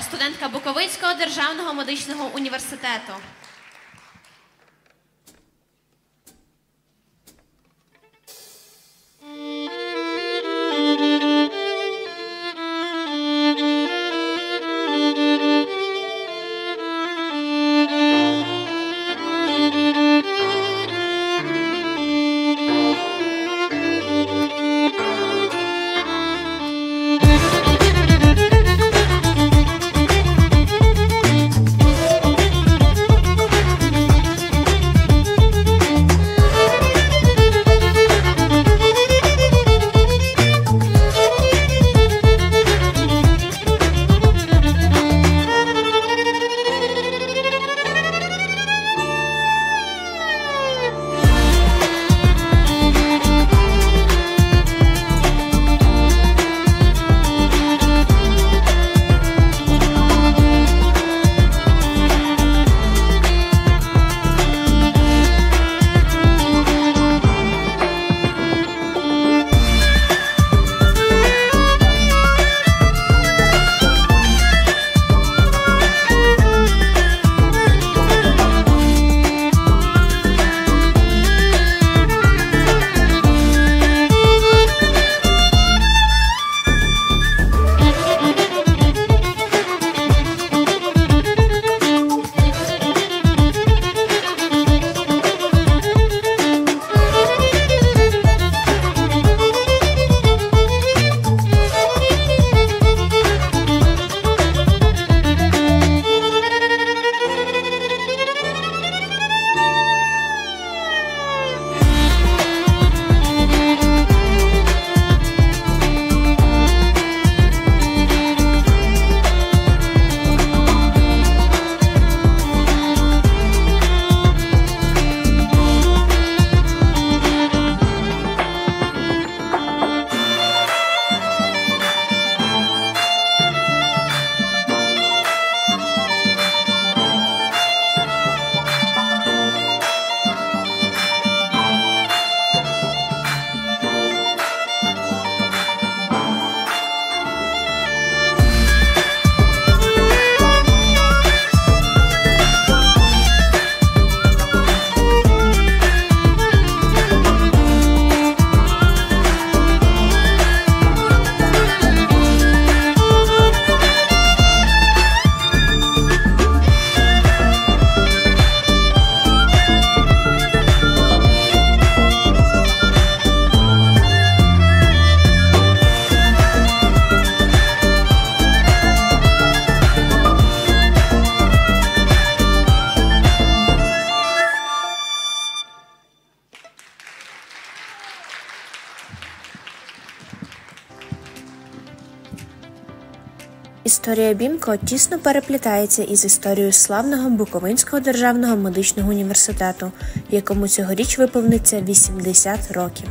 студентка Буковинського державного медичного університету. Історія BIMCO тісно переплітається із історією славного Буковинського державного медичного університету, якому цьогоріч виповниться 80 років.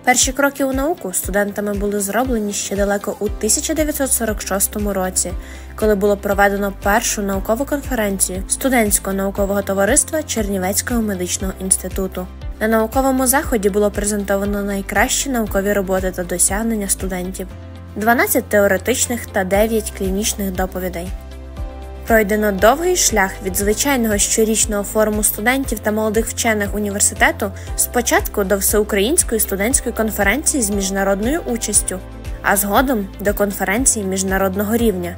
Перші кроки у науку студентами були зроблені ще далеко у 1946 році, коли було проведено першу наукову конференцію Студентського наукового товариства Чернівецького медичного інституту. На науковому заході було презентовано найкращі наукові роботи та досягнення студентів. 12 теоретичних та 9 клінічних доповідей. Пройдено довгий шлях від звичайного щорічного форуму студентів та молодих вчених університету спочатку до всеукраїнської студентської конференції з міжнародною участю, а згодом до конференції міжнародного рівня.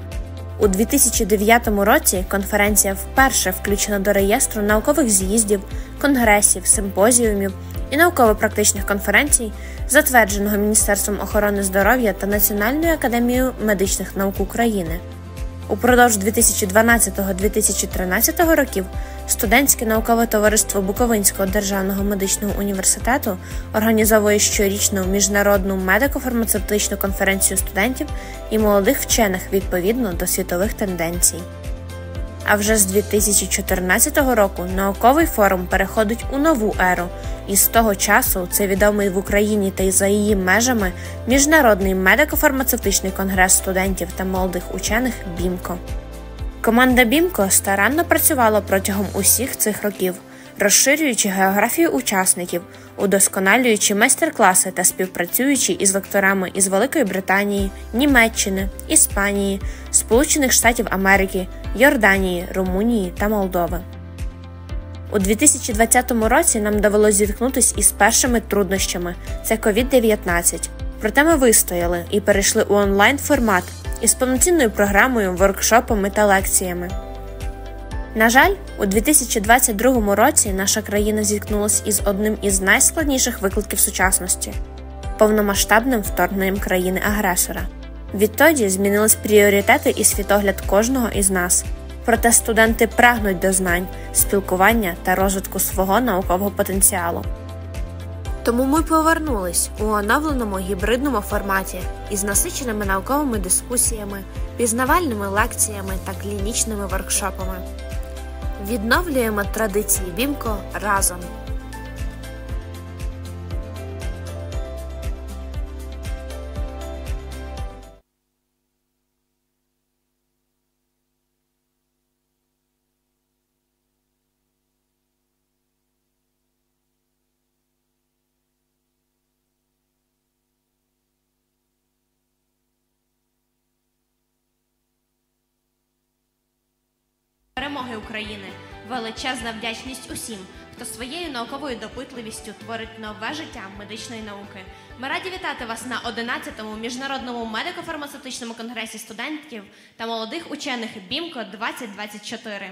У 2009 році конференція вперше включена до реєстру наукових з'їздів, конгресів, симпозіумів і науково-практичних конференцій, затвердженого Міністерством охорони здоров'я та Національною академією медичних наук України. Упродовж 2012-2013 років студентське наукове товариство Буковинського державного медичного університету організовує щорічну міжнародну медико-фармацевтичну конференцію студентів і молодих вчених відповідно до світових тенденцій. А вже з 2014 року науковий форум переходить у нову еру, і з того часу це відомий в Україні та й за її межами Міжнародний медико-фармацевтичний конгрес студентів та молодих учених BIMCO. Команда BIMCO старанно працювала протягом усіх цих років, розширюючи географію учасників, удосконалюючи майстер-класи та співпрацюючи із лекторами із Великої Британії, Німеччини, Іспанії, Сполучених Штатів Америки, Йорданії, Румунії та Молдови. У 2020 році нам довелося зіткнутися із першими труднощами – це COVID-19. Проте ми вистояли і перейшли у онлайн-формат із повноцінною програмою, воркшопами та лекціями. На жаль, у 2022 році наша країна зіткнулася із одним із найскладніших викликів сучасності – повномасштабним вторгненням країни-агресора. Відтоді змінились пріоритети і світогляд кожного із нас. Проте студенти прагнуть до знань, спілкування та розвитку свого наукового потенціалу. Тому ми повернулись у оновленому гібридному форматі із насиченими науковими дискусіями, пізнавальними лекціями та клінічними воркшопами. Відновлюємо традиції BIMCO разом. Перемоги України! Величезна вдячність усім, хто своєю науковою допитливістю творить нове життя медичної науки. Ми раді вітати вас на 11-му міжнародному медико-фармацевтичному конгресі студентів та молодих учених BIMCO-2024.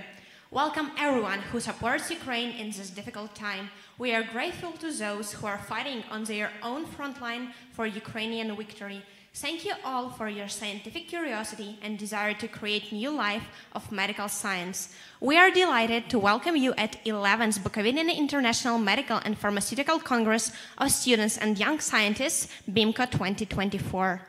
Welcome everyone who supports Ukraine in this difficult time. We are grateful to those who are fighting on their own front line for Ukrainian victory. Thank you all for your scientific curiosity and desire to create new life of medical science. We are delighted to welcome you at 11th Bukovinian International Medical and Pharmaceutical Congress of Students and Young Scientists, BIMCO-2024.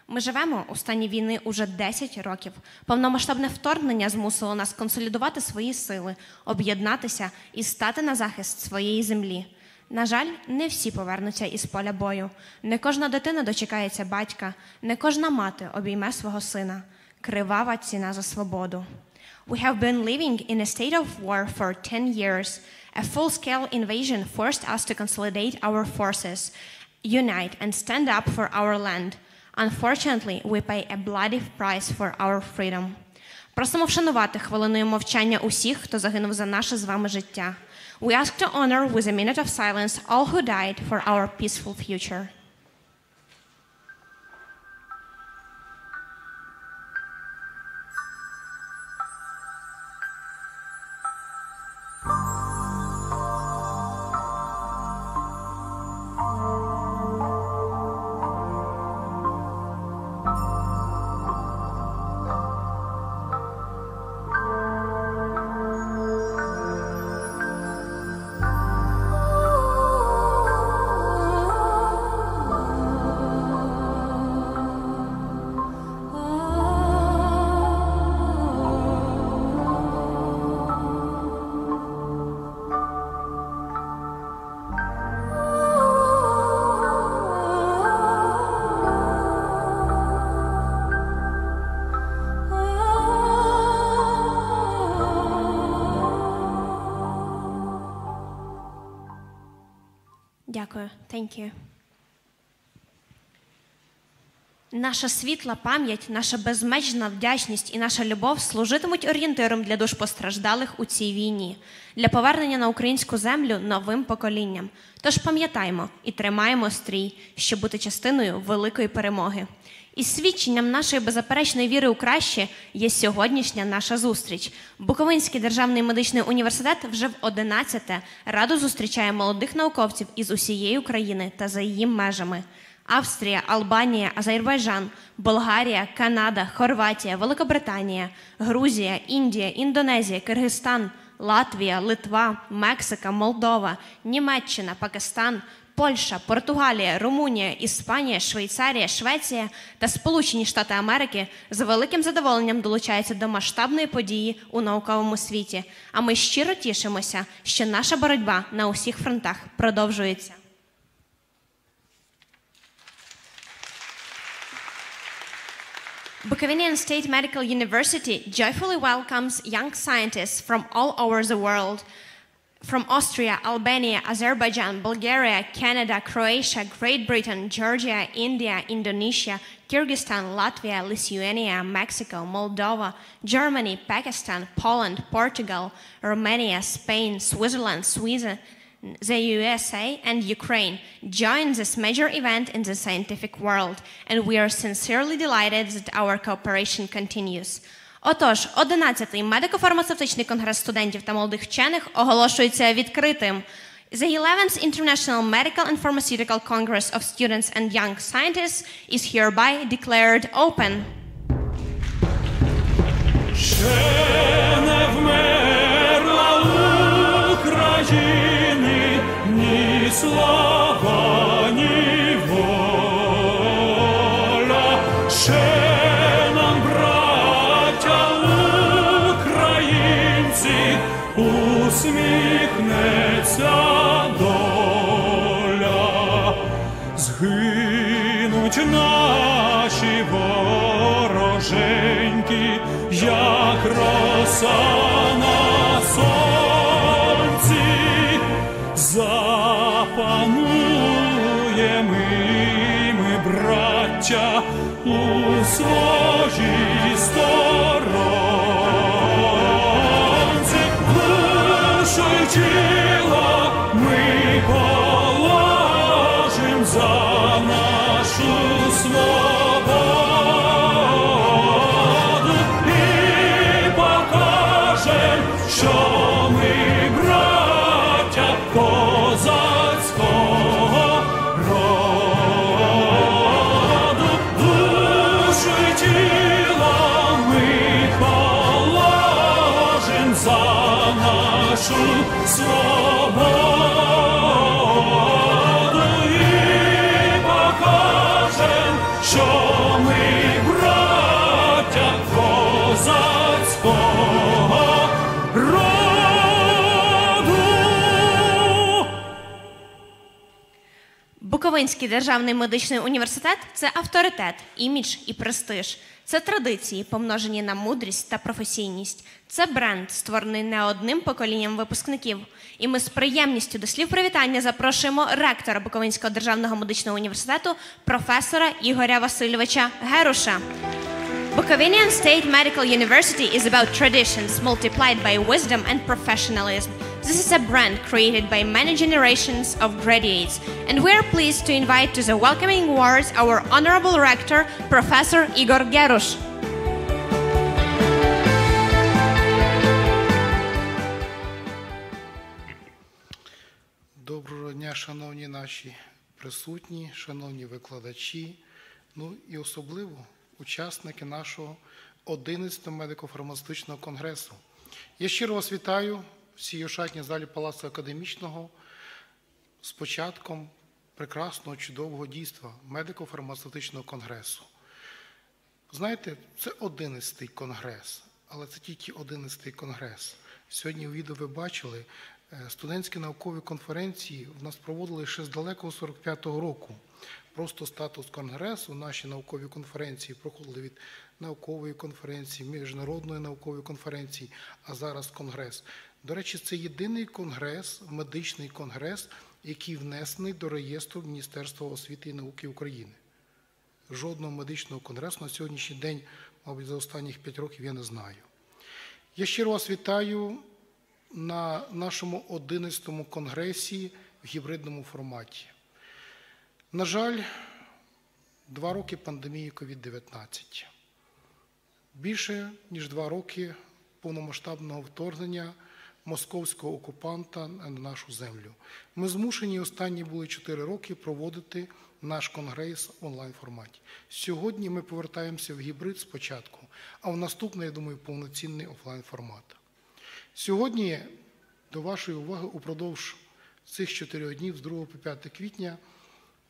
Ми живемо у стані війни уже 10 років. Повномасштабне вторгнення змусило нас консолідувати свої сили, об'єднатися і стати на захист своєї землі. На жаль, не всі повернуться із поля бою. Не кожна дитина дочекається батька, не кожна мати обійме свого сина. Кривава ціна за свободу. We have been living in a state of war for 10 years. A full-scale invasion forced us to consolidate our forces, unite and stand up for our land. Unfortunately, we pay a bloody price for our freedom. Просимо вшанувати хвилиною мовчання усіх, хто загинув за наше з вами життя. We ask to honor with a minute of silence all who died for our peaceful future. Дякую. Thank you. Наша світла пам'ять, наша безмежна вдячність і наша любов служитимуть орієнтиром для душ постраждалих у цій війні, для повернення на українську землю новим поколінням. Тож пам'ятаймо і тримаємо стрій, щоб бути частиною великої перемоги. І свідченням нашої беззаперечної віри у краще є сьогоднішня наша зустріч. Буковинський державний медичний університет вже в 11-те радо зустрічає молодих науковців із усієї України та за її межами. Австрія, Албанія, Азербайджан, Болгарія, Канада, Хорватія, Великобританія, Грузія, Індія, Індонезія, Киргизстан, Латвія, Литва, Мексика, Молдова, Німеччина, Пакистан, Польща, Португалія, Румунія, Іспанія, Швейцарія, Швеція та Сполучені Штати Америки з великим задоволенням долучаються до масштабної події у науковому світі. А ми щиро тішимося, що наша боротьба на усіх фронтах продовжується. Bukovinian State Medical University joyfully welcomes young scientists from all over the world from Austria, Albania, Azerbaijan, Bulgaria, Canada, Croatia, Great Britain, Georgia, India, Indonesia, Kyrgyzstan, Latvia, Lithuania, Mexico, Moldova, Germany, Pakistan, Poland, Portugal, Romania, Spain, Switzerland, Sweden, the USA, and Ukraine join this major event in the scientific world, and we are sincerely delighted that our cooperation continues. Отож, 11-й медико-фармацевтичний конгрес студентів та молодих вчених оголошується відкритим. The 11th International Medical and Pharmaceutical Congress of Students and Young Scientists is hereby declared open. Ще не вмерла України ні слава, ні воля. Ще нам, браття українці, усміхнеться доля. Згинуть наші вороженьки, як роса на сонці. Запануємо ми, браття, у своїй сторонці. Душу й тіло ми положим за нашу свободу і покажем, що ми браття козацького роду. Душу й тіло ми положим за нашу свободу і покажем, що ми браття козацького роду. Буковинський державний медичний університет – це авторитет, імідж і престиж. Це традиції, помножені на мудрість та професійність. Це бренд, створений не одним поколінням випускників. І ми з приємністю до слів привітання запрошуємо ректора Буковинського державного медичного університету професора Ігоря Васильовича Геруша. Bukovinian State Medical University is about traditions multiplied by wisdom and professionalism. This is a brand created by many generations of graduates, and we are pleased to invite to the welcoming words our Honorable Rector, Professor Ігор Геруш. Доброго дня, шановні наші присутні, шановні викладачі, ну і особливо учасники нашого 11-го медико-фармацевтичного конгресу. Я щиро вас вітаю в цій ошатній залі Палацу Академічного з початком прекрасного, чудового дійства медико-фармацевтичного конгресу. Знаєте, це 11-й конгрес, але це тільки 11-й конгрес. Сьогодні у відео ви бачили, студентські наукові конференції в нас проводили ще з далекого 45-го року. Просто статус конгресу, наші наукові конференції проходили від наукової конференції, міжнародної наукової конференції, а зараз конгрес. До речі, це єдиний конгрес, медичний конгрес, який внесений до реєстру Міністерства освіти і науки України. Жодного медичного конгресу на сьогоднішній день, мабуть, за останніх 5 років я не знаю. Я щиро вас вітаю на нашому 11-му конгресі в гібридному форматі. На жаль, 2 роки пандемії COVID-19. Більше, ніж 2 роки повномасштабного вторгнення московського окупанта на нашу землю. Ми змушені останні були 4 роки проводити наш конгрес в онлайн-форматі. Сьогодні ми повертаємося в гібрид спочатку, а в наступний, я думаю, повноцінний офлайн-формат. Сьогодні, до вашої уваги, упродовж цих 4 днів, з 2 по 5 квітня,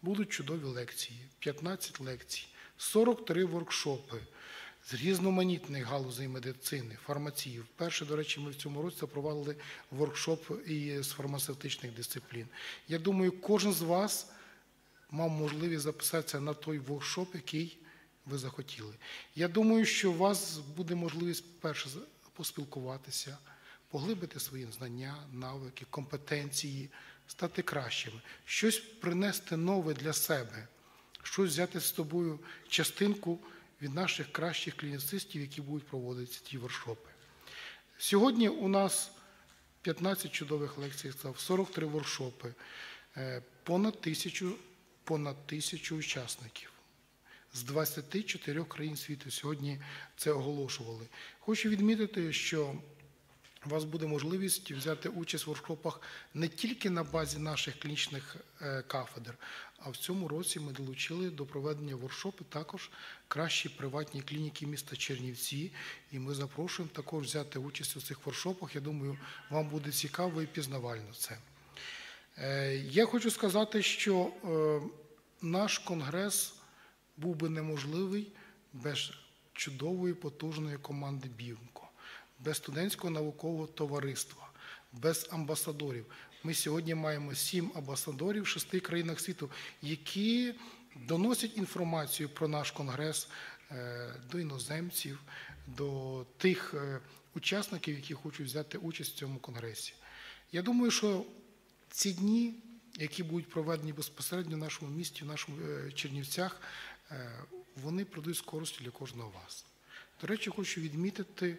будуть чудові лекції, 15 лекцій, 43 воркшопи з різноманітних галузей медицини, фармації. Вперше, до речі, ми в цьому році запровадили воркшоп і з фармацевтичних дисциплін. Я думаю, кожен з вас мав можливість записатися на той воркшоп, який ви захотіли. Я думаю, що у вас буде можливість перше поспілкуватися, поглибити свої знання, навики, компетенції, стати кращими, щось принести нове для себе, щось взяти з собою частинку від наших кращих клініцистів, які будуть проводити ці воркшопи. Сьогодні у нас 15 чудових лекцій, 43 воркшопи, понад тисячу учасників з 24 країн світу. Сьогодні це оголошували. Хочу відмітити, що у вас буде можливість взяти участь в воркшопах не тільки на базі наших клінічних кафедр, а в цьому році ми долучили до проведення воркшопу також кращі приватні клініки міста Чернівці, і ми запрошуємо також взяти участь у цих воркшопах. Я думаю, вам буде цікаво і пізнавально це. Я хочу сказати, що наш конгрес був би неможливий без чудової, потужної команди BIMCO, без студентського наукового товариства, без амбасадорів. Ми сьогодні маємо 7 амбасадорів в 6 країнах світу, які доносять інформацію про наш конгрес до іноземців, до тих учасників, які хочуть взяти участь в цьому конгресі. Я думаю, що ці дні, які будуть проведені безпосередньо в нашому місті, в нашому Чернівцях, вони придадуть користь для кожного вас. До речі, хочу відмітити,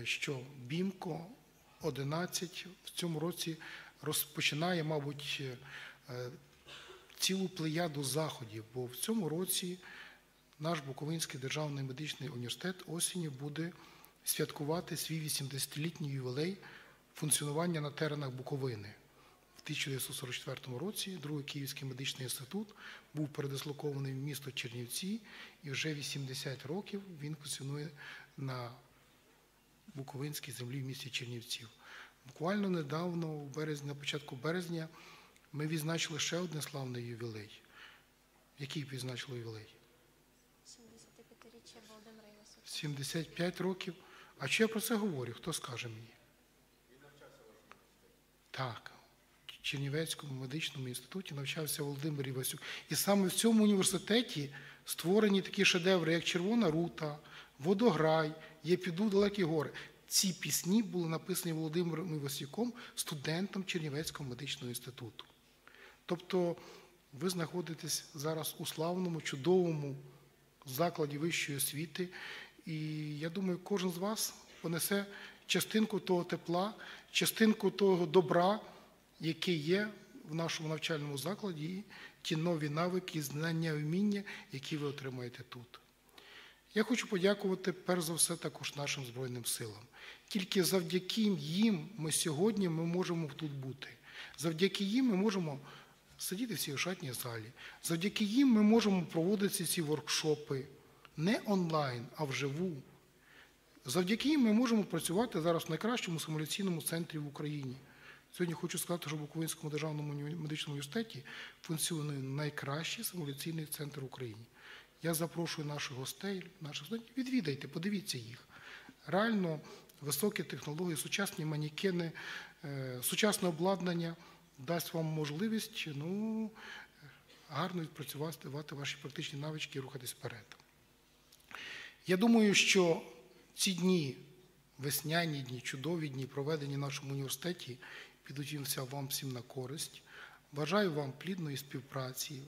що BIMCO-2024 в цьому році розпочинає, мабуть, цілу плеяду заходів, бо в цьому році наш Буковинський державний медичний університет осінню буде святкувати свій 80-літній ювілей функціонування на теренах Буковини. В 1944 році Другий Київський медичний інститут був передислокований в місто Чернівці, і вже 80 років він функціонує на Буковинській землі в місті Чернівців. Буквально недавно, на початку березня, ми відзначили ще один славний ювілей. Який відзначили ювілей? 75-річчя Володимира Івасюка. 75 років. А що я про це говорю? Хто скаже мені? Він навчався в вашому університеті. Так. В Чернівецькому медичному інституті навчався Володимир Івасюк. І саме в цьому університеті створені такі шедеври, як «Червона рута», «Водограй», «Я піду в далекі гори». Ці пісні були написані Володимиром Івасюком, студентом Чернівецького медичного інституту. Тобто ви знаходитесь зараз у славному, чудовому закладі вищої освіти, і я думаю, кожен з вас понесе частинку того тепла, частинку того добра, яке є в нашому навчальному закладі, і ті нові навики, знання, вміння, які ви отримаєте тут. Я хочу подякувати, перш за все, також нашим Збройним силам. Тільки завдяки їм ми сьогодні можемо тут бути. Завдяки їм ми можемо сидіти в цій ошатній залі. Завдяки їм ми можемо проводити ці воркшопи не онлайн, а вживу. Завдяки їм ми можемо працювати зараз в найкращому симуляційному центрі в Україні. Сьогодні хочу сказати, що в Буковинському державному медичному університеті функціонує найкращий симуляційний центр в Україні. Я запрошую наших гостей, наших студентів, відвідайте, подивіться їх. Реально високі технології, сучасні манекени, сучасне обладнання дасть вам можливість гарно відпрацювати ваші практичні навички і рухатись вперед. Я думаю, що ці дні, весняні дні, чудові дні, проведені в нашому університеті, підуть вам всім на користь. Бажаю вам плідної співпраці,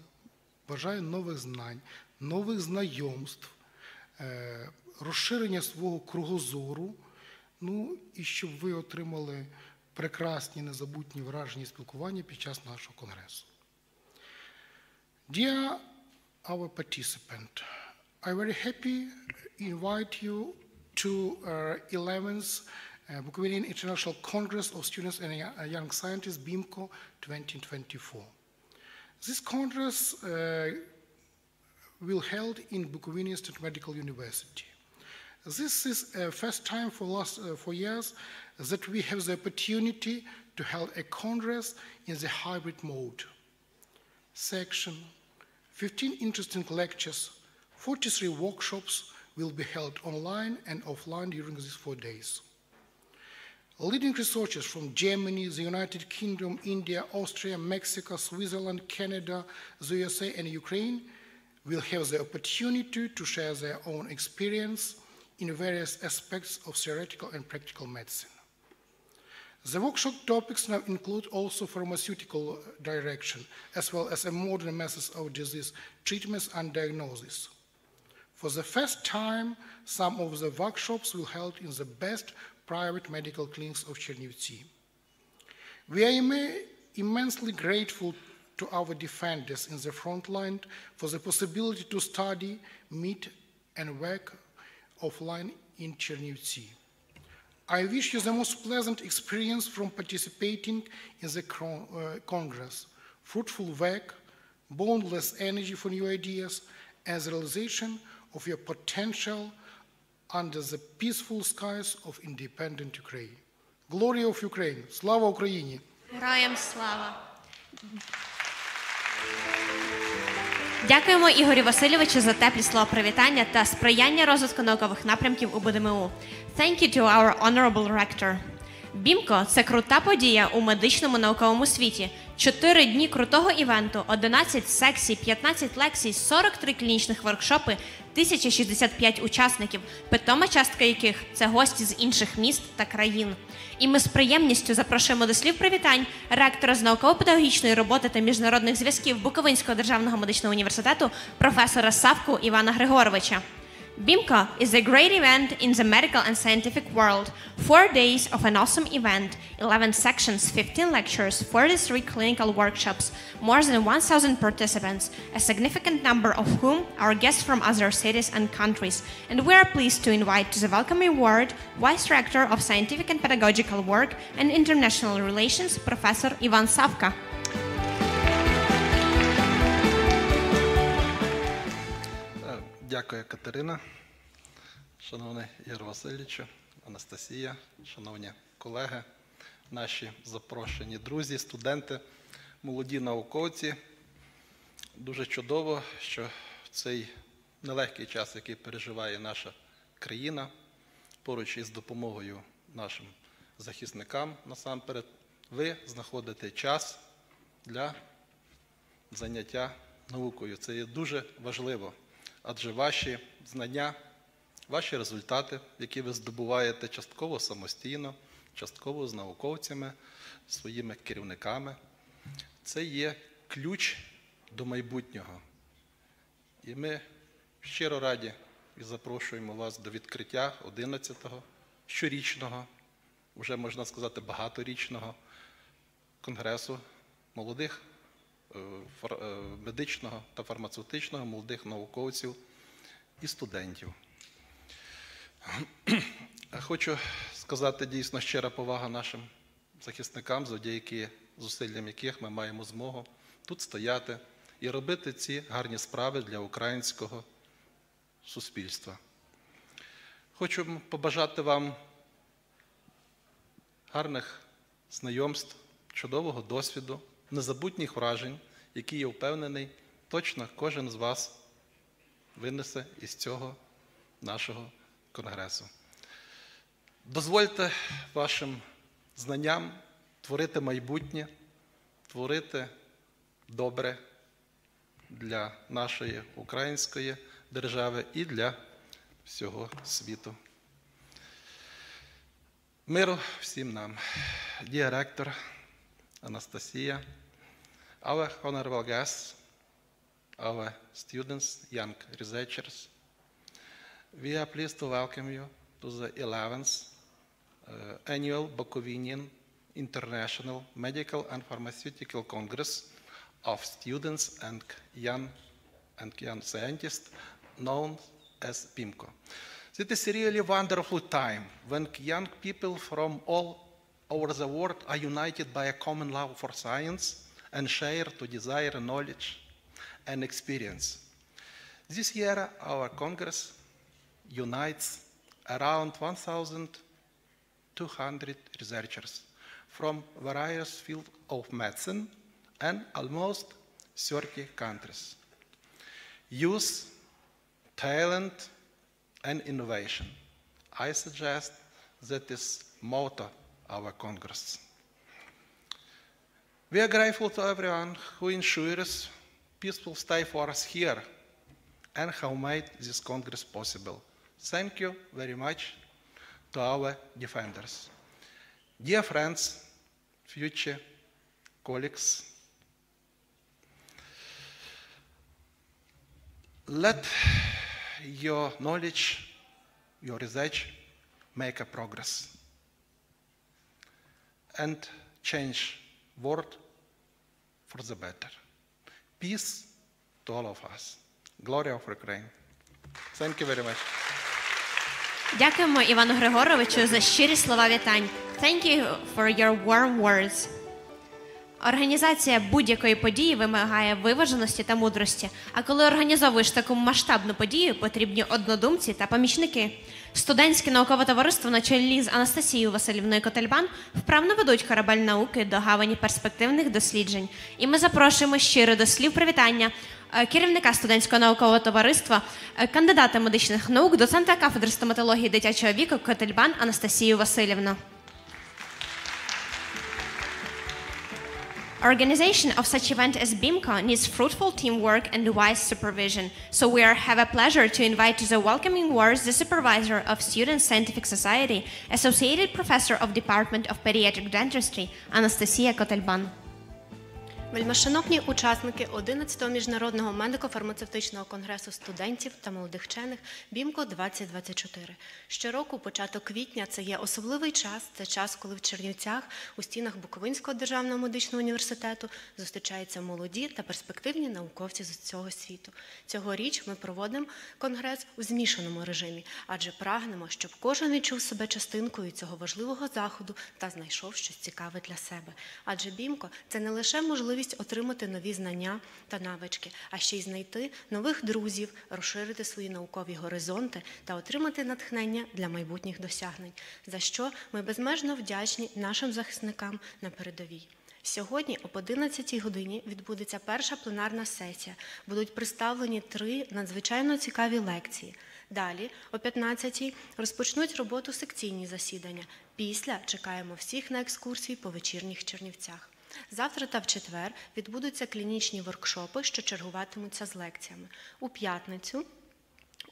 бажаю нових знань, нових знайомств, розширення свого кругозору, і щоб ви отримали прекрасні, незабутні враження і спілкування під час нашого конгресу. Dear our participant, I'm very happy to invite you to 11th Bukovinian International Congress of Students and Young Scientists, BIMCO 2024. This congress will be held in Bukovinian State Medical University. This is the first time for the last 4 years that we have the opportunity to hold a congress in the hybrid mode. Section, 15 interesting lectures, 43 workshops will be held online and offline during these 4 days. Leading researchers from Germany, the United Kingdom, India, Austria, Mexico, Switzerland, Canada, the USA, and Ukraine will have the opportunity to share their own experience in various aspects of theoretical and practical medicine. The workshop topics now include also pharmaceutical direction, as well as a modern methods of disease treatments and diagnosis. For the first time, some of the workshops will be held in the best private medical clinics of Chernivtsi. We are immensely grateful to our defenders in the front line for the possibility to study, meet, and work offline in Chernivtsi. I wish you the most pleasant experience from participating in the Congress, fruitful work, boundless energy for new ideas, and the realization of your potential under the peaceful skies of independent Ukraine. Glory of Ukraine! Слава Україні! Героям слава! Дякуємо Ігорю Васильовичу за теплі слова привітання та сприяння розвитку наукових напрямків у БДМУ. Thank you to our honorable rector. BIMCO – це крута подія у медичному науковому світі. 4 дні крутого івенту, 11 секцій, 15 лекцій, 43 клінічних воркшопи, 1065 учасників, питома частка яких – це гості з інших міст та країн. І ми з приємністю запрошуємо до слів привітань ректора з науково-педагогічної роботи та міжнародних зв'язків Буковинського державного медичного університету професора Савку Івана Григоровича. BIMCO is a great event in the medical and scientific world. 4 days of an awesome event, 11 sections, 15 lectures, 43 clinical workshops, more than 1,000 participants, a significant number of whom are guests from other cities and countries. And we are pleased to invite to the welcoming word Vice Rector of Scientific and Pedagogical Work and International Relations, Professor Іван САВКИ. Дякую, Катерина, шановний Ігор Васильовичу, Анастасія, шановні колеги, наші запрошені друзі, студенти, молоді науковці. Дуже чудово, що в цей нелегкий час, який переживає наша країна, поруч із допомогою нашим захисникам, насамперед, ви знаходите час для заняття наукою. Це є дуже важливо. Адже ваші знання, ваші результати, які ви здобуваєте частково самостійно, частково з науковцями, своїми керівниками, це є ключ до майбутнього. І ми щиро раді і запрошуємо вас до відкриття 11-го щорічного, вже можна сказати багаторічного конгресу молодих медичного та фармацевтичного, молодих науковців і студентів. Хочу сказати дійсно щира повага нашим захисникам, завдяки зусиллям яких ми маємо змогу тут стояти і робити ці гарні справи для українського суспільства. Хочу побажати вам гарних знайомств, чудового досвіду, незабутніх вражень, які, я впевнений, точно кожен з вас винесе із цього нашого конгресу. Дозвольте вашим знанням творити майбутнє, творити добре для нашої української держави і для всього світу. Миру всім нам. Dear Rector, Анастасія, our honorable guests, our students, young researchers, we are pleased to welcome you to the 11th annual Bukovinian International Medical and Pharmaceutical Congress of Students and Young Scientists, known as BIMCO. It is a really wonderful time when young people from all over the world are united by a common love for science and share to desire knowledge and experience. This year, our Congress unites around 1,200 researchers from various fields of medicine and almost 30 countries. Youth, talent, and innovation. I suggest that is motto of our Congress. We are grateful to everyone who ensures peaceful stay for us here and who made this Congress possible. Thank you very much to our defenders. Dear friends, future colleagues, let your knowledge, your research make a progress and change world for the better. Peace to all of us. Glory of Ukraine. Thank you very much. Дякуємо Івану Григоровичу за щирі слова вітань. Thank you for your warm words. Організація будь-якої події вимагає виваженості та мудрості. А коли організовуєш таку масштабну подію, потрібні однодумці та помічники. Студентське наукове товариство на чолі з Анастасією Василівною КОТЕЛЬБАН вправно ведуть корабель науки до гавані перспективних досліджень. І ми запрошуємо щиро до слів привітання керівника студентського наукового товариства, кандидата медичних наук, доцента кафедри стоматології дитячого віку КОТЕЛЬБАН Анастасію Василівну. Organization of such event as BIMCO needs fruitful teamwork and wise supervision. So we have a pleasure to invite to the welcoming words the supervisor of Student Scientific Society, Associated Professor of Department of Pediatric Dentistry, Анастасія КОТЕЛЬБАН. Вельмишановні учасники 11-го міжнародного медико-фармацевтичного конгресу студентів та молодих вчених BIMCO-2024. Щороку, початок квітня, це є особливий час. Це час, коли в Чернівцях у стінах Буковинського державного медичного університету зустрічаються молоді та перспективні науковці з цього світу. Цьогоріч ми проводимо конгрес у змішаному режимі, адже прагнемо, щоб кожен відчув себе частинкою цього важливого заходу та знайшов щось цікаве для себе. Адже BIMCO – це не лише можливість отримати нові знання та навички, а ще й знайти нових друзів, розширити свої наукові горизонти та отримати натхнення для майбутніх досягнень, за що ми безмежно вдячні нашим захисникам на передовій. Сьогодні об 11-й годині відбудеться перша пленарна сесія. Будуть представлені 3 надзвичайно цікаві лекції. Далі, о 15-й, розпочнуть роботу секційні засідання. Після чекаємо всіх на екскурсії по вечірніх Чернівцях. Завтра та в четвер відбудуться клінічні воркшопи, що чергуватимуться з лекціями. У п'ятницю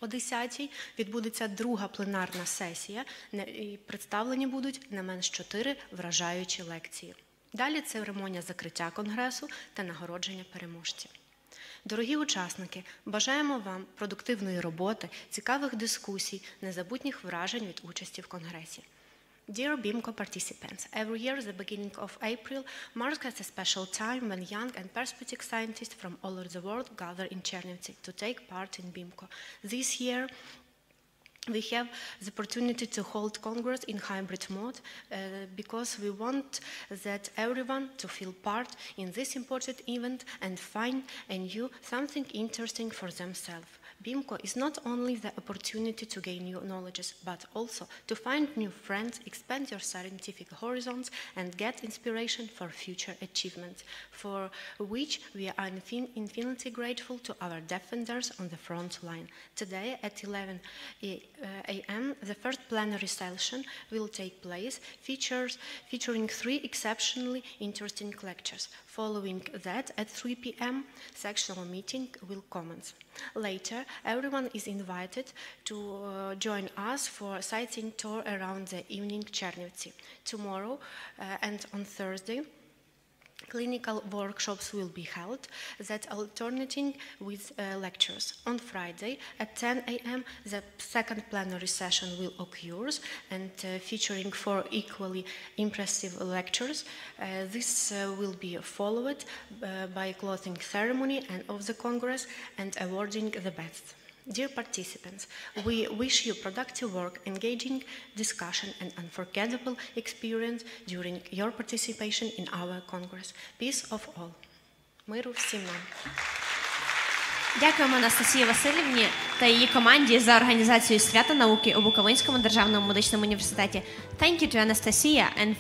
о 10-й відбудеться друга пленарна сесія, і представлені будуть не менш 4 вражаючі лекції. Далі церемонія закриття конгресу та нагородження переможців. Дорогі учасники, бажаємо вам продуктивної роботи, цікавих дискусій, незабутніх вражень від участі в конгресі. Dear BIMCO participants, every year the beginning of April marks a special time when young and perspective scientists from all over the world gather in Chernivtsi to take part in BIMCO. This year we have the opportunity to hold Congress in hybrid mode because we want that everyone to feel part in this important event and find anew something interesting for themselves. BIMCO is not only the opportunity to gain new knowledges, but also to find new friends, expand your scientific horizons, and get inspiration for future achievements, for which we are infinitely grateful to our defenders on the front line. Today at 11 a.m., the first plenary session will take place, featuring 3 exceptionally interesting lectures. Following that, at 3 p.m., sectional meeting will commence. Later, everyone is invited to join us for a sightseeing tour around the evening Chernivtsi. Tomorrow and on Thursday, clinical workshops will be held that alternating with lectures. On Friday at 10 a.m. the second plenary session will occur and featuring 4 equally impressive lectures. This will be followed by a closing ceremony and of the Congress and awarding the best. Dear participants, we wish you productive work, engaging discussion and unforgettable experience during your participation in our Congress. Peace of all. Миру всім нам. Дякуємо Анастасії Василівні та її команді за організацію свята науки у Буковинському державному медичному університеті. Thank you to Anastasia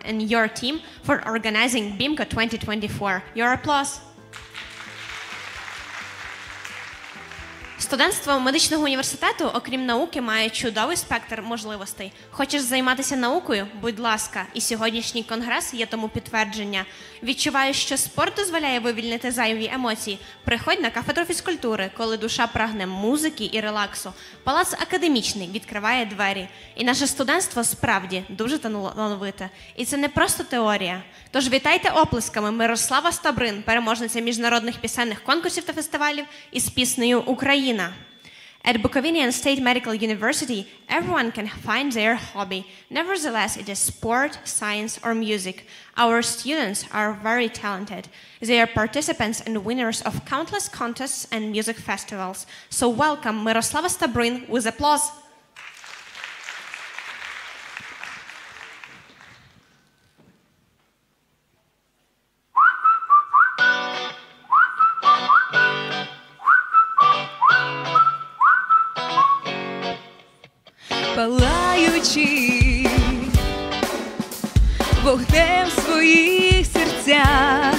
and your team for organizing BIMCO 2024. Your applause. Студентство медичного університету, окрім науки, має чудовий спектр можливостей. Хочеш займатися наукою? Будь ласка, і сьогоднішній конгрес є тому підтвердження. Відчуваєш, що спорт дозволяє вивільнити зайві емоції? Приходь на кафедру фізкультури, коли душа прагне музики і релаксу. Палац академічний відкриває двері. І наше студентство справді дуже талановите. І це не просто теорія. Тож вітайте оплесками Мирослава Стабрин, переможниця міжнародних пісенних конкурсів та фестивалів із піснею «Україна». At Bukovinian State Medical University, everyone can find their hobby. Nevertheless, it is sport, science, or music. Our students are very talented. They are participants and winners of countless contests and music festivals. So welcome Miroslava Stabrin with applause. Палаючи вогнем в своїх серцях,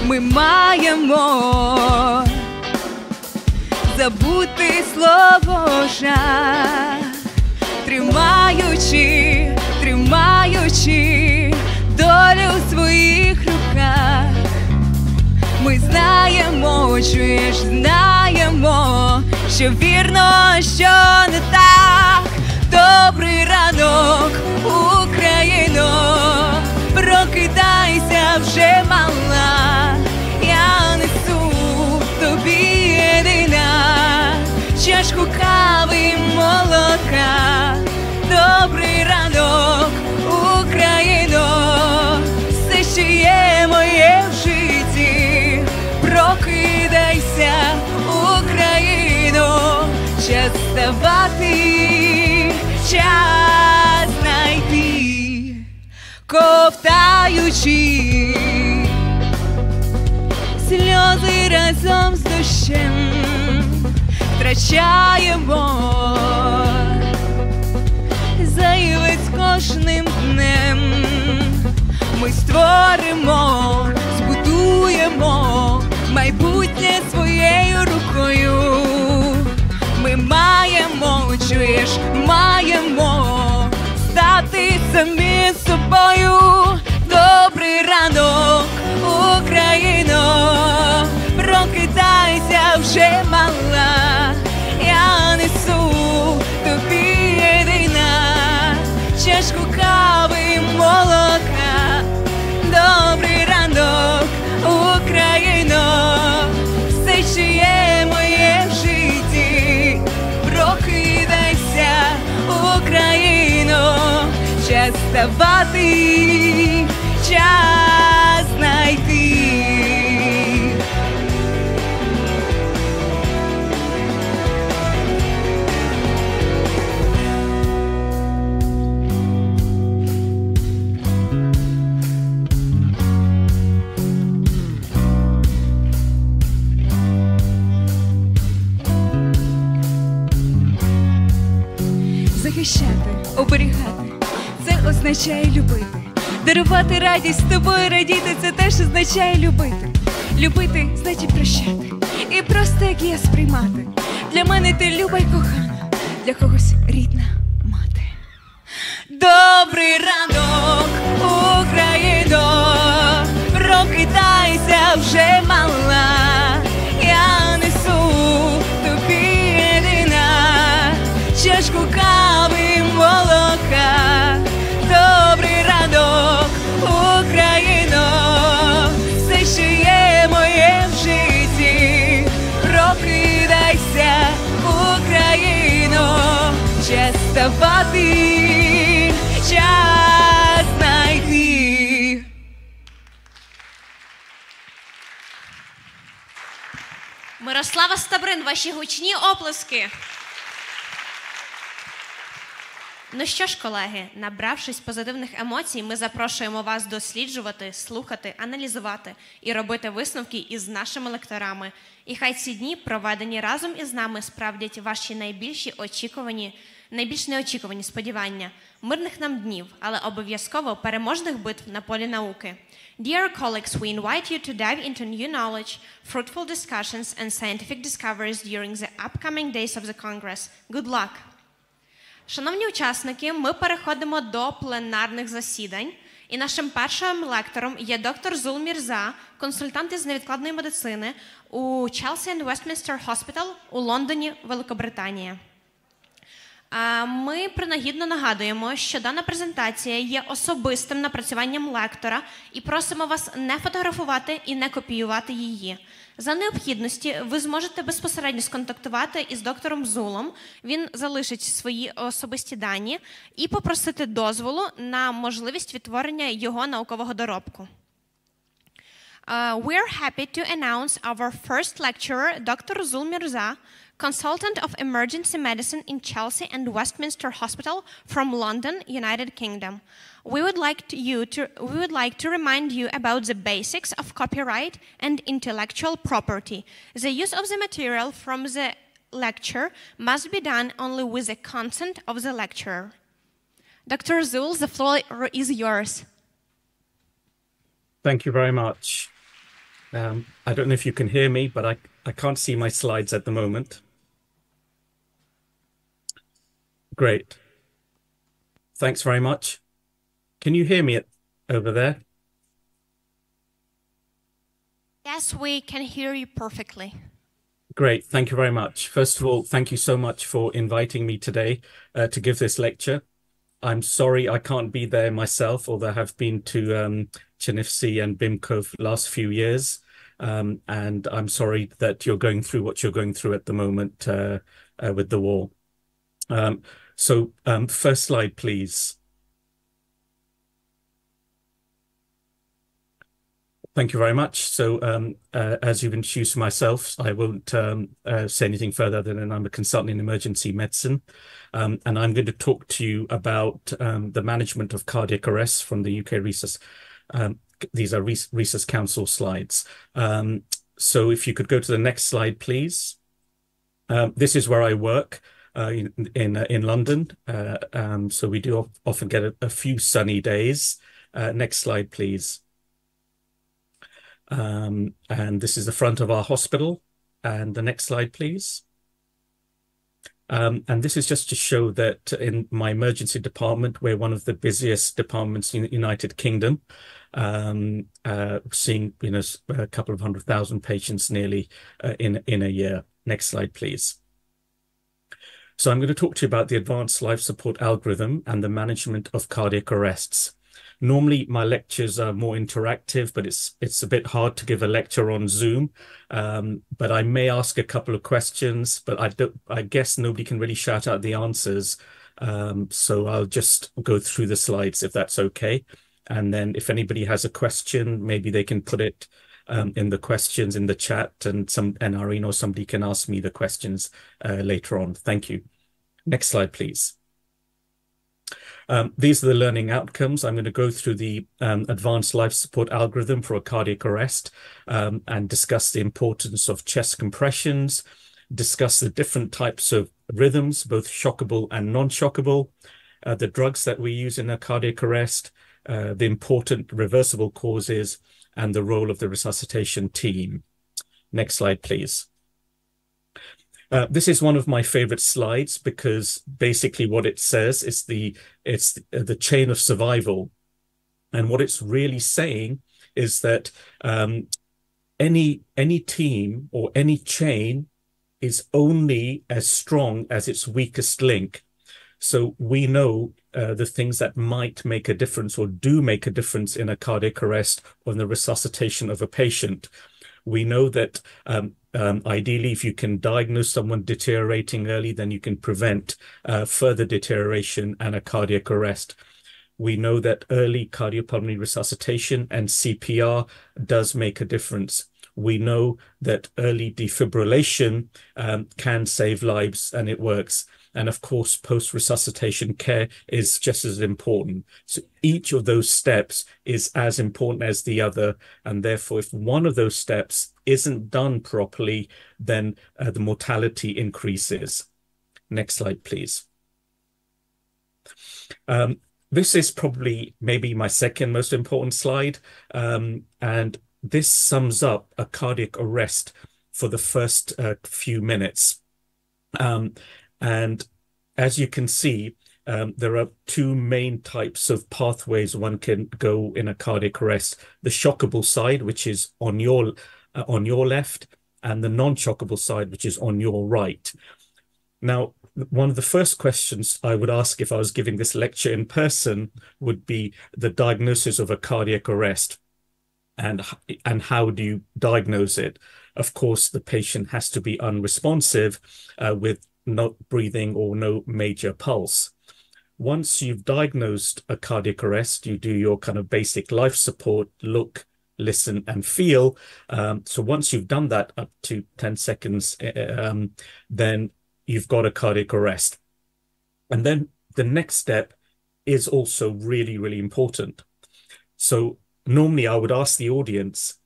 ми маємо забути слово жах, тримаючи долю в своїх руках. Ми знаємо, чуєш, знаємо, що вірно, що не так. Добрий ранок, Україно, прокидайся вже мала. Я несу тобі єдина чашку кави й молока. Добрий ранок, Україно, все ще є моє в житті. Прокидайся, Україно, час вставати, час знайти. Ковтаючи сльози разом з дощем, втрачаємо зайве з кожним днем. Ми створимо, збудуємо майбутнє своєю рукою. Ми маємо, чуєш, маємо стати самі собою. Добрий ранок, Україно, прокидайся вже мала. Я несу тобі єдина чашку кави й молока. Добрий ранок, Україно, все ще є моє в житті. Прокидайся, Україно, час вставати, час знайти. Захищати, оберігати – це означає любити. Дарувати радість, з тобою радіти – це теж означає любити. Любити – значить прощати. І просто як є сприймати. Для мене ти люба й кохана, для когось рідна мати. Добрий ранок, Україно, прокидайся вже мала. Я несу тобі єдина чашку кави й молока. Добрий ранок, Україно, все ще є моє в житті. Прокидайся, Україно, час вставати, час знайти. Мирослава Стабрин, ваші гучні оплески. Ну що ж, колеги, набравшись позитивних емоцій, ми запрошуємо вас досліджувати, слухати, аналізувати і робити висновки із нашими лекторами. І хай ці дні, проведені разом із нами, справдять ваші найбільш неочікувані сподівання. Мирних нам днів, але обов'язково переможних битв на полі науки. Dear colleagues, we invite you to dive into new knowledge, fruitful discussions and scientific discoveries during the upcoming days of the Congress. Good luck! Шановні учасники, ми переходимо до пленарних засідань. І нашим першим лектором є доктор Зул Мірза, консультант із невідкладної медицини у Chelsea and Westminster Hospital у Лондоні, Великобританія. Ми принагідно нагадуємо, що дана презентація є особистим напрацюванням лектора і просимо вас не фотографувати і не копіювати її. За необхідності ви зможете безпосередньо сконтактувати із доктором Зулом, він залишить свої особисті дані і попросити дозволу на можливість відтворення його наукового доробку. We are happy to announce our first lecturer, Dr. Zul Mirza, consultant of emergency medicine in Chelsea and Westminster Hospital from London, United Kingdom. We would like to remind you about the basics of copyright and intellectual property. The use of the material from the lecture must be done only with the consent of the lecturer. Dr. Zul, the floor is yours. Thank you very much. I don't know if you can hear me, but I can't see my slides at the moment. Great. Thanks very much. Can you hear me over there? Yes, we can hear you perfectly. Great. Thank you very much. First of all, thank you so much for inviting me today to give this lecture. I'm sorry I can't be there myself, although I have been to Chinifsi and BIMCO for the last few years. And I'm sorry that you're going through what you're going through at the moment with the war. First slide, please. Thank you very much. So as you've introduced myself, I won't say anything further than I'm a consultant in emergency medicine. And I'm going to talk to you about the management of cardiac arrest from the UK Resus. These are Resus Council slides. So if you could go to the next slide, please. This is where I work in London. So we do often get a few sunny days. Next slide, please. And this is the front of our hospital. And the next slide, please. And this is just to show that in my emergency department, we're one of the busiest departments in the United Kingdom, seeing a couple of 100,000 patients nearly in a year. Next slide, please. So I'm going to talk to you about the advanced life support algorithm and the management of cardiac arrests. Normally, my lectures are more interactive, but it's a bit hard to give a lecture on Zoom. But I may ask a couple of questions, but I guess nobody can really shout out the answers. So I'll just go through the slides if that's okay. And then if anybody has a question, maybe they can put it in the questions in the chat, and Irene or somebody can ask me the questions later on. Thank you. Next slide, please. These are the learning outcomes. I'm going to go through the advanced life support algorithm for a cardiac arrest and discuss the importance of chest compressions, discuss the different types of rhythms, both shockable and non-shockable, the drugs that we use in a cardiac arrest, the important reversible causes, and the role of the resuscitation team. Next slide, please. This is one of my favorite slides because basically what it says is the chain of survival. And what it's really saying is that any team or any chain is only as strong as its weakest link. So we know the things that might make a difference or do make a difference in a cardiac arrest or in the resuscitation of a patient. We know that ideally, if you can diagnose someone deteriorating early, then you can prevent further deterioration and a cardiac arrest. We know that early cardiopulmonary resuscitation and CPR does make a difference. we know that early defibrillation can save lives, and it works. And of course, post-resuscitation care is just as important. So each of those steps is as important as the other. And therefore, if one of those steps isn't done properly, then the mortality increases. Next slide, please. This is probably maybe my second most important slide. And this sums up a cardiac arrest for the first few minutes. And as you can see, there are two main types of pathways one can go in a cardiac arrest: the shockable side, which is on your left, and the non-shockable side, which is on your right. Now, one of the first questions I would ask if I was giving this lecture in person would be the diagnosis of a cardiac arrest, and how do you diagnose it? Of course, the patient has to be unresponsive with no breathing or no major pulse. Once you've diagnosed a cardiac arrest, you do your kind of basic life support: look, listen, and feel. So once you've done that up to 10 seconds, then you've got a cardiac arrest. And then the next step is also really, really important. So normally I would ask the audience,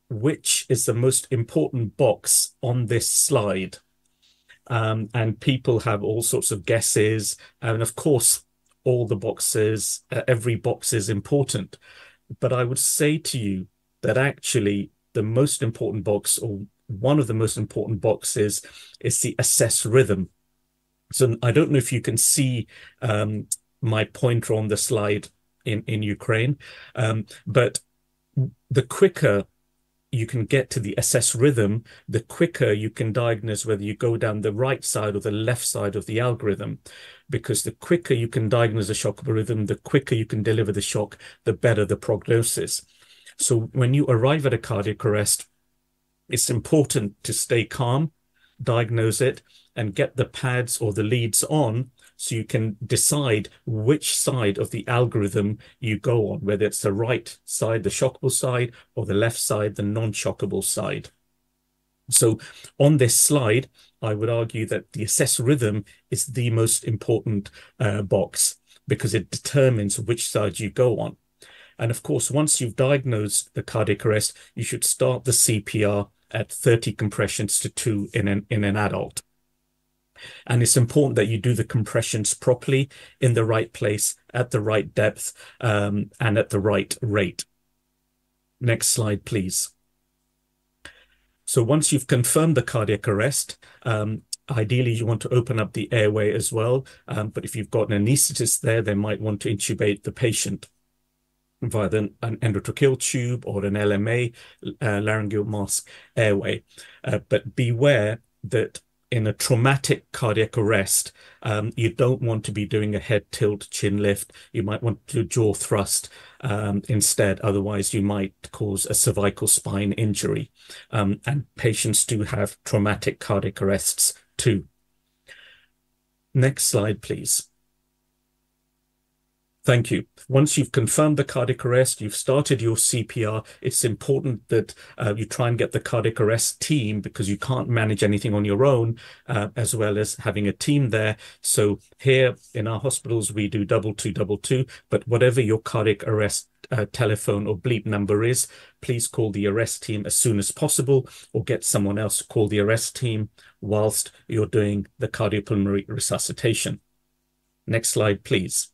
which is the most important box on this slide? And people have all sorts of guesses. And of course, all the boxes, every box is important. But I would say to you that actually the most important box, or one of the most important boxes, is the assess rhythm. So I don't know if you can see my pointer on the slide in Ukraine, but the quicker you can get to the assess rhythm, the quicker you can diagnose whether you go down the right side or the left side of the algorithm. Because the quicker you can diagnose a shockable rhythm, the quicker you can deliver the shock, the better the prognosis. So when you arrive at a cardiac arrest, it's important to stay calm, diagnose it, and get the pads or the leads on so you can decide which side of the algorithm you go on, whether it's the right side, the shockable side, or the left side, the non-shockable side. So on this slide, I would argue that the assess rhythm is the most important box, because it determines which side you go on. And of course, once you've diagnosed the cardiac arrest, you should start the CPR at 30 compressions to 2 in an adult. And it's important that you do the compressions properly, in the right place, at the right depth, and at the right rate. Next slide, please. So once you've confirmed the cardiac arrest, ideally you want to open up the airway as well. But if you've got an anaesthetist there, they might want to intubate the patient via an endotracheal tube or an LMA, laryngeal mask airway. But beware that in a traumatic cardiac arrest, you don't want to be doing a head tilt, chin lift. You might want to jaw thrust instead. Otherwise, you might cause a cervical spine injury. And patients do have traumatic cardiac arrests too. Next slide, please. Thank you. Once you've confirmed the cardiac arrest, you've started your CPR, it's important that you try and get the cardiac arrest team, because you can't manage anything on your own, as well as having a team there. So here in our hospitals, we do 2222, but whatever your cardiac arrest telephone or bleep number is, please call the arrest team as soon as possible, or get someone else to call the arrest team whilst you're doing the cardiopulmonary resuscitation. Next slide, please.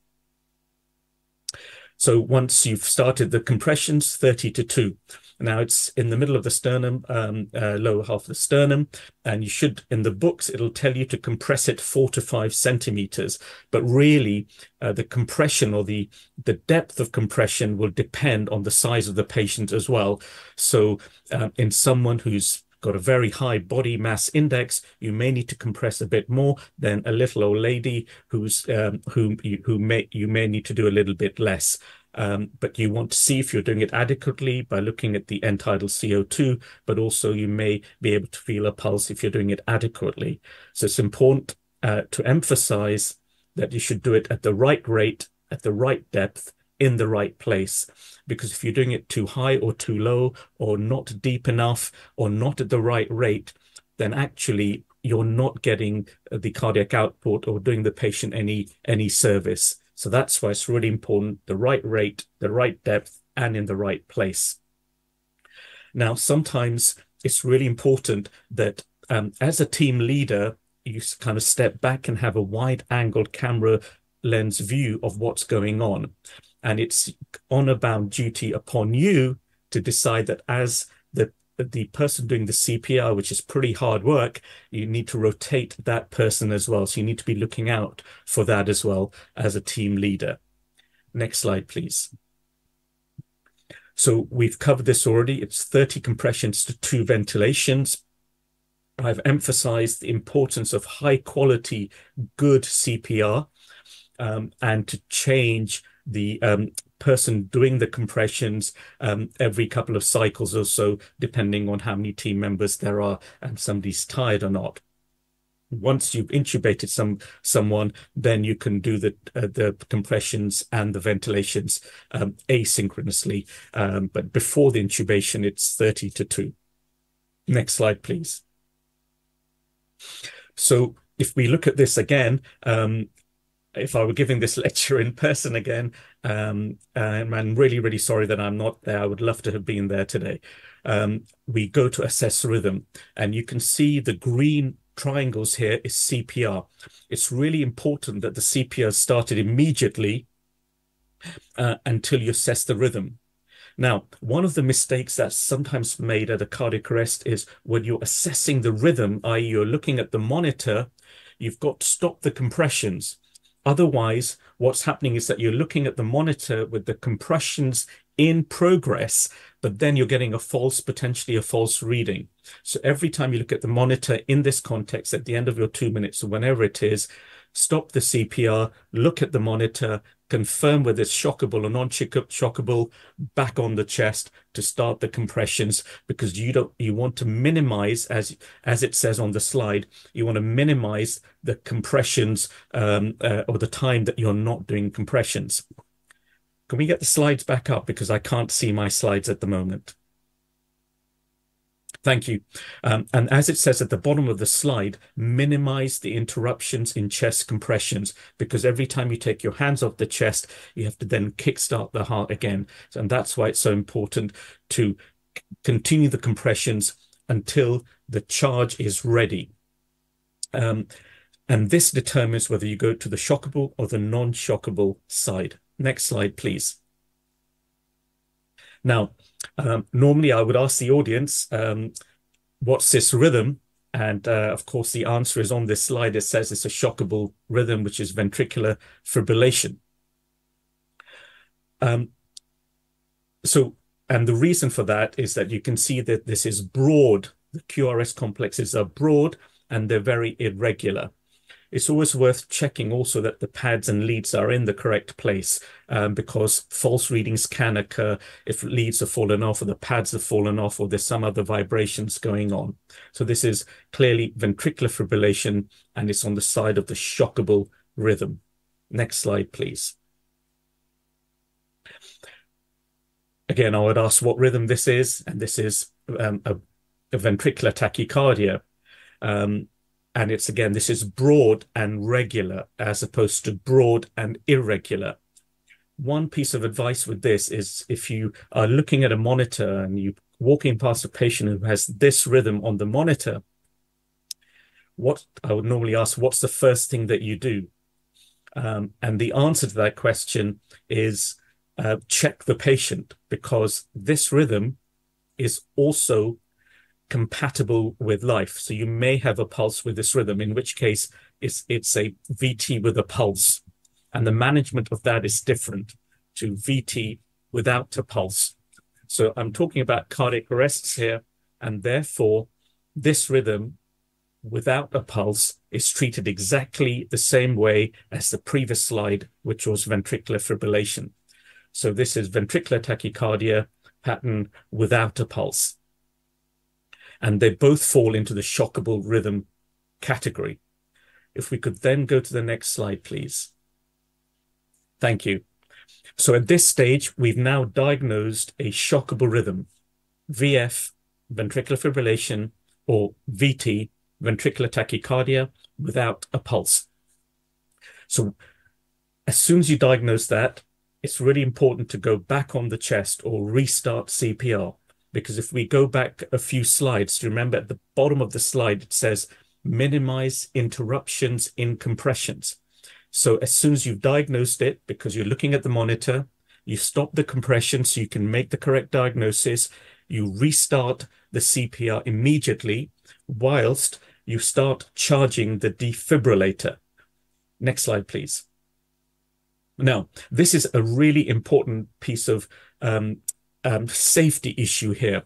So once you've started the compressions, 30 to 2. Now it's in the middle of the sternum, lower half of the sternum, and you should, in the books, it'll tell you to compress it 4 to 5 centimeters. But really, the compression or the depth of compression will depend on the size of the patient as well. So in someone who's got a very high body mass index, you may need to compress a bit more than a little old lady who's you may need to do a little bit less. But you want to see if you're doing it adequately by looking at the end-tidal CO2, but also you may be able to feel a pulse if you're doing it adequately. So it's important to emphasize that you should do it at the right rate, at the right depth, in the right place. Because if you're doing it too high or too low, or not deep enough, or not at the right rate, then actually you're not getting the cardiac output or doing the patient any service. So that's why it's really important, the right rate, the right depth, and in the right place. Now, sometimes it's really important that as a team leader, you kind of step back and have a wide-angled camera lens view of what's going on. And it's honor-bound duty upon you to decide that as the person doing the CPR, which is pretty hard work, you need to rotate that person as well. So you need to be looking out for that as well as a team leader. Next slide, please. So we've covered this already. It's 30 compressions to 2 ventilations. I've emphasized the importance of high quality, good CPR, and to change the person doing the compressions every couple of cycles or so, depending on how many team members there are and somebody's tired or not. Once you've intubated someone, then you can do the compressions and the ventilations asynchronously. But before the intubation, it's 30 to 2. Next slide, please. So if we look at this again, if I were giving this lecture in person again, and I'm really, really sorry that I'm not there. I would love to have been there today. We go to assess rhythm, and you can see the green triangles here is CPR. It's really important that the CPR is started immediately until you assess the rhythm. Now, one of the mistakes that's sometimes made at a cardiac arrest is when you're assessing the rhythm, i.e. you're looking at the monitor, you've got to stop the compressions. Otherwise, what's happening is that you're looking at the monitor with the compressions in progress, but then you're getting potentially a false reading. So every time you look at the monitor in this context, at the end of your 2 minutes or whenever it is, stop the CPR, look at the monitor, confirm whether it's shockable or non-shockable, back on the chest to start the compressions, because you want to minimize, as it says on the slide, you want to minimize the compressions or the time that you're not doing compressions. Can we get the slides back up, because I can't see my slides at the moment? Thank you. And as it says at the bottom of the slide, minimize the interruptions in chest compressions, because every time you take your hands off the chest, you have to then kickstart the heart again. And that's why it's so important to continue the compressions until the charge is ready. And this determines whether you go to the shockable or the non-shockable side. Next slide, please. Now, normally I would ask the audience, what's this rhythm? And of course, the answer is on this slide. It says it's a shockable rhythm, which is ventricular fibrillation. And the reason for that is that you can see that this is broad. The QRS complexes are broad and they're very irregular. It's always worth checking also that the pads and leads are in the correct place, because false readings can occur if leads have fallen off or the pads have fallen off or there's some other vibrations going on. So this is clearly ventricular fibrillation, and it's on the side of the shockable rhythm. Next slide, please. Again, I would ask what rhythm this is, and this is a ventricular tachycardia. And it's, again, this is broad and regular as opposed to broad and irregular. One piece of advice with this is if you are looking at a monitor and you're walking past a patient who has this rhythm on the monitor, what I would normally ask, what's the first thing that you do? And the answer to that question is check the patient, because this rhythm is also compatible with life. So you may have a pulse with this rhythm, in which case it's a VT with a pulse. And the management of that is different to VT without a pulse. So I'm talking about cardiac arrests here, and therefore this rhythm without a pulse is treated exactly the same way as the previous slide, which was ventricular fibrillation. So this is ventricular tachycardia pattern without a pulse. And they both fall into the shockable rhythm category. If we could then go to the next slide, please. Thank you. So at this stage, we've now diagnosed a shockable rhythm, VF, ventricular fibrillation, or VT, ventricular tachycardia, without a pulse. So as soon as you diagnose that, it's really important to go back on the chest or restart CPR. Because if we go back a few slides, remember at the bottom of the slide, it says minimize interruptions in compressions. So as soon as you've diagnosed it, because you're looking at the monitor, you stop the compression so you can make the correct diagnosis, you restart the CPR immediately whilst you start charging the defibrillator. Next slide, please. Now, this is a really important piece of safety issue here.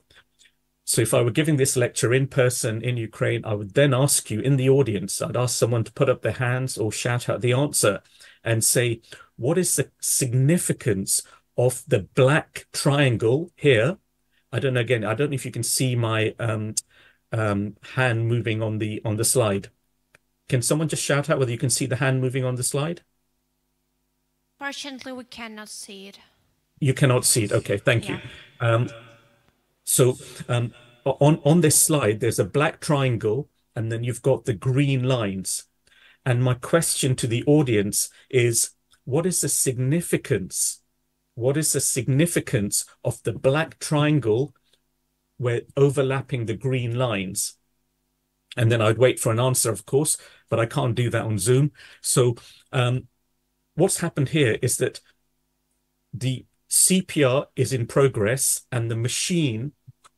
So if I were giving this lecture in person in Ukraine, I would then ask you in the audience, I'd ask someone to put up their hands or shout out the answer and say, what is the significance of the black triangle here? I don't know, again, I don't know if you can see my hand moving on the slide. Can someone just shout out whether you can see the hand moving on the slide? Fortunately, we cannot see it. You cannot see it. Okay, thank you. So on this slide, there's a black triangle, and then you've got the green lines. And my question to the audience is, what is the significance? What is the significance of the black triangle where overlapping the green lines? And then I'd wait for an answer, of course, but I can't do that on Zoom. So what's happened here is that the CPR is in progress and the machine,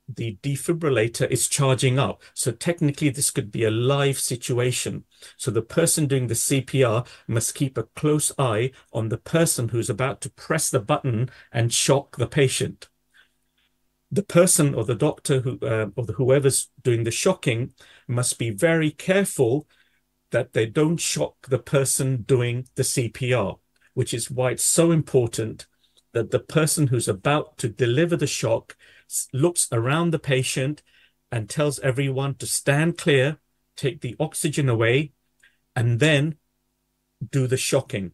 the defibrillator, is charging up. So technically this could be a live situation. So the person doing the CPR must keep a close eye on the person who's about to press the button and shock the patient. The person or the doctor who, or whoever's doing the shocking must be very careful that they don't shock the person doing the CPR, which is why it's so important that the person who's about to deliver the shock looks around the patient and tells everyone to stand clear, take the oxygen away, and then do the shocking.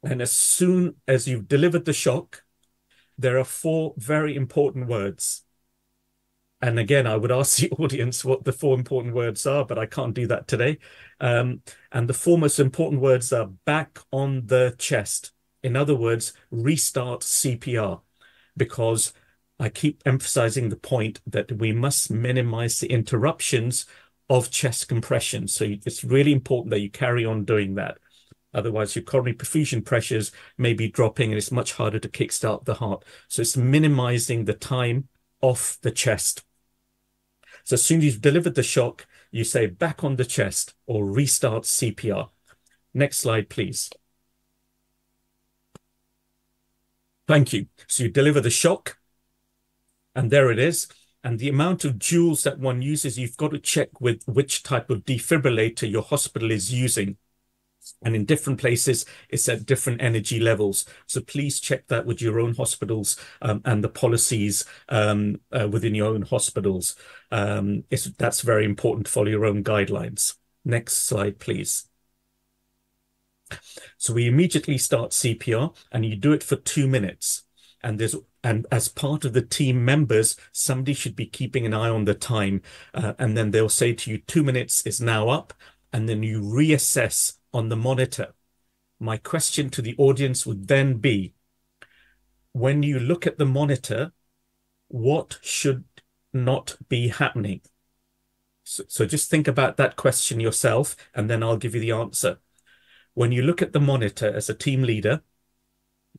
And as soon as you've delivered the shock, there are 4 very important words. And again, I would ask the audience what the 4 important words are, but I can't do that today. And the 4 most important words are back on the chest. In other words, restart CPR, because I keep emphasizing the point that we must minimize the interruptions of chest compression. So it's really important that you carry on doing that. Otherwise, your coronary perfusion pressures may be dropping and it's much harder to kickstart the heart. So it's minimizing the time off the chest. So as soon as you've delivered the shock, you say back on the chest or restart CPR. Next slide, please. Thank you. So you deliver the shock, and there it is. And the amount of joules that one uses, you've got to check with which type of defibrillator your hospital is using. And in different places, it's at different energy levels. So please check that with your own hospitals and the policies within your own hospitals. That's very important to follow your own guidelines. Next slide, please. So we immediately start CPR, and you do it for 2 minutes. And as part of the team members, somebody should be keeping an eye on the time. And then they'll say to you, 2 minutes is now up. And then you reassess on the monitor. My question to the audience would then be, when you look at the monitor, what should not be happening? So just think about that question yourself, and then I'll give you the answer. When you look at the monitor as a team leader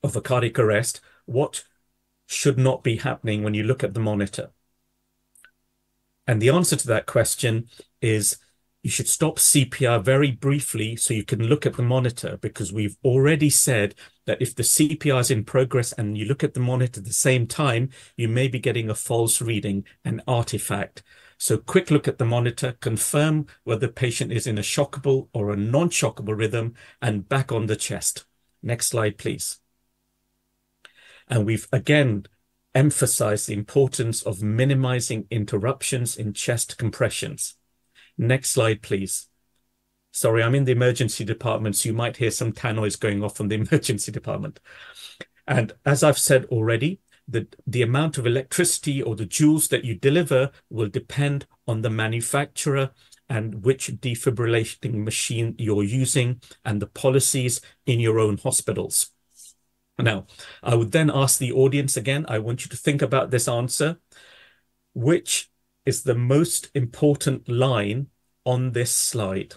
of a cardiac arrest, what should not be happening when you look at the monitor? And the answer to that question is you should stop CPR very briefly so you can look at the monitor, because we've already said that if the CPR is in progress and you look at the monitor at the same time, you may be getting a false reading, an artifact. So quick look at the monitor, confirm whether the patient is in a shockable or a non-shockable rhythm, and back on the chest. Next slide, please. And we've again emphasized the importance of minimizing interruptions in chest compressions. Next slide, please. Sorry, I'm in the emergency department, so you might hear some tannoys going off from the emergency department. And as I've said already, the amount of electricity or the joules that you deliver will depend on the manufacturer and which defibrillating machine you're using and the policies in your own hospitals. Now, I would then ask the audience again, I want you to think about this answer. Which is the most important line on this slide?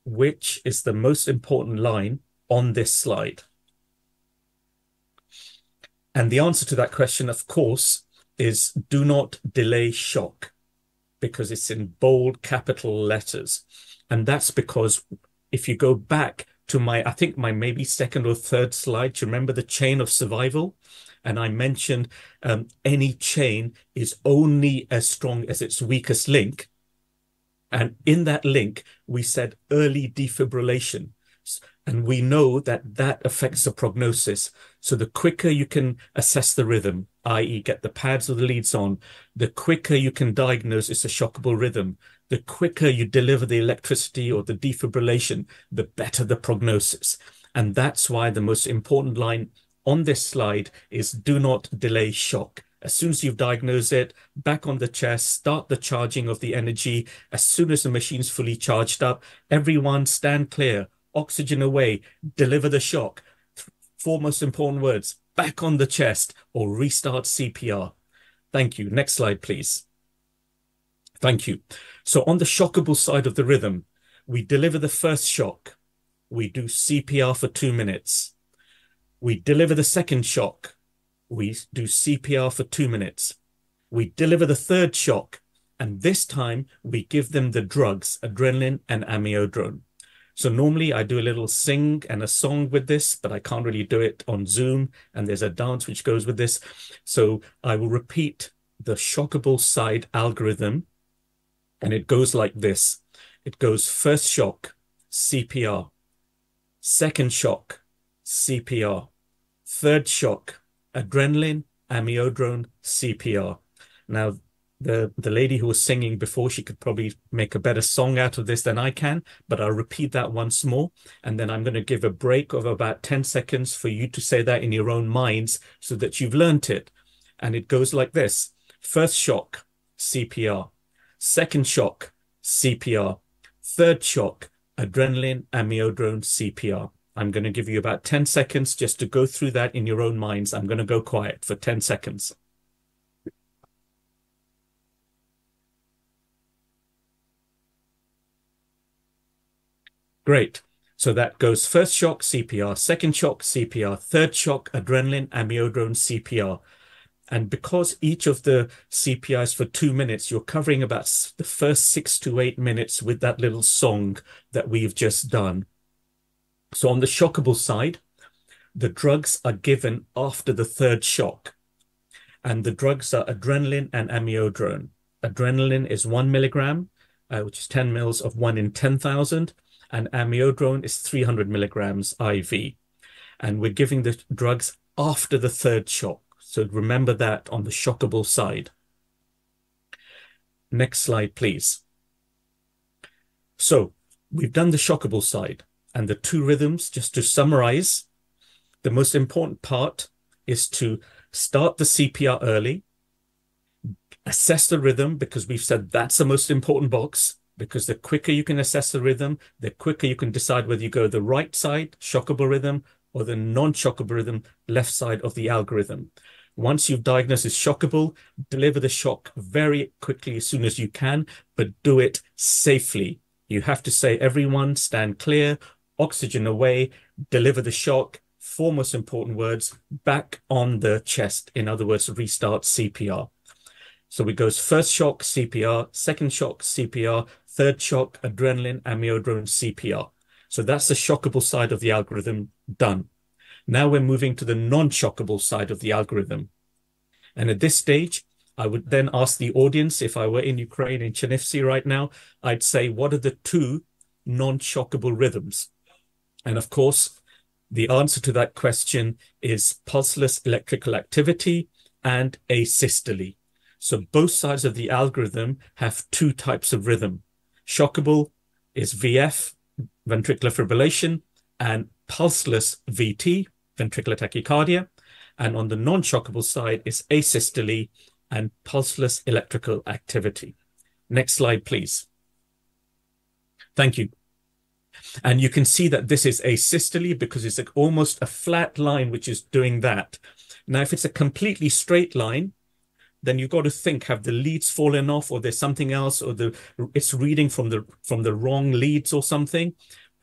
Which is the most important line on this slide? And the answer to that question, of course, is do not delay shock, because it's in bold capital letters. And that's because if you go back to I think my maybe second or third slide, do you remember the chain of survival? And I mentioned any chain is only as strong as its weakest link. And in that link, we said early defibrillation. And we know that that affects the prognosis. So the quicker you can assess the rhythm, i.e. get the pads or the leads on, the quicker you can diagnose it's a shockable rhythm. The quicker you deliver the electricity or the defibrillation, the better the prognosis. And that's why the most important line on this slide is do not delay shock. As soon as you've diagnosed it, back on the chest, start the charging of the energy. As soon as the machine's fully charged up, everyone stand clear. Oxygen away, deliver the shock. 4 most important words, back on the chest or restart CPR. Thank you. Next slide, please. Thank you. So on the shockable side of the rhythm, we deliver the first shock. We do CPR for 2 minutes. We deliver the second shock. We do CPR for 2 minutes. We deliver the third shock. And this time we give them the drugs, adrenaline and amiodarone. So normally I do a little sing and a song with this, but I can't really do it on Zoom. And there's a dance which goes with this. So I will repeat the shockable side algorithm. And it goes like this. It goes first shock, CPR. Second shock, CPR. Third shock, adrenaline, amiodarone, CPR. Now, the lady who was singing before, she could probably make a better song out of this than I can, but I'll repeat that once more. And then I'm going to give a break of about 10 seconds for you to say that in your own minds so that you've learnt it. And it goes like this. First shock, CPR. Second shock, CPR. Third shock, adrenaline, amiodarone, CPR. I'm going to give you about 10 seconds just to go through that in your own minds. I'm going to go quiet for 10 seconds. Great. So that goes first shock, CPR, second shock, CPR, third shock, adrenaline, amiodarone, CPR. And because each of the CPRs for 2 minutes, you're covering about the first 6 to 8 minutes with that little song that we've just done. So on the shockable side, the drugs are given after the third shock. And the drugs are adrenaline and amiodarone. Adrenaline is 1 milligram, which is 10 mils of 1 in 10,000. And amiodarone is 300 milligrams IV. And we're giving the drugs after the third shock. So remember that on the shockable side. Next slide, please. So we've done the shockable side. And the 2 rhythms, just to summarize, the most important part is to start the CPR early, assess the rhythm, because we've said that's the most important box, because the quicker you can assess the rhythm, the quicker you can decide whether you go the right side, shockable rhythm, or the non-shockable rhythm, left side of the algorithm. Once you've diagnosed as shockable, deliver the shock very quickly as soon as you can, but do it safely. You have to say, everyone stand clear, oxygen away, deliver the shock, 4 most important words, back on the chest. In other words, restart CPR. So it goes first shock, CPR, second shock, CPR, third shock, adrenaline, amiodarone, CPR. So that's the shockable side of the algorithm done. Now we're moving to the non-shockable side of the algorithm. And at this stage, I would then ask the audience, if I were in Ukraine, in Chernivtsi right now, I'd say, what are the 2 non-shockable rhythms? And of course, the answer to that question is pulseless electrical activity and asystole. So both sides of the algorithm have 2 types of rhythm. Shockable is VF, ventricular fibrillation, and pulseless VT, ventricular tachycardia. And on the non-shockable side is asystole and pulseless electrical activity. Next slide, please. Thank you. And you can see that this is asystole because it's like almost a flat line which is doing that. Now, if it's a completely straight line, then you've got to think, have the leads fallen off, or there's something else, or it's reading from the wrong leads or something,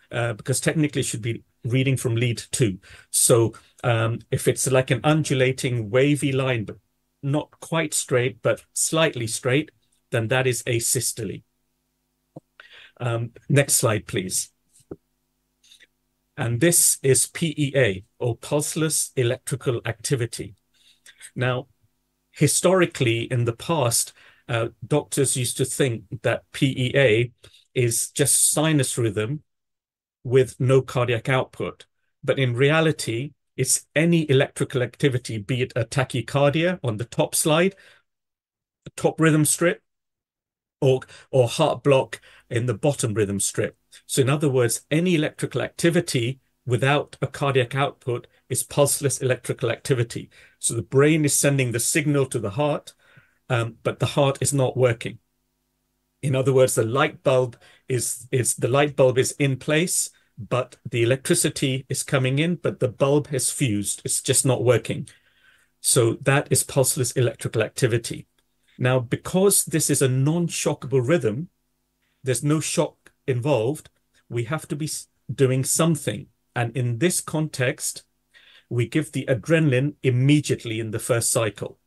because technically it should be reading from lead 2. So if it's like an undulating wavy line, but not quite straight, but slightly straight, then that is asystole. Next slide, please. And this is PEA, or pulseless electrical activity. Now, historically, in the past, doctors used to think that PEA is just sinus rhythm with no cardiac output. But in reality, it's any electrical activity, be it a tachycardia on the top slide, the top rhythm strip, or heart block in the bottom rhythm strip. So in other words, any electrical activity without a cardiac output is pulseless electrical activity. So the brain is sending the signal to the heart, but the heart is not working. In other words, the light bulb is in place, but the electricity is coming in, but the bulb has fused. It's just not working. So that is pulseless electrical activity. Now, because this is a non-shockable rhythm, there's no shock involved, we have to be doing something. And in this context, we give the adrenaline immediately in the first cycle.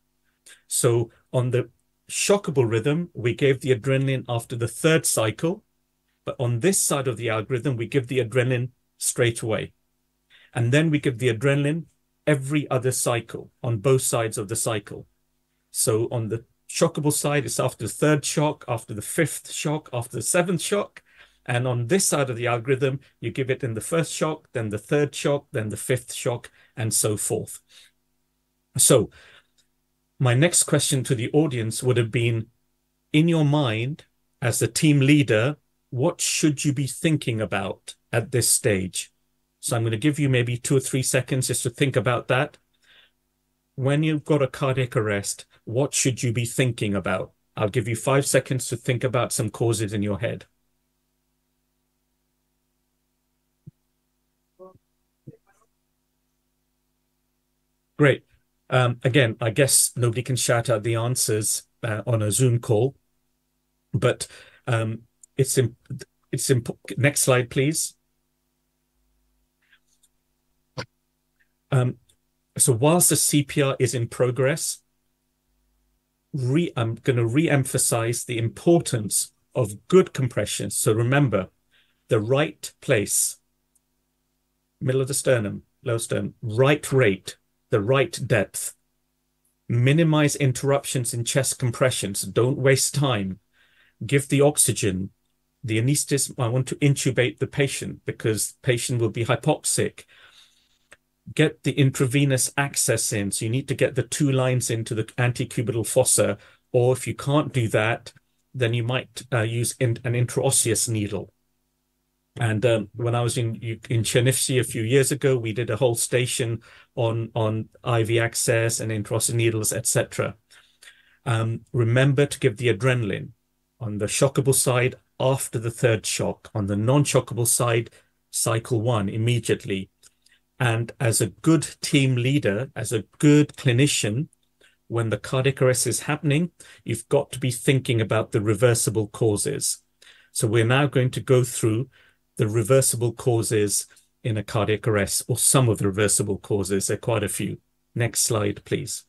So on the shockable rhythm, we gave the adrenaline after the 3rd cycle. But on this side of the algorithm, we give the adrenaline straight away. And then we give the adrenaline every other cycle on both sides of the cycle. So on the shockable side, it's after the 3rd shock, after the 5th shock, after the 7th shock. And on this side of the algorithm, you give it in the 1st shock, then the 3rd shock, then the 5th shock, and so forth. So my next question to the audience would have been, in your mind, as a team leader, what should you be thinking about at this stage? So I'm going to give you maybe 2 or 3 seconds just to think about that. When you've got a cardiac arrest, what should you be thinking about? I'll give you 5 seconds to think about some causes in your head. Great. Again, I guess nobody can shout out the answers on a Zoom call, but it's next slide, please. So whilst the CPR is in progress, I'm going to re-emphasize the importance of good compression. So remember, the right place, middle of the sternum, lower sternum, right rate, the right depth. Minimize interruptions in chest compressions. Don't waste time. Give the oxygen. The anesthetist, I want to intubate the patient because the patient will be hypoxic. Get the intravenous access in. So you need to get the 2 lines into the antecubital fossa, or if you can't do that, then you might use an intraosseous needle. And when I was in Chernivtsi a few years ago, we did a whole station on IV access and intraosseous needles, etc. Remember to give the adrenaline on the shockable side after the 3rd shock, on the non-shockable side, cycle 1 immediately. And as a good team leader, as a good clinician, when the cardiac arrest is happening, you've got to be thinking about the reversible causes. So we're now going to go through the reversible causes in a cardiac arrest, or some of the reversible causes. There are quite a few. Next slide, please.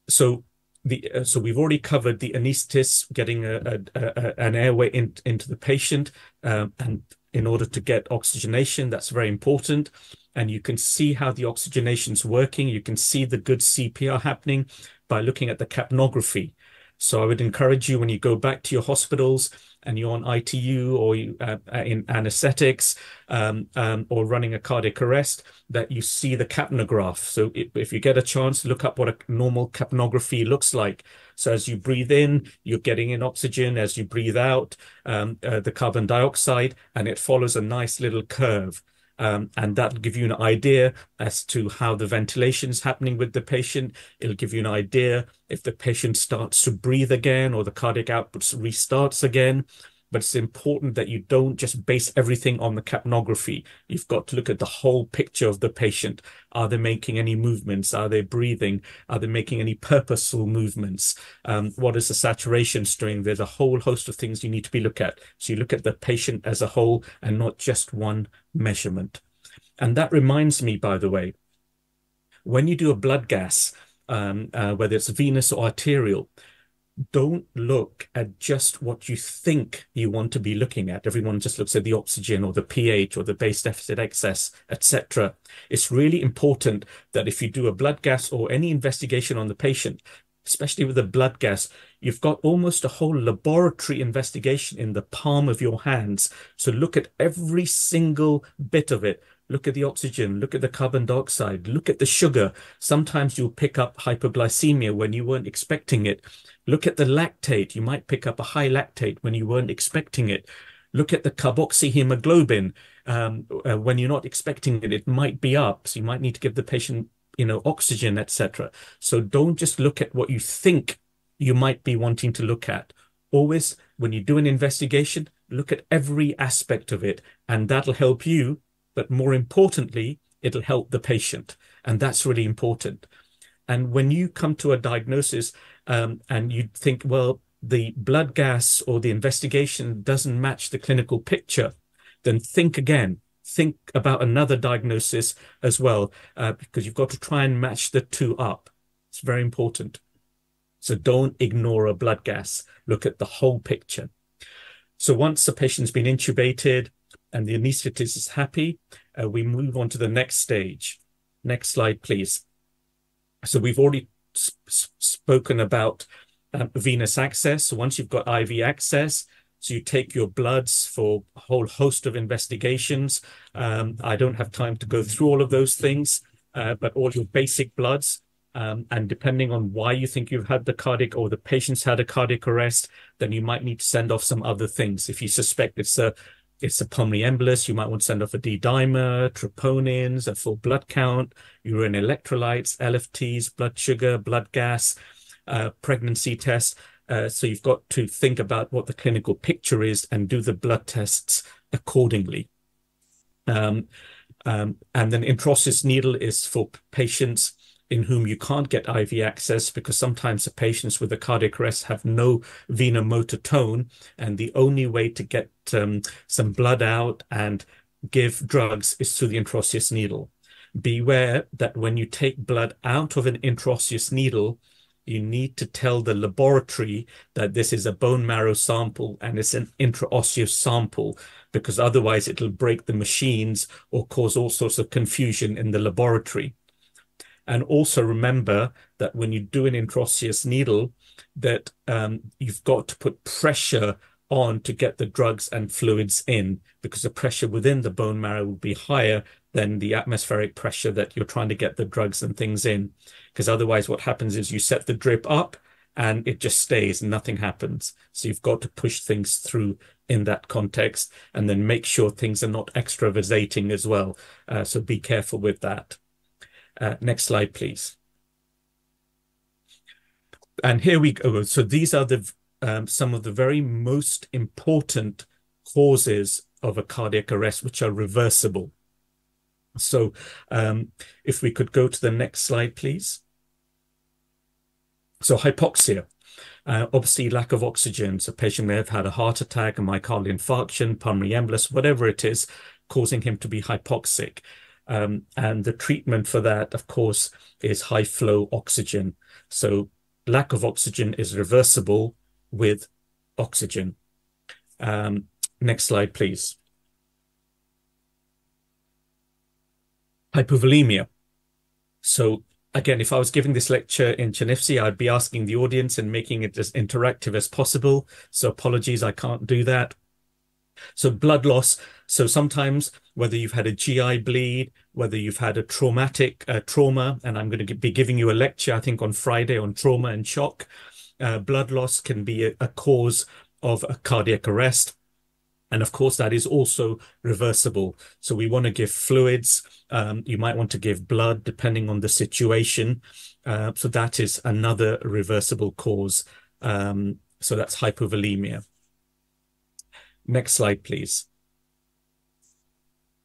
So we've already covered the anesthetist getting an airway into the patient, and in order to get oxygenation, that's very important. And you can see how the oxygenation's working. You can see the good CPR happening by looking at the capnography. So I would encourage you when you go back to your hospitals and you're on ITU or in anesthetics or running a cardiac arrest, that you see the capnograph. So if you get a chance, look up what a normal capnography looks like. So as you breathe in, you're getting in oxygen. As you breathe out, the carbon dioxide, and it follows a nice little curve. And that'll give you an idea as to how the ventilation is happening with the patient. It'll give you an idea if the patient starts to breathe again or the cardiac output restarts again. But it's important that you don't just base everything on the capnography. You've got to look at the whole picture of the patient. Are they making any movements? Are they breathing? Are they making any purposeful movements? What is the saturation string? There's a whole host of things you need to be looked at. So you look at the patient as a whole and not just one measurement. And that reminds me, by the way, when you do a blood gas, whether it's venous or arterial, don't look at just what you think you want to be looking at. Everyone just looks at the oxygen or the pH or the base deficit excess, etc. It's really important that if you do a blood gas or any investigation on the patient, especially with a blood gas, you've got almost a whole laboratory investigation in the palm of your hands. So look at every single bit of it. Look at the oxygen, look at the carbon dioxide, look at the sugar. Sometimes you'll pick up hypoglycemia when you weren't expecting it. Look at the lactate. You might pick up a high lactate when you weren't expecting it. Look at the carboxyhemoglobin. When you're not expecting it, it might be up. So you might need to give the patient, oxygen, etc. So don't just look at what you think you might be wanting to look at. Always, when you do an investigation, look at every aspect of it, and that'll help you. But more importantly, it'll help the patient. And that's really important. And when you come to a diagnosis and you think, well, the blood gas or the investigation doesn't match the clinical picture, then think again. Think about another diagnosis as well, because you've got to try and match the two up. It's very important. So don't ignore a blood gas. Look at the whole picture. So once the patient's been intubated, and the anaesthetist is happy, we move on to the next stage. Next slide, please. So we've already spoken about venous access. So once you've got IV access, so you take your bloods for a whole host of investigations. I don't have time to go through all of those things, but all your basic bloods, and depending on why you think you've had the cardiac or the patient's had a cardiac arrest, then you might need to send off some other things. If you suspect it's a pulmonary embolus, you might want to send off a D-dimer, troponins, a full blood count, urine electrolytes, LFTs, blood sugar, blood gas, pregnancy tests. So you've got to think about what the clinical picture is and do the blood tests accordingly. And then intraosseous needle is for patients in whom you can't get IV access, because sometimes the patients with a cardiac arrest have no venomotor tone, and the only way to get some blood out and give drugs is through the intraosseous needle. Beware that when you take blood out of an intraosseous needle, you need to tell the laboratory that this is a bone marrow sample and it's an intraosseous sample, because otherwise it'll break the machines or cause all sorts of confusion in the laboratory. And also remember that when you do an intraosseous needle, that you've got to put pressure on to get the drugs and fluids in, because the pressure within the bone marrow will be higher than the atmospheric pressure that you're trying to get the drugs and things in. Because otherwise what happens is you set the drip up and it just stays and nothing happens. So you've got to push things through in that context, and then make sure things are not extravasating as well. So be careful with that. Next slide, please. And here we go. So these are the some of the very most important causes of a cardiac arrest, which are reversible. So if we could go to the next slide, please. So hypoxia, obviously lack of oxygen. So a patient may have had a heart attack, a myocardial infarction, pulmonary embolus, whatever it is, causing him to be hypoxic. And the treatment for that, of course, is high flow oxygen. So lack of oxygen is reversible with oxygen. Next slide, please. Hypovolemia. So again, if I was giving this lecture in Chernivtsi, I'd be asking the audience and making it as interactive as possible. So apologies, I can't do that. So blood loss. So sometimes whether you've had a GI bleed, whether you've had a traumatic trauma, and I'm going to be giving you a lecture, I think on Friday on trauma and shock, blood loss can be a cause of a cardiac arrest. And of course, that is also reversible. So we want to give fluids. You might want to give blood depending on the situation. So that is another reversible cause. So that's hypovolemia. Next slide, please.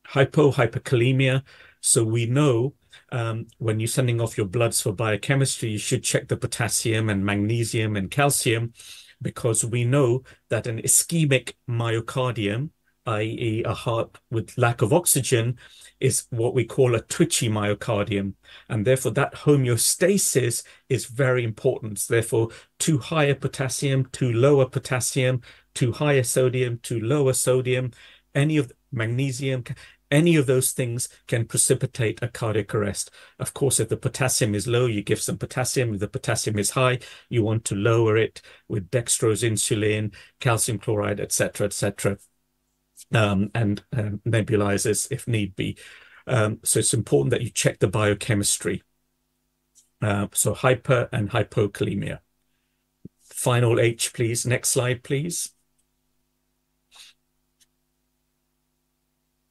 Hypokalemia. So we know when you're sending off your bloods for biochemistry, you should check the potassium and magnesium and calcium, because we know that an ischemic myocardium, i.e. a heart with lack of oxygen, is what we call a twitchy myocardium. And therefore that homeostasis is very important. Therefore, too higher potassium, too lower potassium, too higher sodium, too lower sodium, any of magnesium, any of those things can precipitate a cardiac arrest. Of course, if the potassium is low, you give some potassium. If the potassium is high, you want to lower it with dextrose, insulin, calcium chloride, etc., etc., and nebulizers if need be. So it's important that you check the biochemistry. So hyper and hypokalemia. Final H, please. Next slide, please.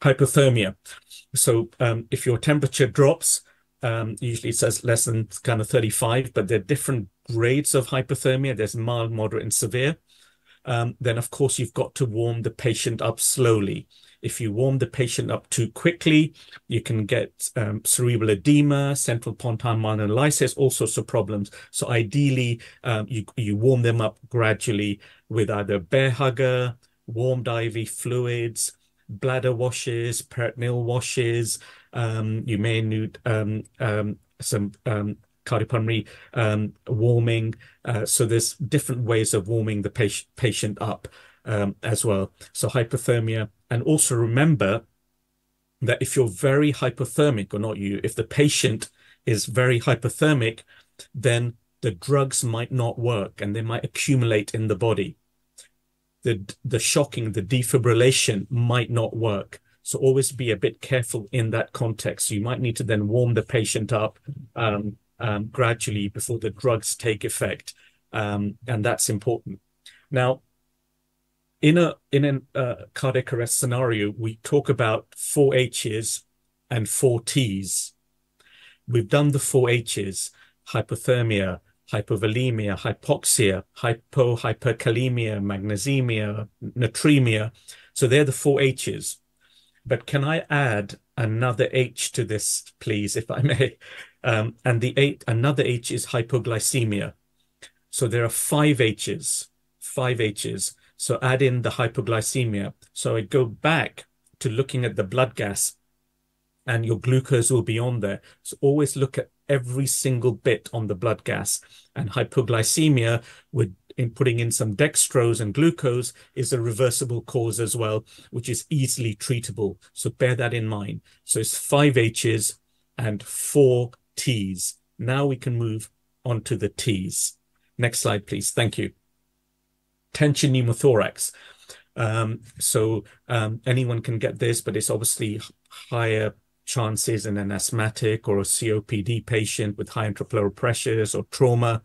Hypothermia. So if your temperature drops, usually it says less than kind of 35, but there are different grades of hypothermia. There's mild, moderate, and severe. Then, of course, you've got to warm the patient up slowly. If you warm the patient up too quickly, you can get cerebral edema, central pontine myelinolysis, all sorts of problems. So ideally, you warm them up gradually with either bear hugger, warmed IV fluids, bladder washes, peritoneal washes. You may need some cardiopulmonary warming. So there's different ways of warming the patient up as well. So hypothermia. And also remember that if you're very hypothermic, or not you, if the patient is very hypothermic, then the drugs might not work and they might accumulate in the body. The shocking, the defibrillation might not work. So always be a bit careful in that context. You might need to then warm the patient up gradually before the drugs take effect. And that's important. Now, in a cardiac arrest scenario, we talk about 4 H's and 4 T's. We've done the 4 H's: hypothermia, hypovolemia, hypoxia, hyperkalemia, magnesemia, natremia. So they're the 4 H's. But can I add another H to this, please, if I may? And another H is hypoglycemia. So there are 5 H's, 5 H's. So add in the hypoglycemia. So I go back to looking at the blood gas, and your glucose will be on there. So always look at every single bit on the blood gas. And hypoglycemia, with putting in some dextrose and glucose, is a reversible cause as well, which is easily treatable. So bear that in mind. So it's 5 H's and 4 T's. Now we can move on to the T's. Next slide, please. Thank you. Tension pneumothorax. Anyone can get this, but it's obviously higher chances in an asthmatic or a COPD patient with high intrapleural pressures or trauma.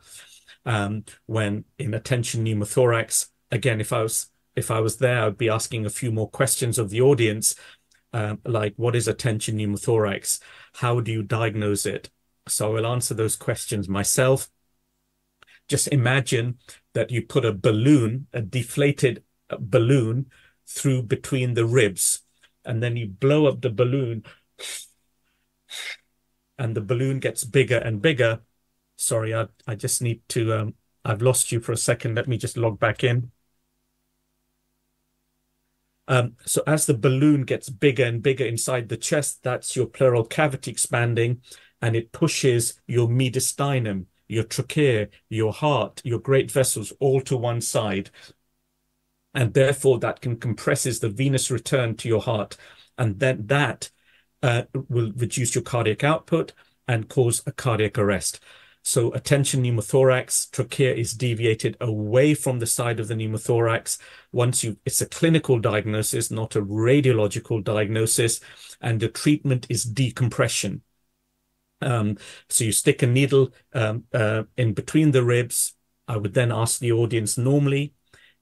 When in a tension pneumothorax, again, if I was there, I would be asking a few more questions of the audience, like what is a tension pneumothorax? How do you diagnose it? So I will answer those questions myself. Just imagine that you put a balloon, a deflated balloon, through between the ribs, and then you blow up the balloon, and the balloon gets bigger and bigger. Sorry, I just need to, I've lost you for a second. Let me just log back in. So as the balloon gets bigger and bigger inside the chest, that's your pleural cavity expanding, and it pushes your mediastinum, your trachea, your heart, your great vessels all to one side. And therefore that compresses the venous return to your heart. And then that will reduce your cardiac output. and cause a cardiac arrest. So attention pneumothorax, trachea is deviated away from the side of the pneumothorax. It's a clinical diagnosis, not a radiological diagnosis, and the treatment is decompression. So you stick a needle in between the ribs. I would then ask the audience normally,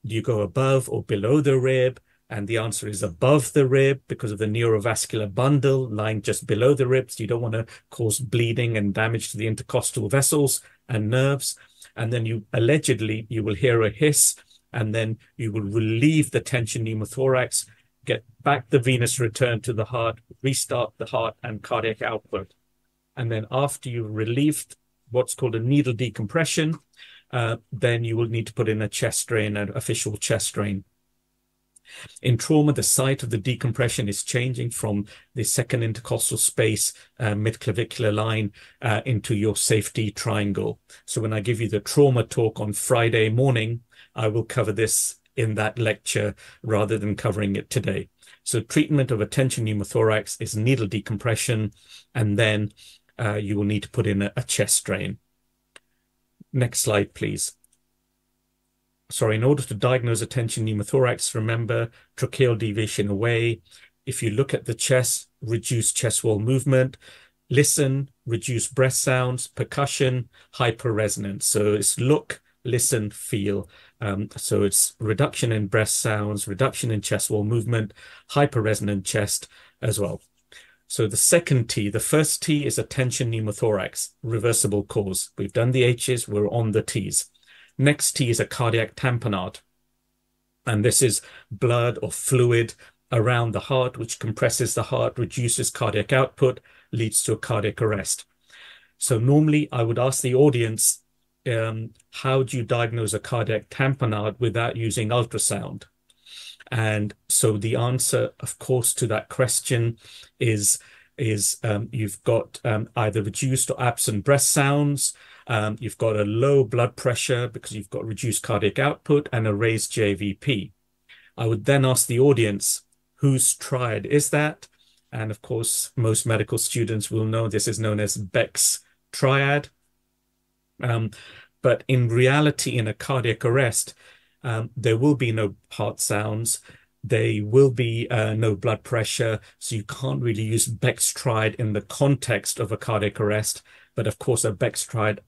do you go above or below the rib? And the answer is above the rib because of the neurovascular bundle lying just below the ribs. You don't want to cause bleeding and damage to the intercostal vessels and nerves. And then you will hear a hiss, and then you will relieve the tension pneumothorax, get back the venous return to the heart, restart the heart and cardiac output. And then after you've relieved what's called a needle decompression, then you will need to put in a chest drain, an official chest drain. In trauma, the site of the decompression is changing from the second intercostal space, mid-clavicular line, into your safety triangle. So when I give you the trauma talk on Friday morning, I will cover this in that lecture rather than covering it today. So treatment of attention pneumothorax is needle decompression, and then you will need to put in a chest drain. Next slide, please. Sorry, in order to diagnose attention pneumothorax, remember tracheal deviation away. If you look at the chest, reduce chest wall movement, listen, reduce breath sounds, percussion, hyperresonance. So it's look, listen, feel. So it's reduction in breath sounds, reduction in chest wall movement, hyperresonant chest as well. So the second T, the first T is attention pneumothorax, reversible cause. We've done the H's, we're on the T's. Next T is a cardiac tamponade. And this is blood or fluid around the heart, which compresses the heart, reduces cardiac output, leads to a cardiac arrest. So normally I would ask the audience, how do you diagnose a cardiac tamponade without using ultrasound? And so the answer, of course, to that question is you've got either reduced or absent breath sounds, you've got a low blood pressure because you've got reduced cardiac output and a raised JVP. I would then ask the audience, whose triad is that? And of course, most medical students will know this is known as Beck's triad. But in reality, in a cardiac arrest, there will be no heart sounds. There will be no blood pressure. So you can't really use Beck's triad in the context of a cardiac arrest. But of course, a Beck's triad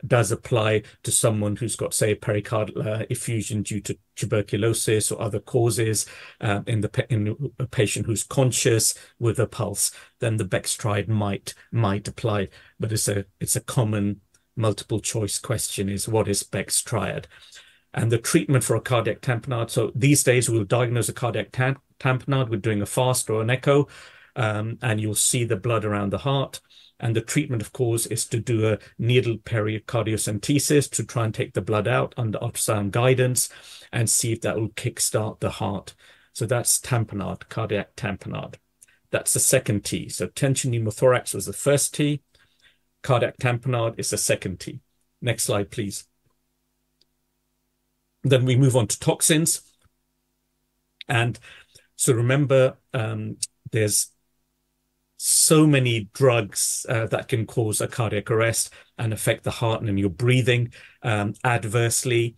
does apply to someone who's got, say, pericardial effusion due to tuberculosis or other causes, in a patient who's conscious with a pulse. Then the Beck's triad might apply. But it's a common multiple choice question is, what is Beck's triad? And the treatment for a cardiac tamponade. So these days we'll diagnose a cardiac tamponade with doing a FAST or an echo, and you'll see the blood around the heart. And the treatment, of course, is to do a needle pericardiocentesis to try and take the blood out under ultrasound guidance and see if that will kickstart the heart. So that's tamponade, cardiac tamponade. That's the second T. So tension pneumothorax was the first T. Cardiac tamponade is the second T. Next slide, please. Then we move on to toxins. And so remember, there's so many drugs that can cause a cardiac arrest and affect the heart and your breathing adversely.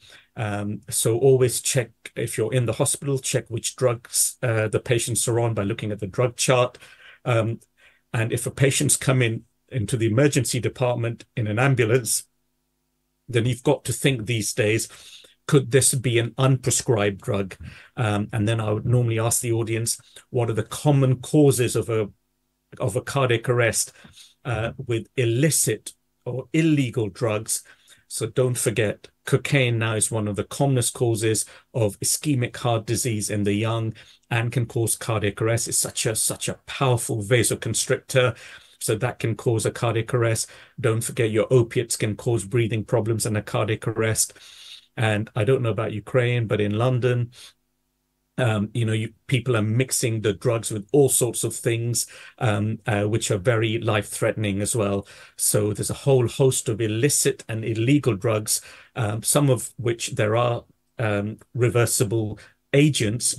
So always check, if you're in the hospital, check which drugs the patients are on by looking at the drug chart. And if a patient's come into the emergency department in an ambulance, then you've got to think these days, could this be an unprescribed drug? And then I would normally ask the audience, what are the common causes of a cardiac arrest with illicit or illegal drugs? So don't forget, cocaine now is one of the commonest causes of ischemic heart disease in the young and can cause cardiac arrest. It's such a powerful vasoconstrictor. So that can cause a cardiac arrest. Don't forget, your opiates can cause breathing problems and a cardiac arrest. And I don't know about Ukraine, but in London, people are mixing the drugs with all sorts of things, which are very life-threatening as well. So there's a whole host of illicit and illegal drugs, some of which there are reversible agents,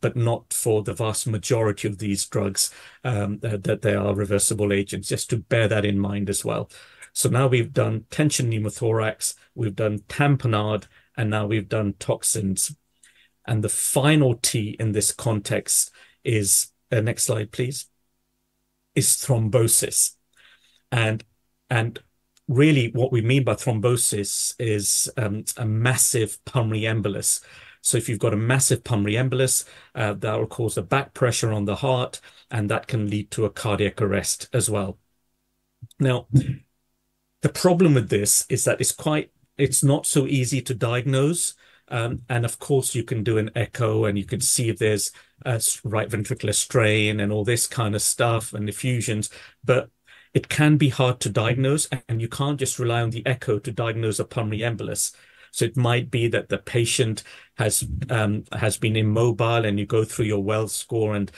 but not for the vast majority of these drugs, that they are reversible agents, just to bear that in mind as well. So now we've done tension pneumothorax, we've done tamponade, and now we've done toxins. And the final T in this context is, next slide, please, is thrombosis. And really what we mean by thrombosis is a massive pulmonary embolus. So if you've got a massive pulmonary embolus, that will cause a back pressure on the heart, and that can lead to a cardiac arrest as well. Now, the problem with this is that it's not so easy to diagnose. And of course, you can do an echo and you can see if there's a right ventricular strain and all this kind of stuff and effusions, but it can be hard to diagnose, and you can't just rely on the echo to diagnose a pulmonary embolus. So it might be that the patient has been immobile, and you go through your Wells score and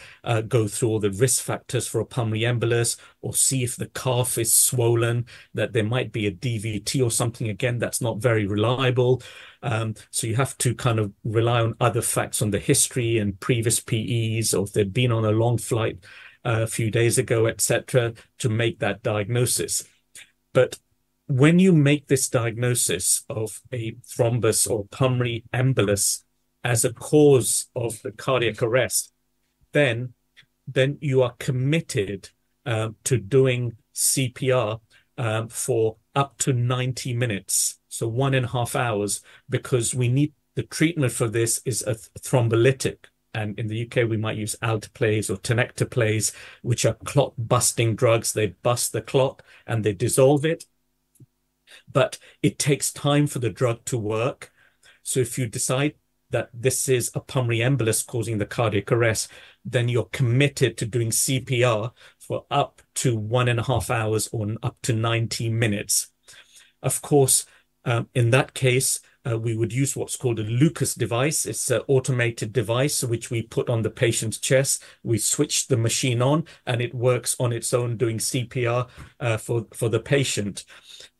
go through all the risk factors for a pulmonary embolus, or see if the calf is swollen, that there might be a DVT or something. Again, that's not very reliable. So you have to kind of rely on other facts on the history and previous PEs, or if they've been on a long flight a few days ago, etc., to make that diagnosis. But when you make this diagnosis of a thrombus or pulmonary embolus as a cause of the cardiac arrest, then you are committed to doing CPR for up to 90 minutes, so 1.5 hours, because we need the treatment for this is a thrombolytic. And in the UK, we might use alteplase or tenecteplase, which are clot-busting drugs. They bust the clot and they dissolve it. But it takes time for the drug to work. So if you decide that this is a pulmonary embolus causing the cardiac arrest, then you're committed to doing CPR for up to 1.5 hours or up to 90 minutes. Of course, in that case, we would use what's called a Lucas device. It's an automated device which we put on the patient's chest. We switch the machine on and it works on its own doing CPR for the patient.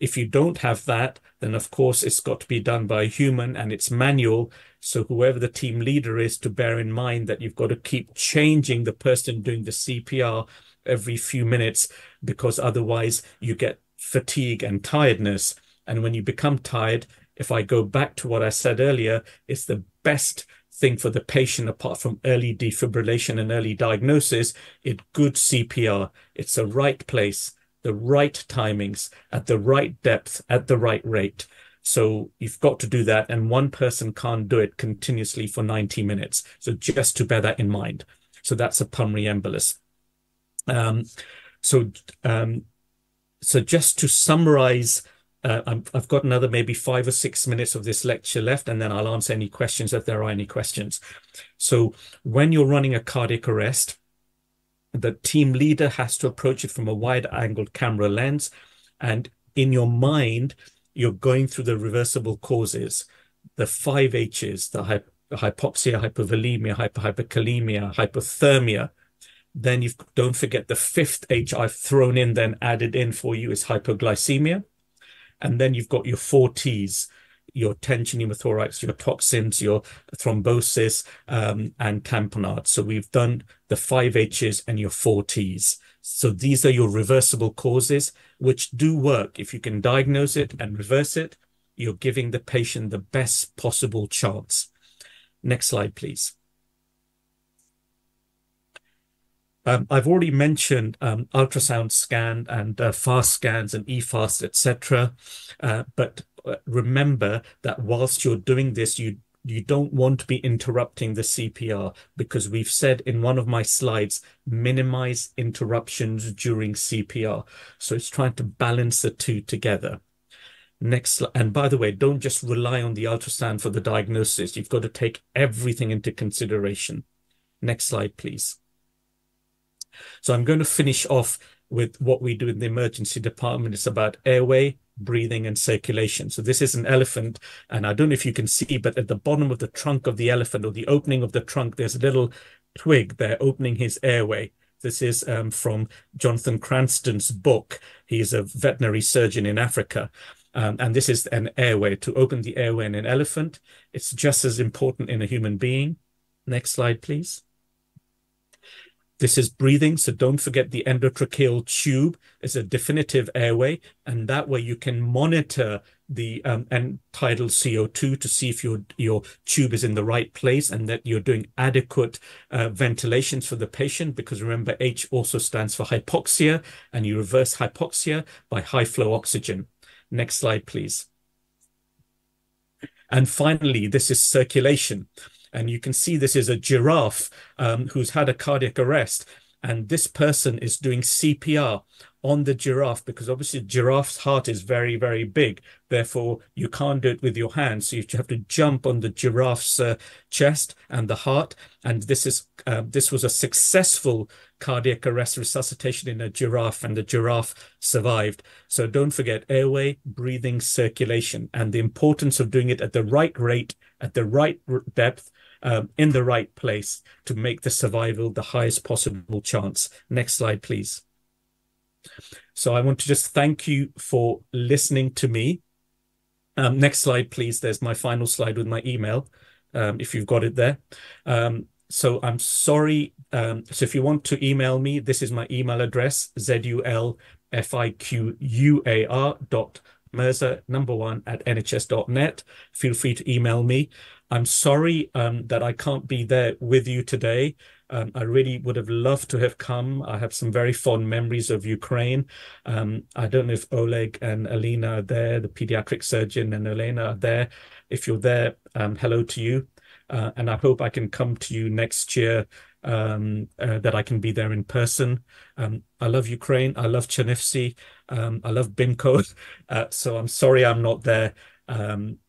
If you don't have that, then of course it's got to be done by a human and it's manual. So whoever the team leader is, to bear in mind that you've got to keep changing the person doing the CPR every few minutes, because otherwise you get fatigue and tiredness. And when you become tired, if I go back to what I said earlier, it's the best thing for the patient, apart from early defibrillation and early diagnosis, it's good CPR. It's the right place, the right timings, at the right depth, at the right rate. So you've got to do that, and one person can't do it continuously for 90 minutes. So just to bear that in mind. So that's a pulmonary embolus. So just to summarize, I've got another maybe 5 or 6 minutes of this lecture left, and then I'll answer any questions if there are any questions. So when you're running a cardiac arrest, the team leader has to approach it from a wide-angled camera lens, and in your mind, you're going through the reversible causes, the 5 H's, the hypoxia, hypovolemia, hyperkalemia, hypothermia. Then don't forget the 5th H I've thrown in, then added in for you, is hypoglycemia. And then you've got your 4 T's, your tension pneumothorax, your toxins, your thrombosis, and tamponade. So we've done the 5 H's and your 4 T's. So these are your reversible causes, which do work. If you can diagnose it and reverse it, you're giving the patient the best possible chance. Next slide, please. I've already mentioned ultrasound scan and fast scans and eFast, etc. But remember that whilst you're doing this, you don't want to be interrupting the CPR, because we've said in one of my slides, minimize interruptions during CPR. So it's trying to balance the two together. Next, and by the way, don't just rely on the ultrasound for the diagnosis. You've got to take everything into consideration. Next slide, please. So I'm going to finish off with what we do in the emergency department. It's about airway, breathing, and circulation. So this is an elephant, and I don't know if you can see, but at the bottom of the trunk of the elephant, or the opening of the trunk, there's a little twig there opening his airway. This is from Jonathan Cranston's book. He's a veterinary surgeon in Africa. And this is an airway. To open the airway in an elephant, it's just as important in a human being. Next slide, please. This is breathing, so don't forget the endotracheal tube is a definitive airway, and that way you can monitor the end-tidal CO2 to see if your tube is in the right place and that you're doing adequate ventilations for the patient, because remember, H also stands for hypoxia, and you reverse hypoxia by high-flow oxygen. Next slide, please. And finally, this is circulation. And you can see this is a giraffe who's had a cardiac arrest. And this person is doing CPR on the giraffe, because obviously the giraffe's heart is very, very big. Therefore, you can't do it with your hands. So you have to jump on the giraffe's chest and the heart. And this was a successful cardiac arrest resuscitation in a giraffe, and the giraffe survived. So don't forget airway, breathing, circulation, and the importance of doing it at the right rate, at the right depth, in the right place to make the survival the highest possible chance. Next slide, please. So I want to just thank you for listening to me. Next slide, please. There's my final slide with my email, if you've got it there. So I'm sorry. So if you want to email me, this is my email address, zulfiqur.mirza1@nhs.net. Feel free to email me. I'm sorry that I can't be there with you today. I really would have loved to have come. I have some very fond memories of Ukraine. I don't know if Oleg and Alina are there, the pediatric surgeon, and Elena are there. If you're there, hello to you. And I hope I can come to you next year, that I can be there in person. I love Ukraine. I love Chernivtsi. I love BIMCO. So I'm sorry I'm not there.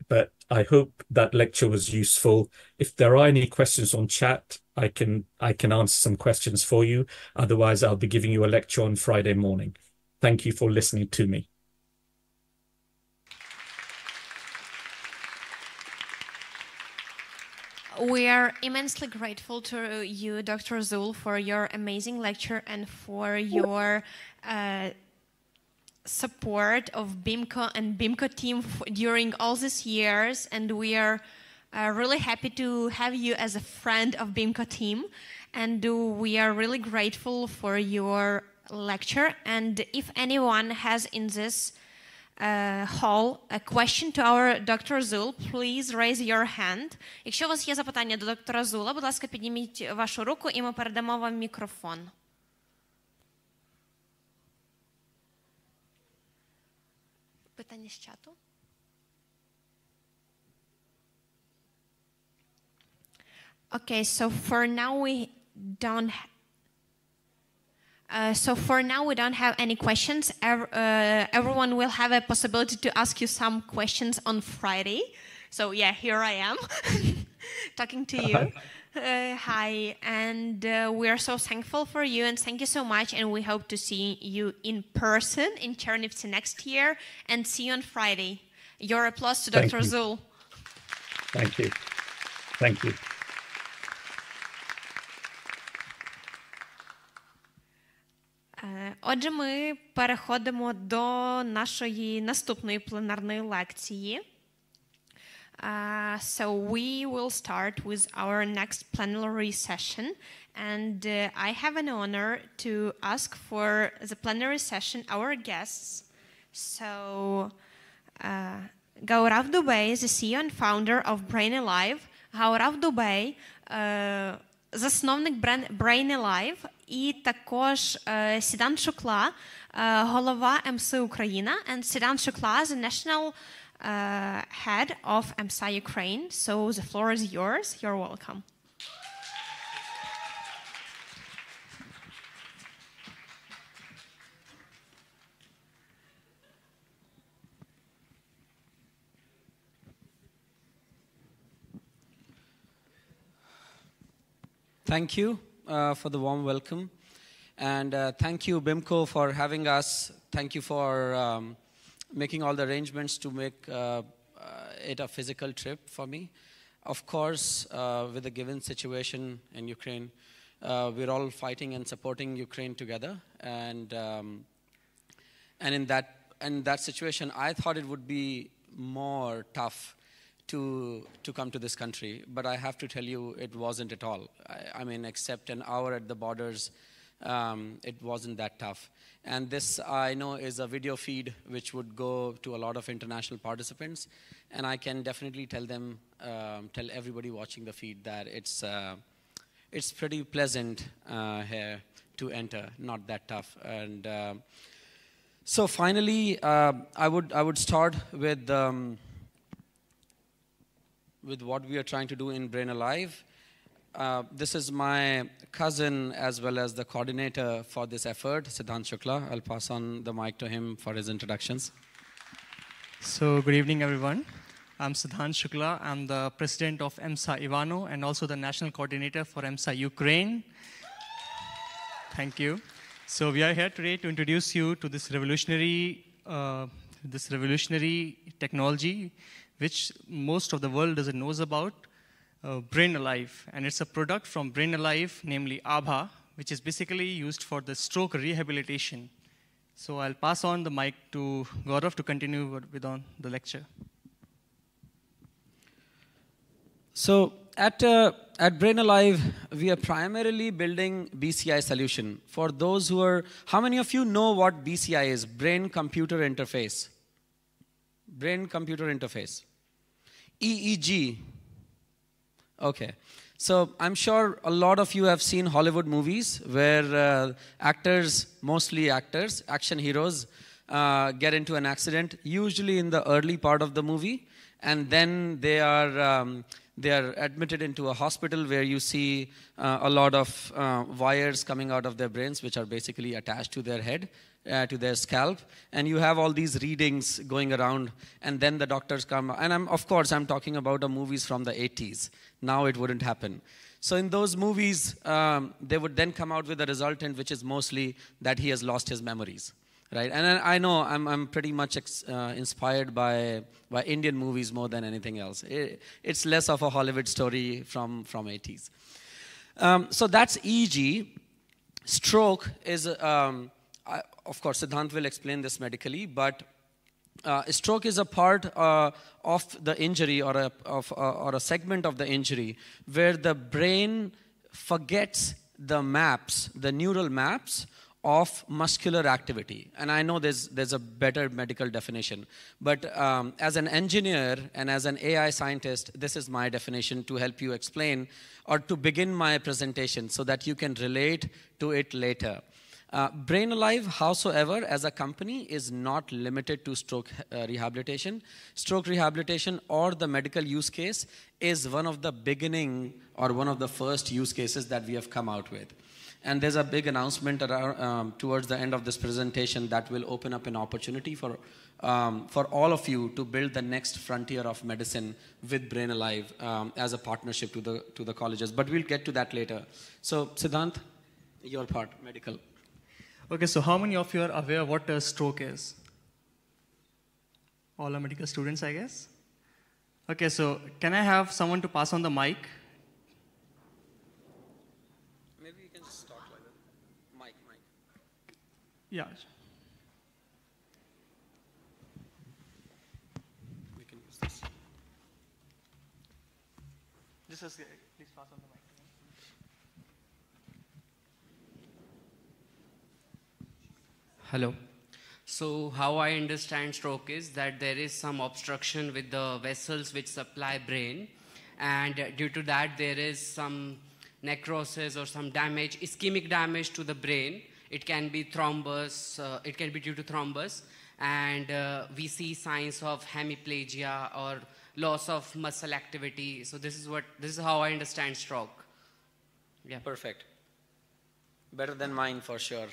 But I hope that lecture was useful. If there are any questions on chat, I can answer some questions for you. Otherwise, I'll be giving you a lecture on Friday morning. Thank you for listening to me. We are immensely grateful to you, Dr. Zul, for your amazing lecture and for your support of BIMCO and BIMCO team during all these years. And we are really happy to have you as a friend of BIMCO team. And we are really grateful for your lecture. And if anyone has in this hall a question to our Dr. Zul, please raise your hand. Якщо у вас є запитання до доктора Зула, будь ласка, підніміть вашу руку і ми передамо вам мікрофон. Питання з чату? Okay, so for now we don't have any questions. Everyone will have a possibility to ask you some questions on Friday. So yeah, here I am talking to you. Hi, and we are so thankful for you, and thank you so much. And we hope to see you in person in Chernivtsi next year, and see you on Friday. Your applause to Dr. Zul. Thank you. Thank you. Отже, ми переходимо до нашої наступної пленарної лекції. So we will start with our next plenary session, and I have an honor to ask for the plenary session our guests. So Gaurav Dubey, the CEO and founder of Brain Alive. Gaurav Dubey, засновник Brain Alive, і також Сідан Шукла, голова МС Україна, and Сідан Шукла, the national head of MSA Ukraine. So the floor is yours. You're welcome. Thank you for the warm welcome. And thank you, BIMCO, for having us. Thank you for making all the arrangements to make it a physical trip for me. Of course, with the given situation in Ukraine, we're all fighting and supporting Ukraine together. And in that in that situation, I thought it would be more tough to come to this country, but I have to tell you, it wasn't at all. I mean, except an hour at the borders, it wasn't that tough. And this, I know, is a video feed which would go to a lot of international participants, and I can definitely tell them, tell everybody watching the feed that it's pretty pleasant here to enter, not that tough. And so finally, I would start with what we are trying to do in Brain Alive. This is my cousin as well as the coordinator for this effort, Siddhant Shukla. I'll pass on the mic to him for his introductions. So good evening, everyone. I'm Siddhant Shukla. I'm the president of EMSA Ivano and also the national coordinator for EMSA Ukraine. Thank you. So we are here today to introduce you to this revolutionary technology which most of the world doesn't know about, Brain Alive. And it's a product from Brain Alive, namely ABHA, which is basically used for the stroke rehabilitation. So I'll pass on the mic to Gaurav to continue with on the lecture. So at Brain Alive, we are primarily building BCI solution. For those who are, how many of you know what BCI is? Brain-computer interface. Brain-computer interface. EEG. Okay. So I'm sure a lot of you have seen Hollywood movies where actors, mostly actors, action heroes, get into an accident, usually in the early part of the movie, and then they are admitted into a hospital where you see a lot of wires coming out of their brains, which are basically attached to their head, to their scalp, and you have all these readings going around, and then the doctors come, and of course I'm talking about the movies from the 80s. Now it wouldn't happen. So in those movies, they would then come out with a resultant which is mostly that he has lost his memories. Right, and I know I'm pretty much inspired by Indian movies more than anything else. It's less of a Hollywood story from 80s. So that's EEG. Stroke is, of course, Siddhant will explain this medically, but stroke is a part of the injury or a segment of the injury where the brain forgets the maps, the neural maps of muscular activity. And I know there's a better medical definition, but as an engineer and as an AI scientist, this is my definition to help you explain or to begin my presentation so that you can relate to it later. Brain Alive, howsoever, as a company, is not limited to stroke rehabilitation. Stroke rehabilitation or the medical use case is one of the beginning or one of the first use cases that we have come out with. And there's a big announcement around, towards the end of this presentation that will open up an opportunity for all of you to build the next frontier of medicine with Brain Alive as a partnership to the colleges. But we'll get to that later. So Siddhant, your part, medical. Okay, so how many of you are aware what a stroke is? All are medical students, I guess. Okay, so can I have someone to pass on the mic? Maybe you can just talk like that. Mic. Yeah. We can use this. Please pass on the mic. Hello. So how I understand stroke is that there is some obstruction with the vessels which supply brain, and due to that there is some necrosis or some damage, ischemic damage to the brain. It can be thrombus, it can be due to thrombus, and we see signs of hemiplegia or loss of muscle activity. So this is how I understand stroke. Yeah. Perfect. Better than mine for sure.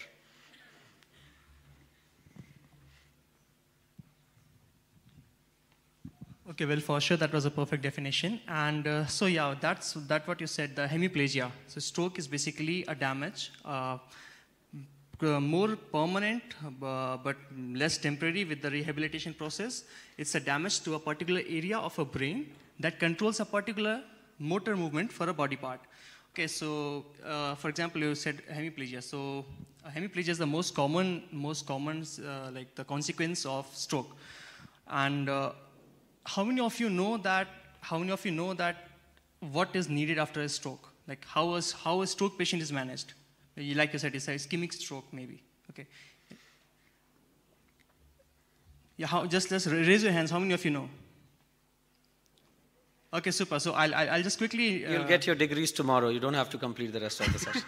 Okay, well, for sure, that was a perfect definition. And so, yeah, that's what you said, the hemiplegia. So stroke is basically a damage, more permanent, but less temporary with the rehabilitation process. It's a damage to a particular area of a brain that controls a particular motor movement for a body part. Okay, so for example, you said hemiplegia. So hemiplegia is the most common like the consequence of stroke. And how many of you know that? What is needed after a stroke? Like how a stroke patient is managed? Like you said, it's a ischemic stroke, maybe. Okay. Yeah, just raise your hands. How many of you know? Okay, super. So I'll just quickly. You'll get your degrees tomorrow. You don't have to complete the rest of the session.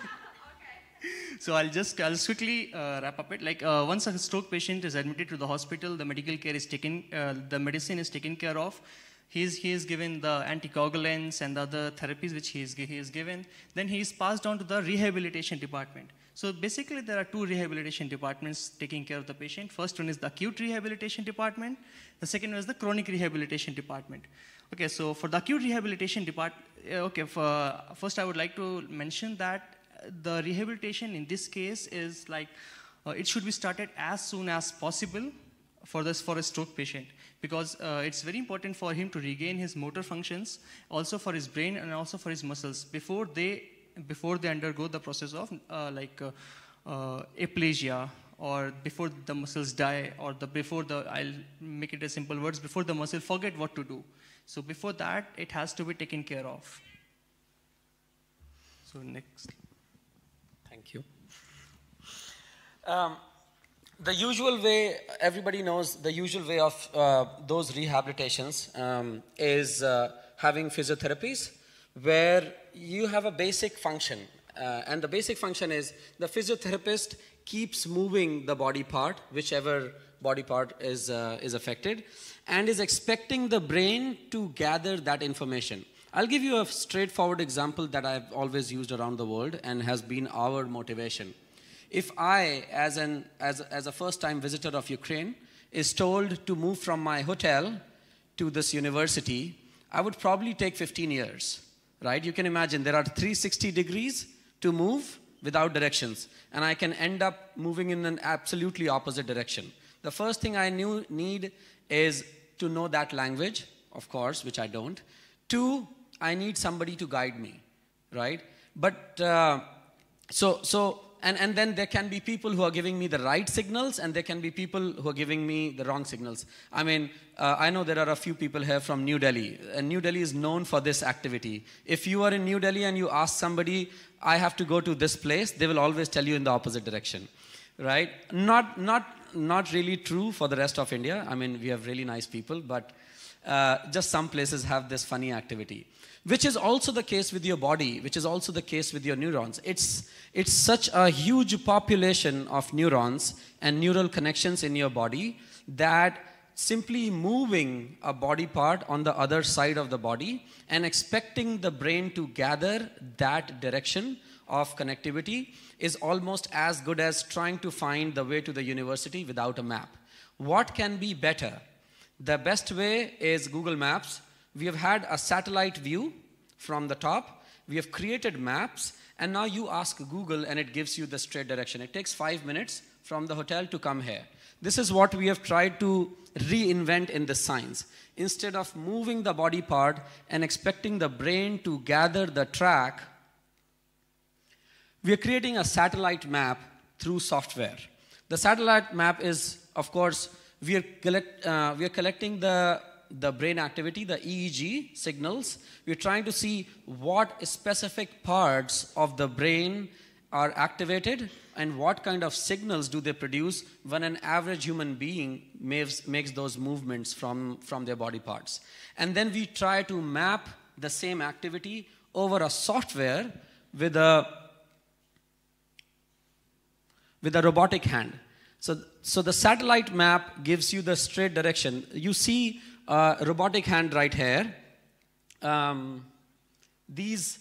So I'll just quickly wrap up it. Like once a stroke patient is admitted to the hospital, the medical care is taken, the medicine is taken care of. He is given the anticoagulants and the other therapies which he is given. Then he is passed on to the rehabilitation department. So basically there are two rehabilitation departments taking care of the patient. First one is the acute rehabilitation department. The second one is the chronic rehabilitation department. Okay, so for the acute rehabilitation department, first I would like to mention that the rehabilitation in this case is like, it should be started as soon as possible for a stroke patient, because it's very important for him to regain his motor functions, also for his brain and also for his muscles before they undergo the process of aplegia, or before the muscles die, or I'll make it as simple words, before the muscle forget what to do. So before that, it has to be taken care of. So next. Thank you. The usual way, everybody knows, the usual way of those rehabilitations is having physiotherapies, where you have a basic function. And the basic function is the physiotherapist keeps moving the body part, whichever body part is affected, and is expecting the brain to gather that information. I'll give you a straightforward example that I've always used around the world and has been our motivation. If I, as a first-time visitor of Ukraine, is told to move from my hotel to this university, I would probably take 15 years, right? You can imagine there are 360 degrees to move without directions, and I can end up moving in an absolutely opposite direction. The first thing I need is to know that language, of course, which I don't. Two, I need somebody to guide me, right? But and then there can be people who are giving me the right signals, and there can be people who are giving me the wrong signals. I mean, I know there are a few people here from New Delhi, and New Delhi is known for this activity. If you are in New Delhi and you ask somebody, I have to go to this place, they will always tell you in the opposite direction, right? Not really true for the rest of India. I mean, we have really nice people, but just some places have this funny activity. Which is also the case with your body, which is also the case with your neurons. It's such a huge population of neurons and neural connections in your body that simply moving a body part on the other side of the body and expecting the brain to gather that direction of connectivity is almost as good as trying to find the way to the university without a map. What can be better? The best way is Google Maps. We have had a satellite view from the top. We have created maps, and now you ask Google and it gives you the straight direction. It takes 5 minutes from the hotel to come here. This is what we have tried to reinvent in this science. Instead of moving the body part and expecting the brain to gather the track, we are creating a satellite map through software. The satellite map is, of course, we are collecting the brain activity, the EEG signals. We're trying to see what specific parts of the brain are activated and what kind of signals do they produce when an average human being makes those movements from their body parts. And then we try to map the same activity over a software with a robotic hand. So the satellite map gives you the straight direction. You see a robotic hand right here. These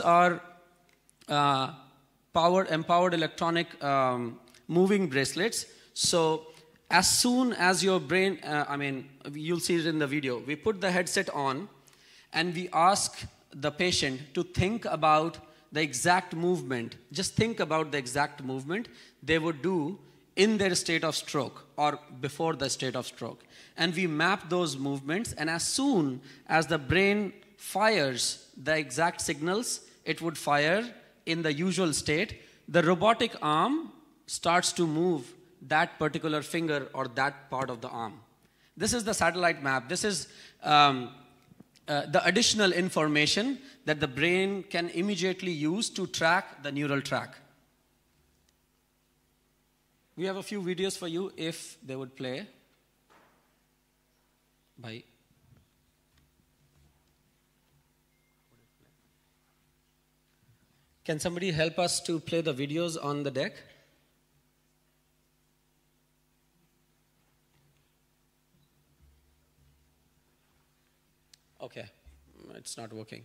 are empowered electronic moving bracelets. So as soon as your brain, you'll see it in the video, we put the headset on and we ask the patient to think about the exact movement. Just think about the exact movement they would do in their state of stroke or before the state of stroke. And we map those movements, and as soon as the brain fires the exact signals it would fire in the usual state. The robotic arm starts to move that particular finger or that part of the arm. This is the satellite map. This is the additional information that the brain can immediately use to track the neural track. We have a few videos for you if they would play. Bye. Can somebody help us to play the videos on the deck? Okay, it's not working.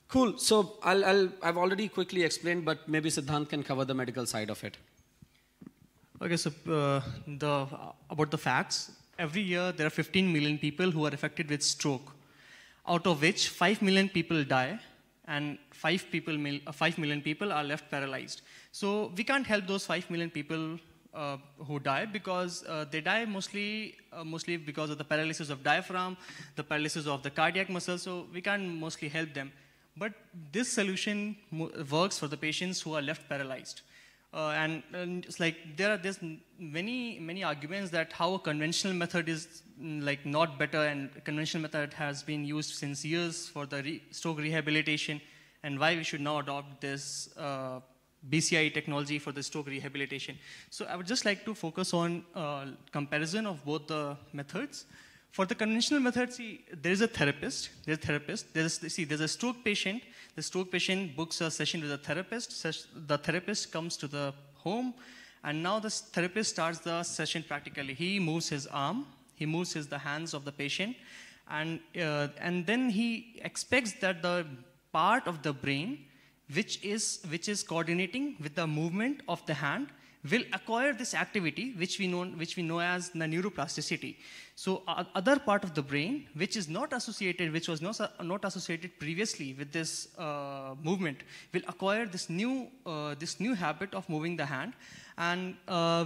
Cool, so I've already quickly explained, but maybe Siddhant can cover the medical side of it. Okay, so about the facts, every year there are 15 million people who are affected with stroke, out of which 5 million people die, and 5 million people are left paralyzed. So we can't help those 5 million people who die because they die mostly because of the paralysis of diaphragm, the paralysis of the cardiac muscle, so we can't mostly help them. But this solution works for the patients who are left paralyzed. And it's like there's many arguments that how a conventional method is like not better, and conventional method has been used since years for the stroke rehabilitation, and why we should now adopt this BCI technology for the stroke rehabilitation. So I would just like to focus on comparison of both the methods. For the conventional method, see, there is a therapist. There's a stroke patient. The stroke patient books a session with a therapist. The therapist comes to the home, and now the therapist starts the session practically. He moves his arm, he moves the hands of the patient, and then he expects that the part of the brain which is coordinating with the movement of the hand will acquire this activity which we know as the neuroplasticity. So other part of the brain which was not associated previously with this movement will acquire this new habit of moving the hand, and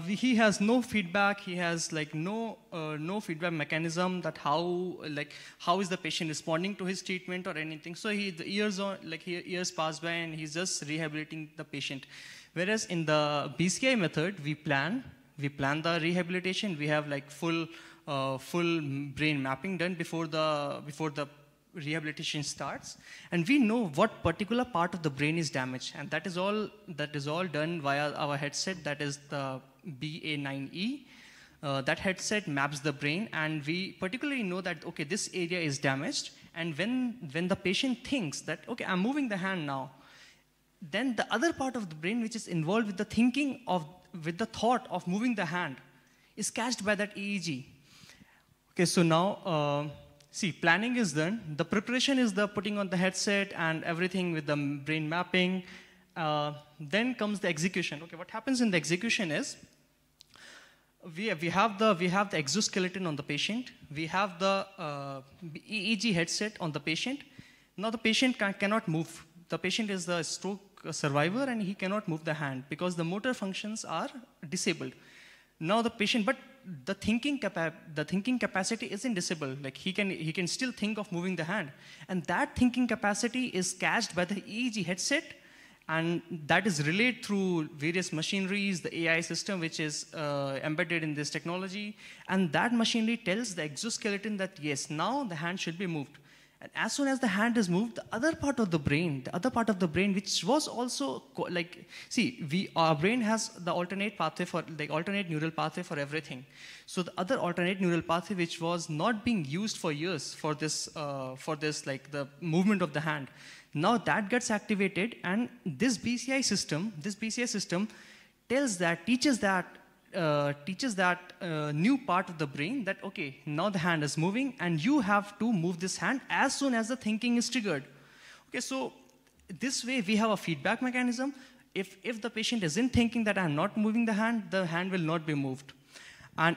he has no feedback. He has like no feedback mechanism that how is the patient responding to his treatment or anything. So years pass by and he's just rehabilitating the patient. Whereas in the BCI method, we plan the rehabilitation. We have like full brain mapping done before the rehabilitation starts, and we know what particular part of the brain is damaged, and that is all done via our headset. That is the BA9E. That headset maps the brain, and we particularly know that okay, this area is damaged, and when the patient thinks that okay, I'm moving the hand now, then the other part of the brain which is involved with the thought of moving the hand is catched by that EEG. Okay, so now, see, planning is done. The preparation is the putting on the headset and everything with the brain mapping. Then comes the execution. Okay, what happens in the execution is, we have the exoskeleton on the patient. We have the EEG headset on the patient. Now the patient cannot move. The patient is the stroke survivor and he cannot move the hand because the motor functions are disabled. Now the patient, but the thinking capacity isn't disabled. Like he can still think of moving the hand, and that thinking capacity is catched by the EEG headset, and that is relayed through various machineries, the AI system which is embedded in this technology, and that machinery tells the exoskeleton that yes, now the hand should be moved. And as soon as the hand is moved, the other part of the brain which was also like, see, our brain has the alternate neural pathway for everything. So the other alternate neural pathway which was not being used for years for this like the movement of the hand, now that gets activated, and this BCI system teaches that new part of the brain that okay, now the hand is moving and you have to move this hand as soon as the thinking is triggered. Okay, so this way we have a feedback mechanism. If the patient isn't thinking that I'm not moving the hand will not be moved. And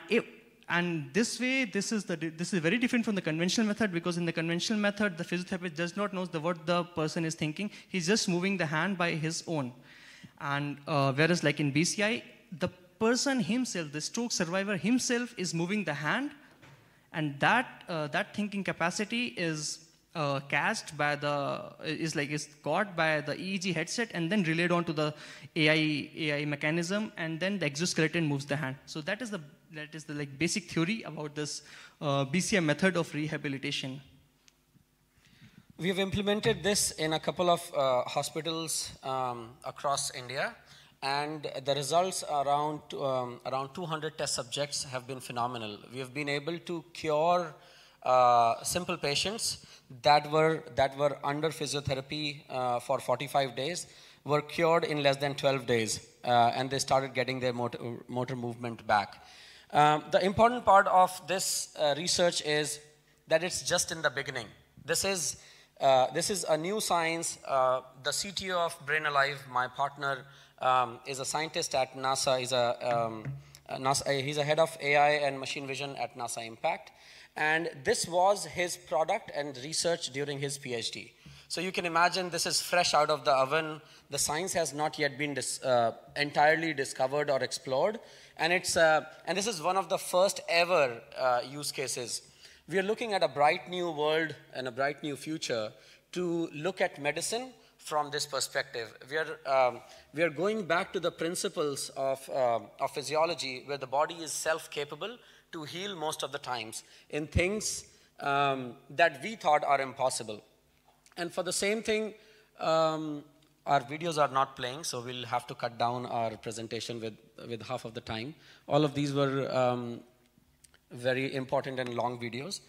this way, this is very different from the conventional method, because in the conventional method, the physiotherapist does not know what the person is thinking. He's just moving the hand by his own. And whereas like in BCI, the person himself, the stroke survivor himself, is moving the hand, and that thinking capacity is cast by is caught by the EEG headset and then relayed onto the AI mechanism, and then the exoskeleton moves the hand. So that is the like basic theory about this BCI method of rehabilitation. We have implemented this in a couple of hospitals across India, and the results around 200 test subjects have been phenomenal. We have been able to cure simple patients that were under physiotherapy for 45 days, were cured in less than 12 days, and they started getting their motor movement back. The important part of this research is that it's just in the beginning. This is a new science. The CTO of Brain Alive, my partner, is a scientist at NASA. He's a head of AI and machine vision at NASA Impact. And this was his product and research during his PhD. So you can imagine this is fresh out of the oven. The science has not yet been entirely discovered or explored. And this is one of the first ever use cases. We are looking at a bright new world and a bright new future to look at medicine from this perspective. We are going back to the principles of physiology, where the body is self-capable to heal most of the times in things that we thought are impossible. And for the same thing, our videos are not playing, so we'll have to cut down our presentation with half of the time. All of these were very important and long videos.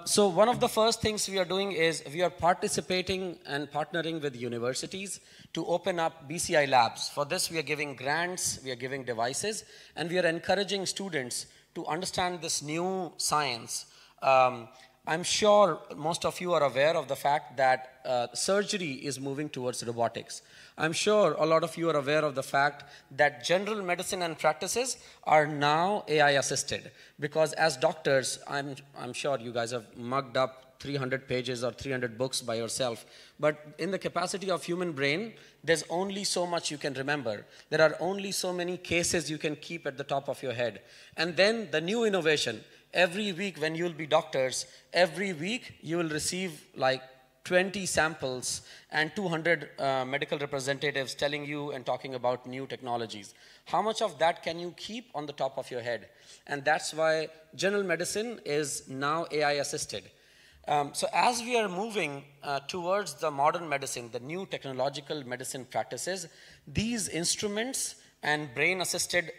So one of the first things we are doing is we are participating and partnering with universities to open up BCI labs. For this, we are giving grants, we are giving devices, and we are encouraging students to understand this new science. I'm sure most of you are aware of the fact that surgery is moving towards robotics. I'm sure a lot of you are aware of the fact that general medicine and practices are now AI assisted, because as doctors, I'm sure you guys have mugged up 300 pages or 300 books by yourself. But in the capacity of human brain, there's only so much you can remember. There are only so many cases you can keep at the top of your head. And then the new innovation, every week when you'll be doctors, every week you will receive like 20 samples and 200 medical representatives telling you and talking about new technologies. How much of that can you keep on the top of your head? And that's why general medicine is now AI assisted. So as we are moving towards the modern medicine, the new technological medicine practices, these instruments and brain-assisted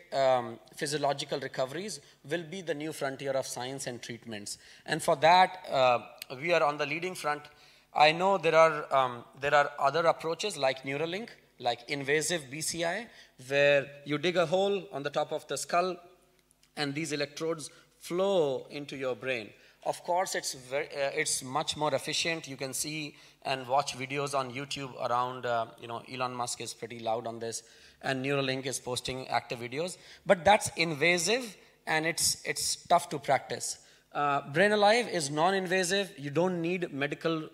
physiological recoveries will be the new frontier of science and treatments. And for that, we are on the leading front. I know there are other approaches like Neuralink, like invasive BCI, where you dig a hole on the top of the skull and these electrodes flow into your brain. Of course, it's much more efficient. You can see and watch videos on YouTube around, Elon Musk is pretty loud on this, and Neuralink is posting active videos. But that's invasive, and it's tough to practice. Brain Alive is non-invasive. You don't need medical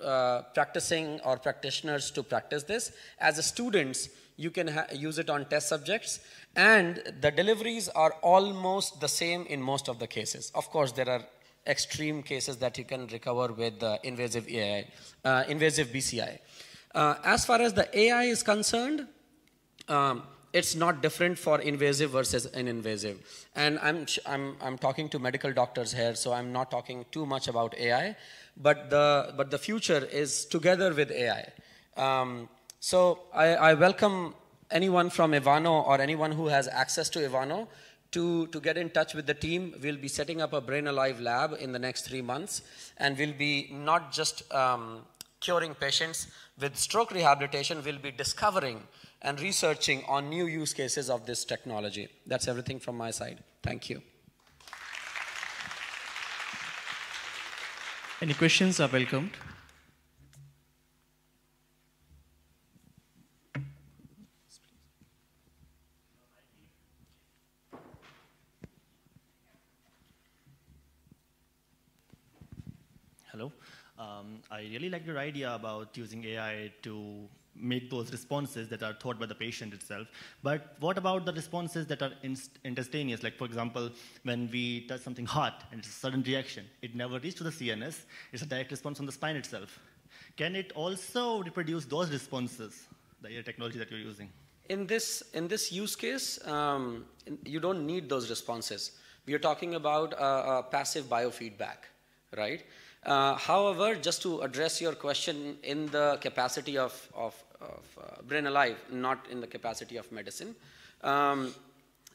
practicing or practitioners to practice this. As a students, you can use it on test subjects, and the deliveries are almost the same in most of the cases. Of course, there are extreme cases that you can recover with invasive BCI. As far as the AI is concerned, it's not different for invasive versus non-invasive. And I'm talking to medical doctors here, so I'm not talking too much about AI, but the future is together with AI. So I welcome anyone from Ivano or anyone who has access to Ivano to get in touch with the team. We'll be setting up a Brain Alive lab in the next 3 months, and we'll be not just curing patients with stroke rehabilitation, we'll be discovering and researching on new use cases of this technology. That's everything from my side. Thank you. Any questions are welcomed. Hello. I really like your idea about using AI to make those responses that are thought by the patient itself. But what about the responses that are instantaneous? Like, for example, when we touch something hot and it's a sudden reaction, it never reaches to the CNS, it's a direct response from the spine itself. Can it also reproduce those responses, the AI technology that you're using? In this use case, you don't need those responses. We are talking about a passive biofeedback, right? However, just to address your question in the capacity of Brain Alive, not in the capacity of medicine,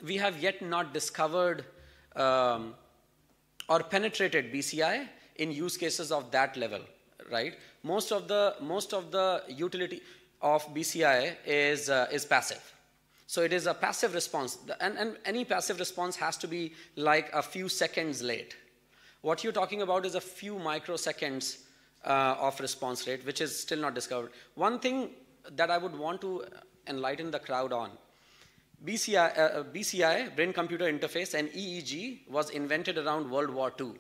we have yet not discovered or penetrated BCI in use cases of that level, right? Most of the utility of BCI is passive. So it is a passive response, and any passive response has to be like a few seconds late. What you're talking about is a few microseconds of response rate, which is still not discovered. One thing that I would want to enlighten the crowd on, BCI, brain-computer interface, and EEG was invented around World War II.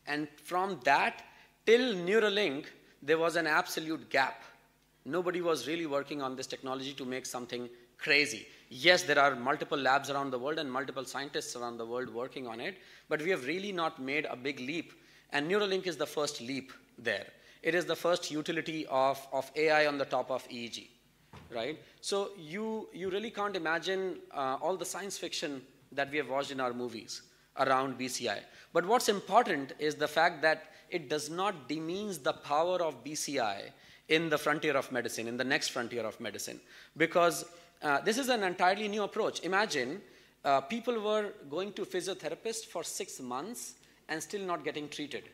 And from that till Neuralink, there was an absolute gap. Nobody was really working on this technology to make something crazy. Yes, there are multiple labs around the world and multiple scientists around the world working on it, but we have really not made a big leap. And Neuralink is the first leap there. It is the first utility of AI on the top of EEG, right? So you really can't imagine all the science fiction that we have watched in our movies around BCI. But what's important is the fact that it does not demeans the power of BCI in the frontier of medicine, in the next frontier of medicine, because this is an entirely new approach. Imagine people were going to physiotherapists for 6 months and still not getting treated.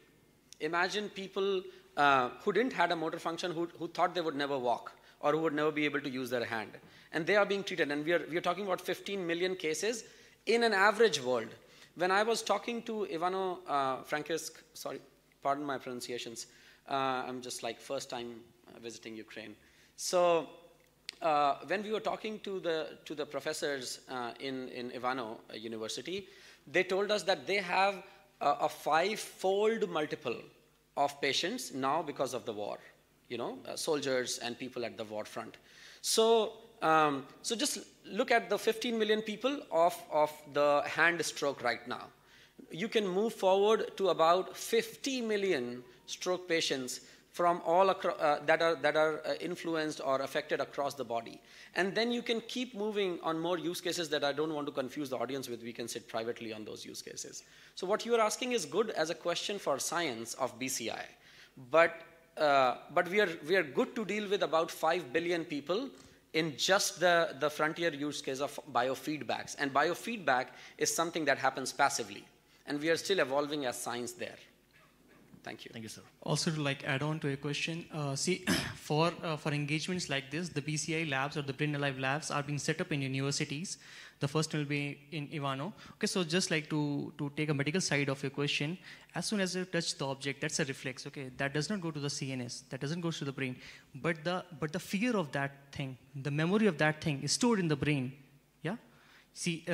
Imagine people who didn't have a motor function, who thought they would never walk or who would never be able to use their hand. And they are being treated. And we are talking about 15 million cases in an average world. When I was talking to Ivano Frankisk, sorry, pardon my pronunciations, I'm just like first time visiting Ukraine. So when we were talking to the professors in Ivano University, they told us that they have a 5-fold multiple of patients now because of the war, soldiers and people at the war front. So just look at the 15 million people of the hand stroke right now. You can move forward to about 50 million stroke patients from all that are influenced or affected across the body. And then you can keep moving on more use cases that I don't want to confuse the audience with. We can sit privately on those use cases. So what you are asking is good as a question for science of BCI. But we are good to deal with about 5 billion people in just the frontier use case of biofeedbacks. And biofeedback is something that happens passively. And we are still evolving as science there. Thank you. Thank you, sir. Also, to add on to a question, see, for engagements like this, the BCI labs or the Brain Alive labs are being set up in universities. The first will be in Ivano. Okay, so just to take a medical side of your question, as soon as you touch the object, that's a reflex. Okay, that does not go to the CNS, that doesn't go to the brain, but the fear of that thing, the memory of that thing is stored in the brain. Yeah. See,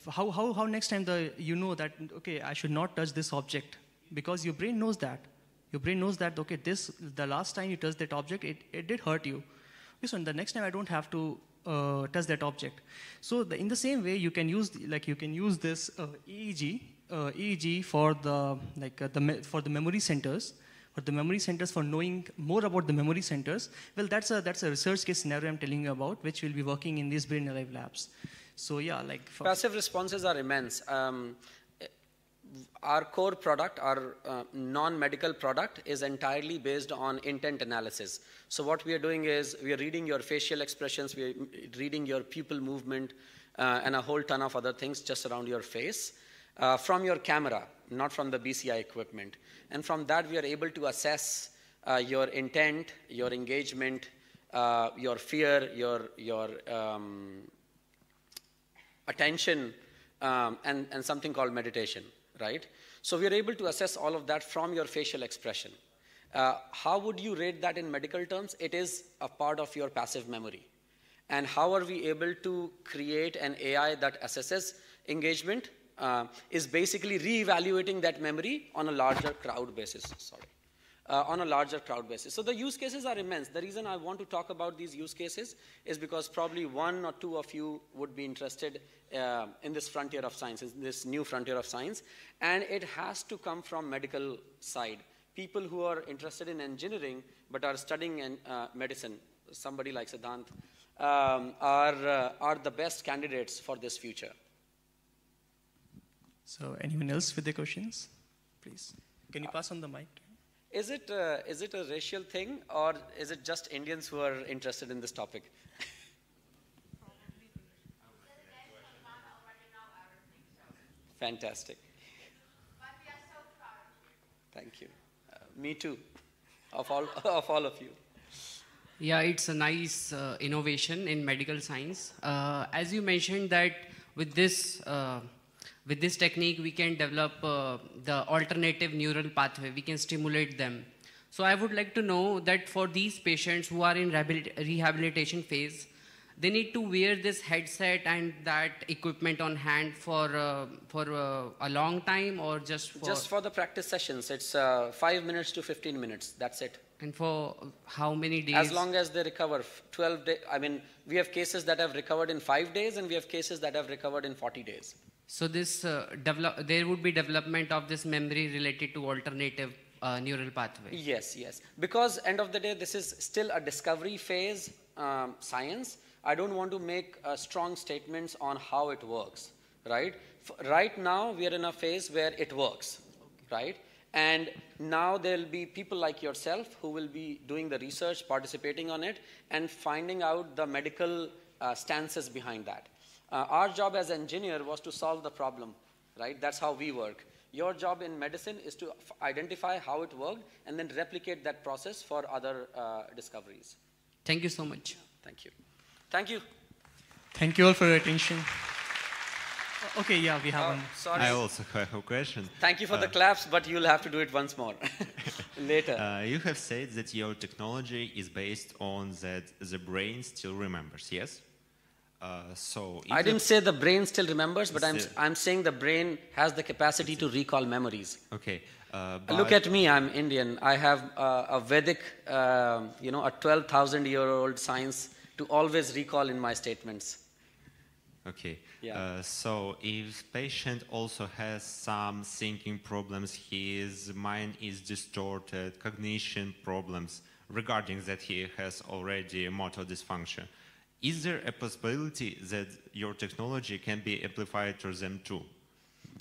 how next time you know that okay, I should not touch this object. Because your brain knows that. Your brain knows that, okay, the last time you touched that object, it did hurt you. Okay, so the next time I don't have to touch that object. So in the same way, you can use this EEG for the memory centers, for knowing more about the memory centers. Well, that's a research case scenario I'm telling you about, which will be working in these Brain Alive labs. So yeah, passive responses are immense. Our core product, our non-medical product, is entirely based on intent analysis. So what we are doing is we are reading your facial expressions, we are reading your pupil movement, and a whole ton of other things just around your face from your camera, not from the BCI equipment. And from that, we are able to assess your intent, your engagement, your fear, your attention, and something called meditation. Right? So we are able to assess all of that from your facial expression. How would you rate that in medical terms? It is a part of your passive memory. And how are we able to create an AI that assesses engagement? Is basically re-evaluating that memory on a larger crowd basis. Sorry. on a larger crowd basis. So the use cases are immense. The reason I want to talk about these use cases is because probably one or two of you would be interested in this frontier of science, in this new frontier of science, and it has to come from medical side. People who are interested in engineering but are studying in, medicine, somebody like Siddhant, are the best candidates for this future. So anyone else with the questions? Please. Can you pass on the mic? Is it a racial thing, or is it just Indians who are interested in this topic? Fantastic. Thank you. Me too, of all of you. Yeah, it's a nice innovation in medical science. As you mentioned that with this technique, we can develop the alternative neural pathway. We can stimulate them. So I would like to know that for these patients who are in rehabilitation phase, they need to wear this headset and that equipment on hand for a long time, or just for... Just for the practice sessions. It's 5 minutes to 15 minutes. That's it. And for how many days? As long as they recover. 12 days. I mean, we have cases that have recovered in 5 days, and we have cases that have recovered in 40 days. So this there would be development of this memory related to alternative neural pathway. Yes, yes. Because end of the day, this is still a discovery phase science. I don't want to make strong statements on how it works, right? Right now, we are in a phase where it works, right? And now there will be people like yourself who will be doing the research, participating on it, and finding out the medical stances behind that. Our job as engineer was to solve the problem, right? That's how we work. Your job in medicine is to identify how it worked and then replicate that process for other discoveries. Thank you so much. Thank you. Thank you. Thank you all for your attention. Okay, yeah, we have one. Sorry. I also have a question. Thank you for the claps, but you'll have to do it once more later. You have said that your technology is based on that the brain still remembers, yes? So I didn't say the brain still remembers, but I'm saying the brain has the capacity to recall memories. Okay. Look at me, I'm Indian. I have a Vedic, a 12,000-year-old science to always recall in my statements. Okay. Yeah. So if patient also has some thinking problems, his mind is distorted, cognition problems regarding that he has already motor dysfunction, is there a possibility that your technology can be amplified to them too?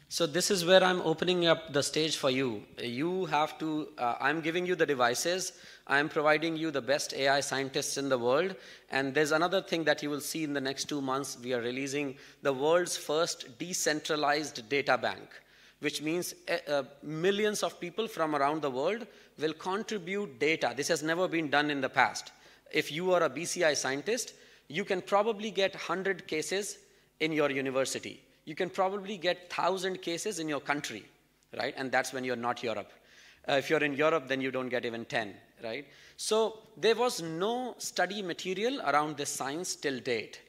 So this is where I'm opening up the stage for you. You have to, I'm giving you the devices, I'm providing you the best AI scientists in the world, and there's another thing that you will see in the next 2 months. We are releasing the world's first decentralized data bank, which means millions of people from around the world will contribute data. This has never been done in the past. If you are a BCI scientist, you can probably get 100 cases in your university. You can probably get 1,000 cases in your country, right? And that's when you're not Europe. If you're in Europe, then you don't get even 10, right? So there was no study material around this science till date.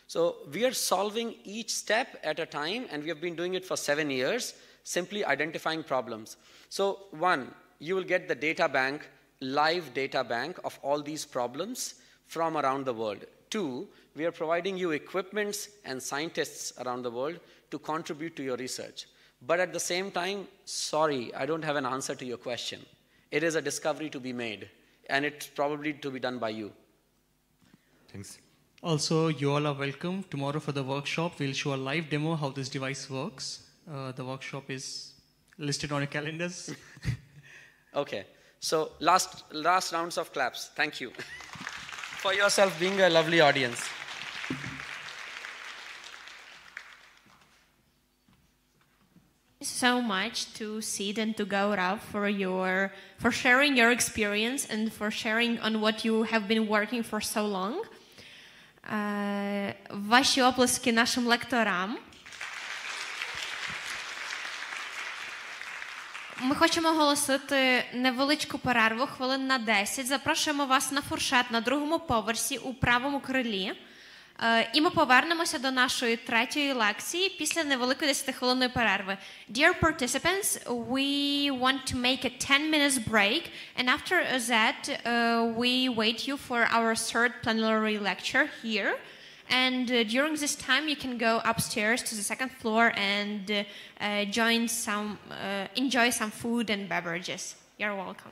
So we are solving each step at a time, and we have been doing it for 7 years, simply identifying problems. So one, you will get the data bank, live data bank of all these problems from around the world. Two, we are providing you equipments and scientists around the world to contribute to your research. But at the same time, sorry, I don't have an answer to your question. It is a discovery to be made, and it's probably to be done by you. Thanks. Also, you all are welcome. Tomorrow for the workshop, we'll show a live demo how this device works. The workshop is listed on your calendars. Okay, so last rounds of claps. Thank you. For yourself being a lovely audience. So much to Sid and to Gaurav for sharing your experience and for sharing on what you have been working for so long. Ваші оплески нашим лекторам. Ми хочемо оголосити невеличку перерву, хвилин на 10. Запрошуємо вас на фуршет на другому поверсі у правому крилі. І ми повернемося до нашої третьої лекції після невеликої 10-хвилинної перерви. Dear participants, we want to make a 10 minutes break, and after that we wait you for our third plenary lecture here. And during this time you can go upstairs to the second floor and enjoy some food and beverages. You're welcome.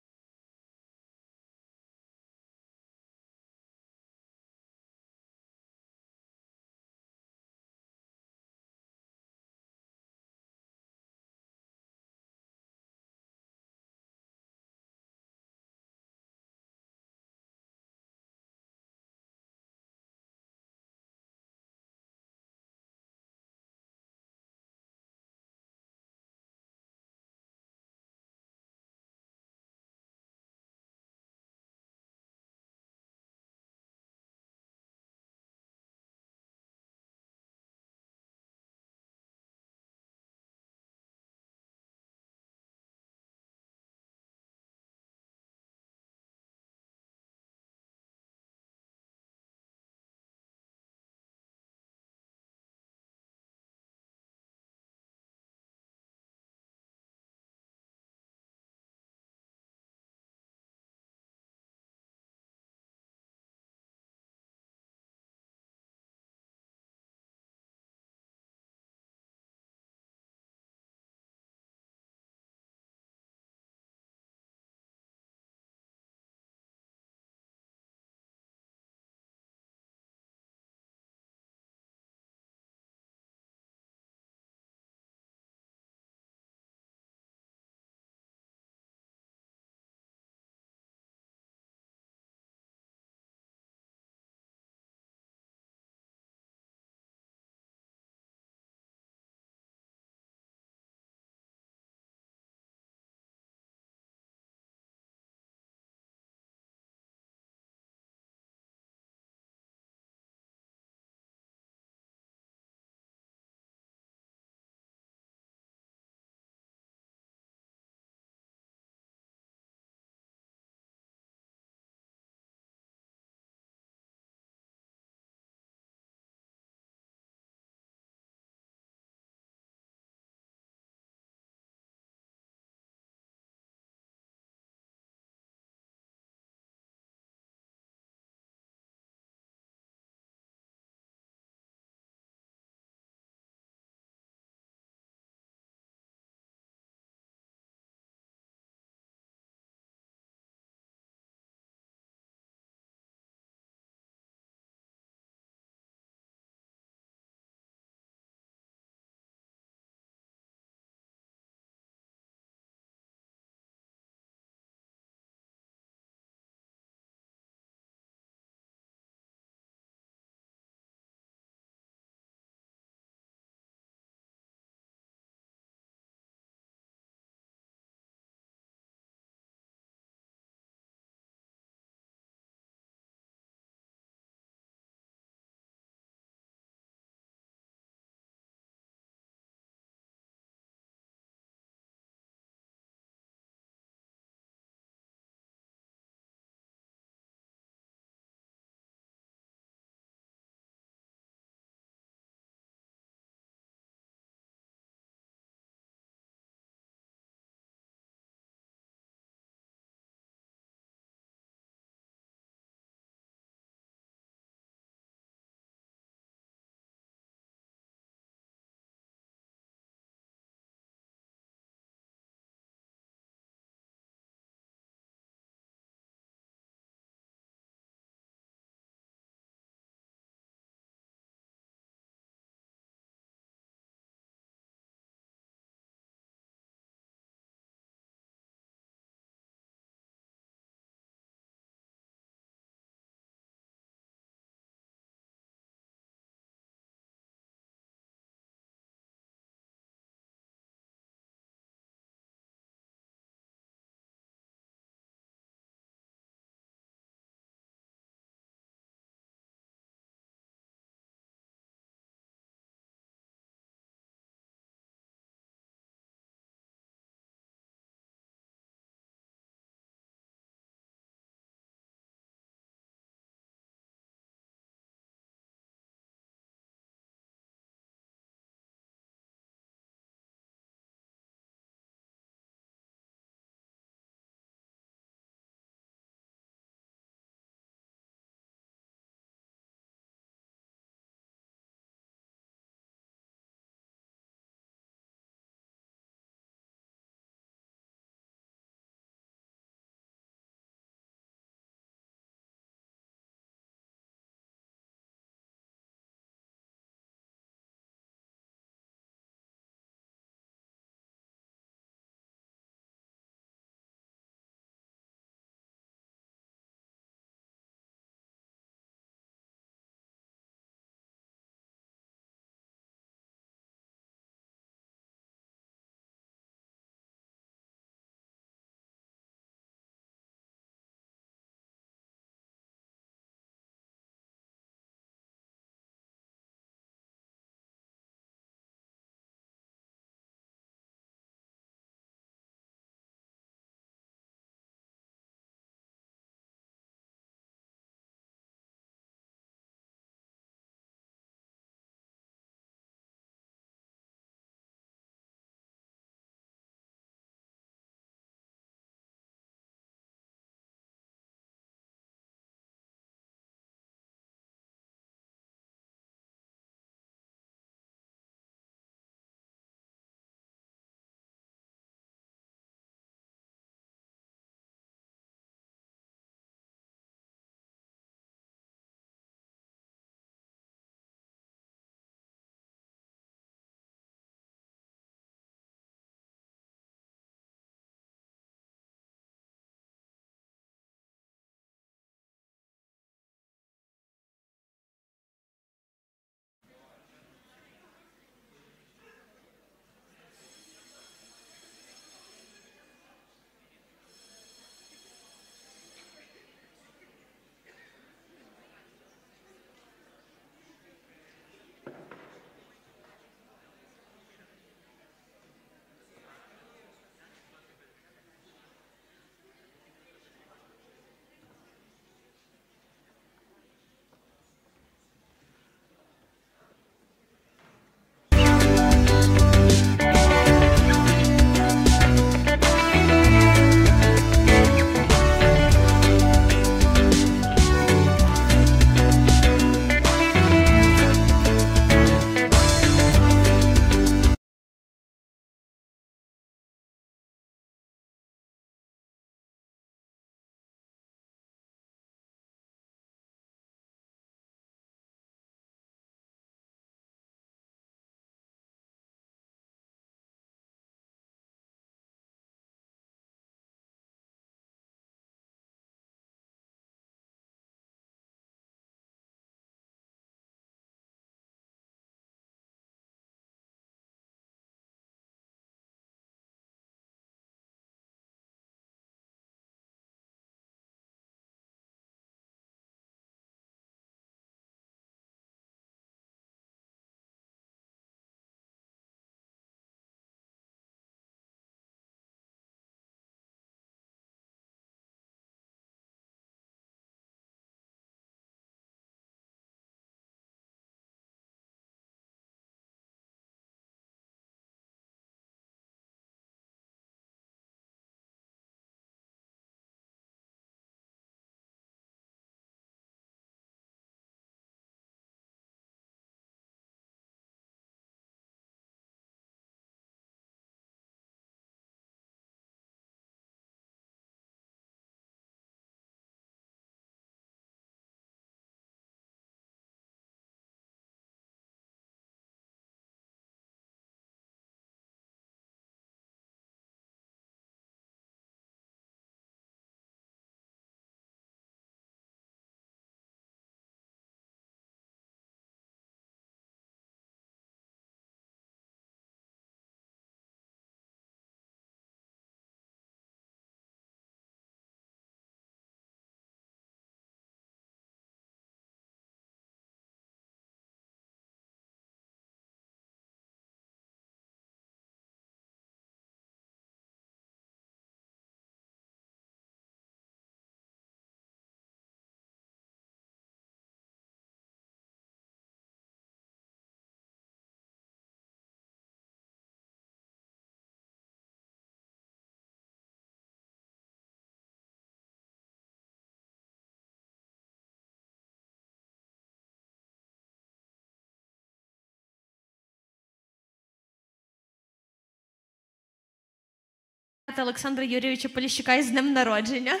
Олександра Юрійовича Поліщука із днем народження,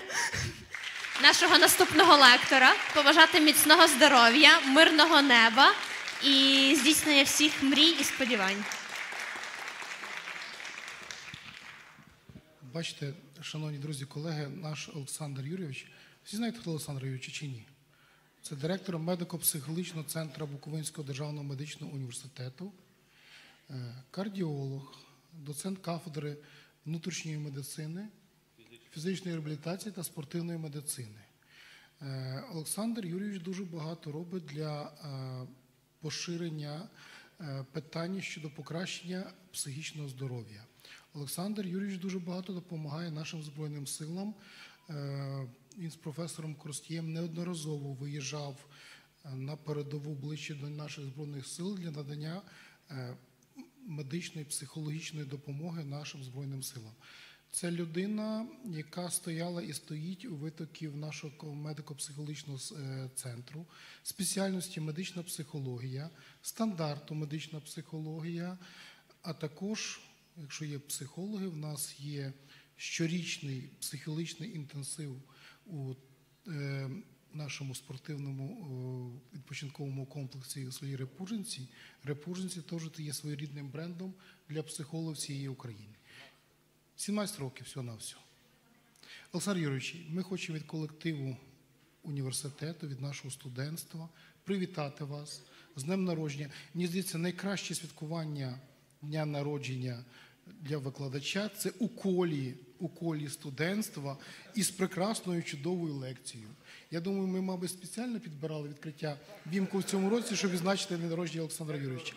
нашого наступного лектора, побажати міцного здоров'я, мирного неба і здійснення всіх мрій і сподівань. Бачите, шановні друзі, колеги, наш Олександр Юрійович, всі знаєте, хто Олександр Юрійович чи ні? Це директор медико-психологічного центру Буковинського державного медичного університету, кардіолог, доцент кафедри внутрішньої медицини, фізичної реабілітації та спортивної медицини. Олександр Юрійович дуже багато робить для поширення питань щодо покращення психічного здоров'я. Олександр Юрійович дуже багато допомагає нашим Збройним силам. Він з професором Коростієм неодноразово виїжджав на передову ближче до наших Збройних сил для надання медичної, психологічної допомоги нашим Збройним силам. Це людина, яка стояла і стоїть у витоків нашого медико-психологічного центру, спеціальності медична психологія, стандарту медична психологія, а також, якщо є психологи, в нас є щорічний психологічний інтенсив у нашому спортивному відпочинковому комплексі у селі Репужинці. Репужинці теж є своєрідним брендом для психологів всієї України. 17 років всього-навсього. Олександр Юрійович, ми хочемо від колективу університету, від нашого студентства привітати вас з днем народження. Мені здається, найкраще святкування дня народження для викладача – це у колі студентства із прекрасною, чудовою лекцією. Я думаю, ми, мабуть, спеціально підбирали відкриття BIMCO в цьому році, щоб відзначити день народження Олександра Юрійовича.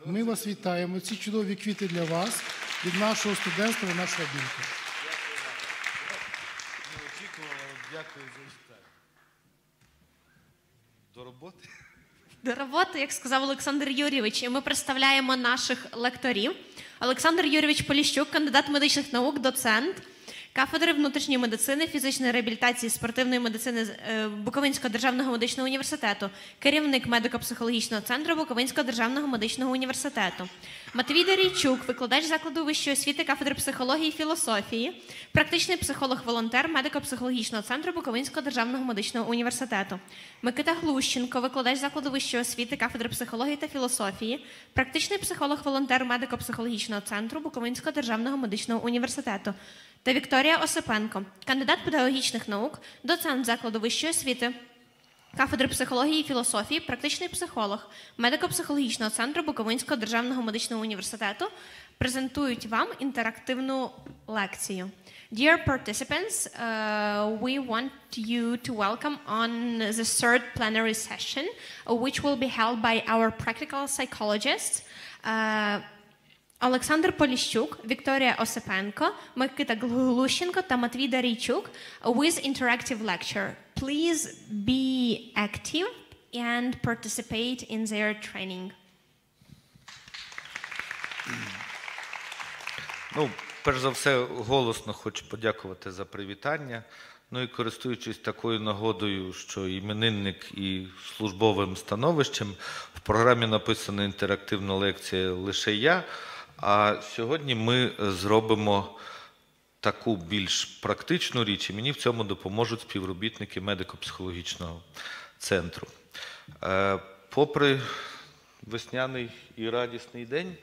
Ми вас вітаємо. Ці чудові квіти для вас від нашого студентства і нашого BIMCO. Дякую за вітання. До роботи? До роботи, як сказав Олександр Юрійович, і ми представляємо наших лекторів. Олександр Юрійович Поліщук, кандидат медичних наук, доцент кафедри внутрішньої медицини, фізичної реабілітації, спортивної медицини Буковинського державного медичного університету, керівник медико-психологічного центру Буковинського державного медичного університету. Матвій Дарійчук, викладач закладу вищої освіти, кафедри психології і філософії, практичний психолог-волонтер медико-психологічного центру Буковинського державного медичного університету. Микита Глущенко, викладач закладу вищої освіти, кафедри психології та філософії, практичний психолог-волонтер медико-психологічного центру Буковинського державного медичного університету. Та Вікторія Осипенко, кандидат педагогічних наук, доцент закладу вищої освіти, кафедри психології і філософії, практичний психолог медико-психологічного центру Буковинського державного медичного університету, презентують вам інтерактивну лекцію. Dear participants, we want you to welcome on the third plenary session, which will be held by our practical psychologists, Олександр Поліщук, Вікторія Осипенко, Микита Глущенко та Матвій Дарійчук with interactive lecture. Please be active and participate in their training. Перш за все, голосно хочу подякувати за привітання. І користуючись такою нагодою, що іменинник і службовим становищем, в програмі написана інтерактивна лекція «Лише я», а сьогодні ми зробимо таку більш практичну річ, і мені в цьому допоможуть співробітники медико-психологічного центру. Попри весняний і радісний день,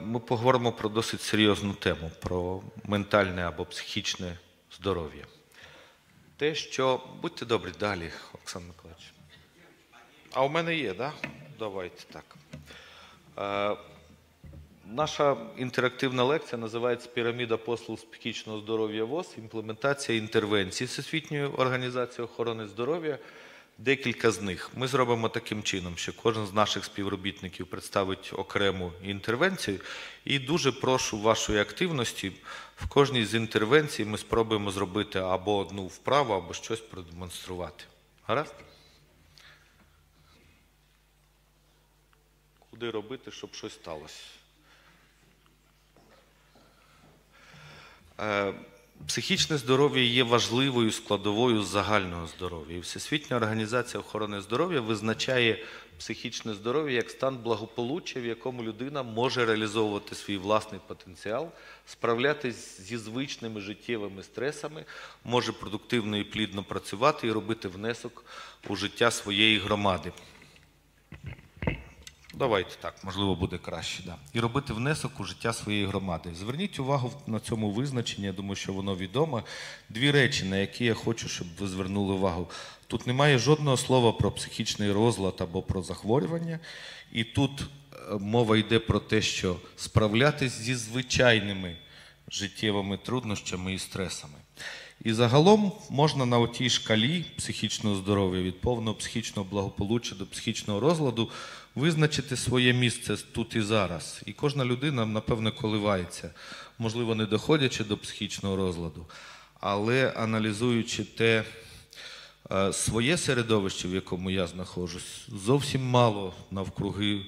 ми поговоримо про досить серйозну тему, про ментальне або психічне здоров'я. Те, що... Будьте добрі, далі, Олександр Миколаївич. А у мене є, так? Давайте так. Наша інтерактивна лекція називається «Піраміда послуг з психічного здоров'я ВОЗ. Імплементація інтервенцій Всесвітньої організації охорони здоров'я». Декілька з них. Ми зробимо таким чином, що кожен з наших співробітників представить окрему інтервенцію. І дуже прошу вашої активності. В кожній з інтервенцій ми спробуємо зробити або одну вправу, або щось продемонструвати. Гаразд? Куди робити, щоб щось сталося? Психічне здоров'я є важливою складовою загального здоров'я. І Всесвітня організація охорони здоров'я визначає психічне здоров'я як стан благополуччя, в якому людина може реалізовувати свій власний потенціал, справлятись зі звичними життєвими стресами, може продуктивно і плідно працювати і робити внесок у життя своєї громади. Давайте так, можливо, буде краще. Да. І робити внесок у життя своєї громади. Зверніть увагу на цьому визначенні, я думаю, що воно відомо. Дві речі, на які я хочу, щоб ви звернули увагу. Тут немає жодного слова про психічний розлад або про захворювання. І тут мова йде про те, що справлятись зі звичайними життєвими труднощами і стресами. І загалом можна на отій шкалі психічного здоров'я, від повного психічного благополуччя до психічного розладу, визначити своє місце тут і зараз. І кожна людина, напевно, коливається, можливо, не доходячи до психічного розладу, але аналізуючи те своє середовище, в якому я знаходжусь, зовсім мало навкруги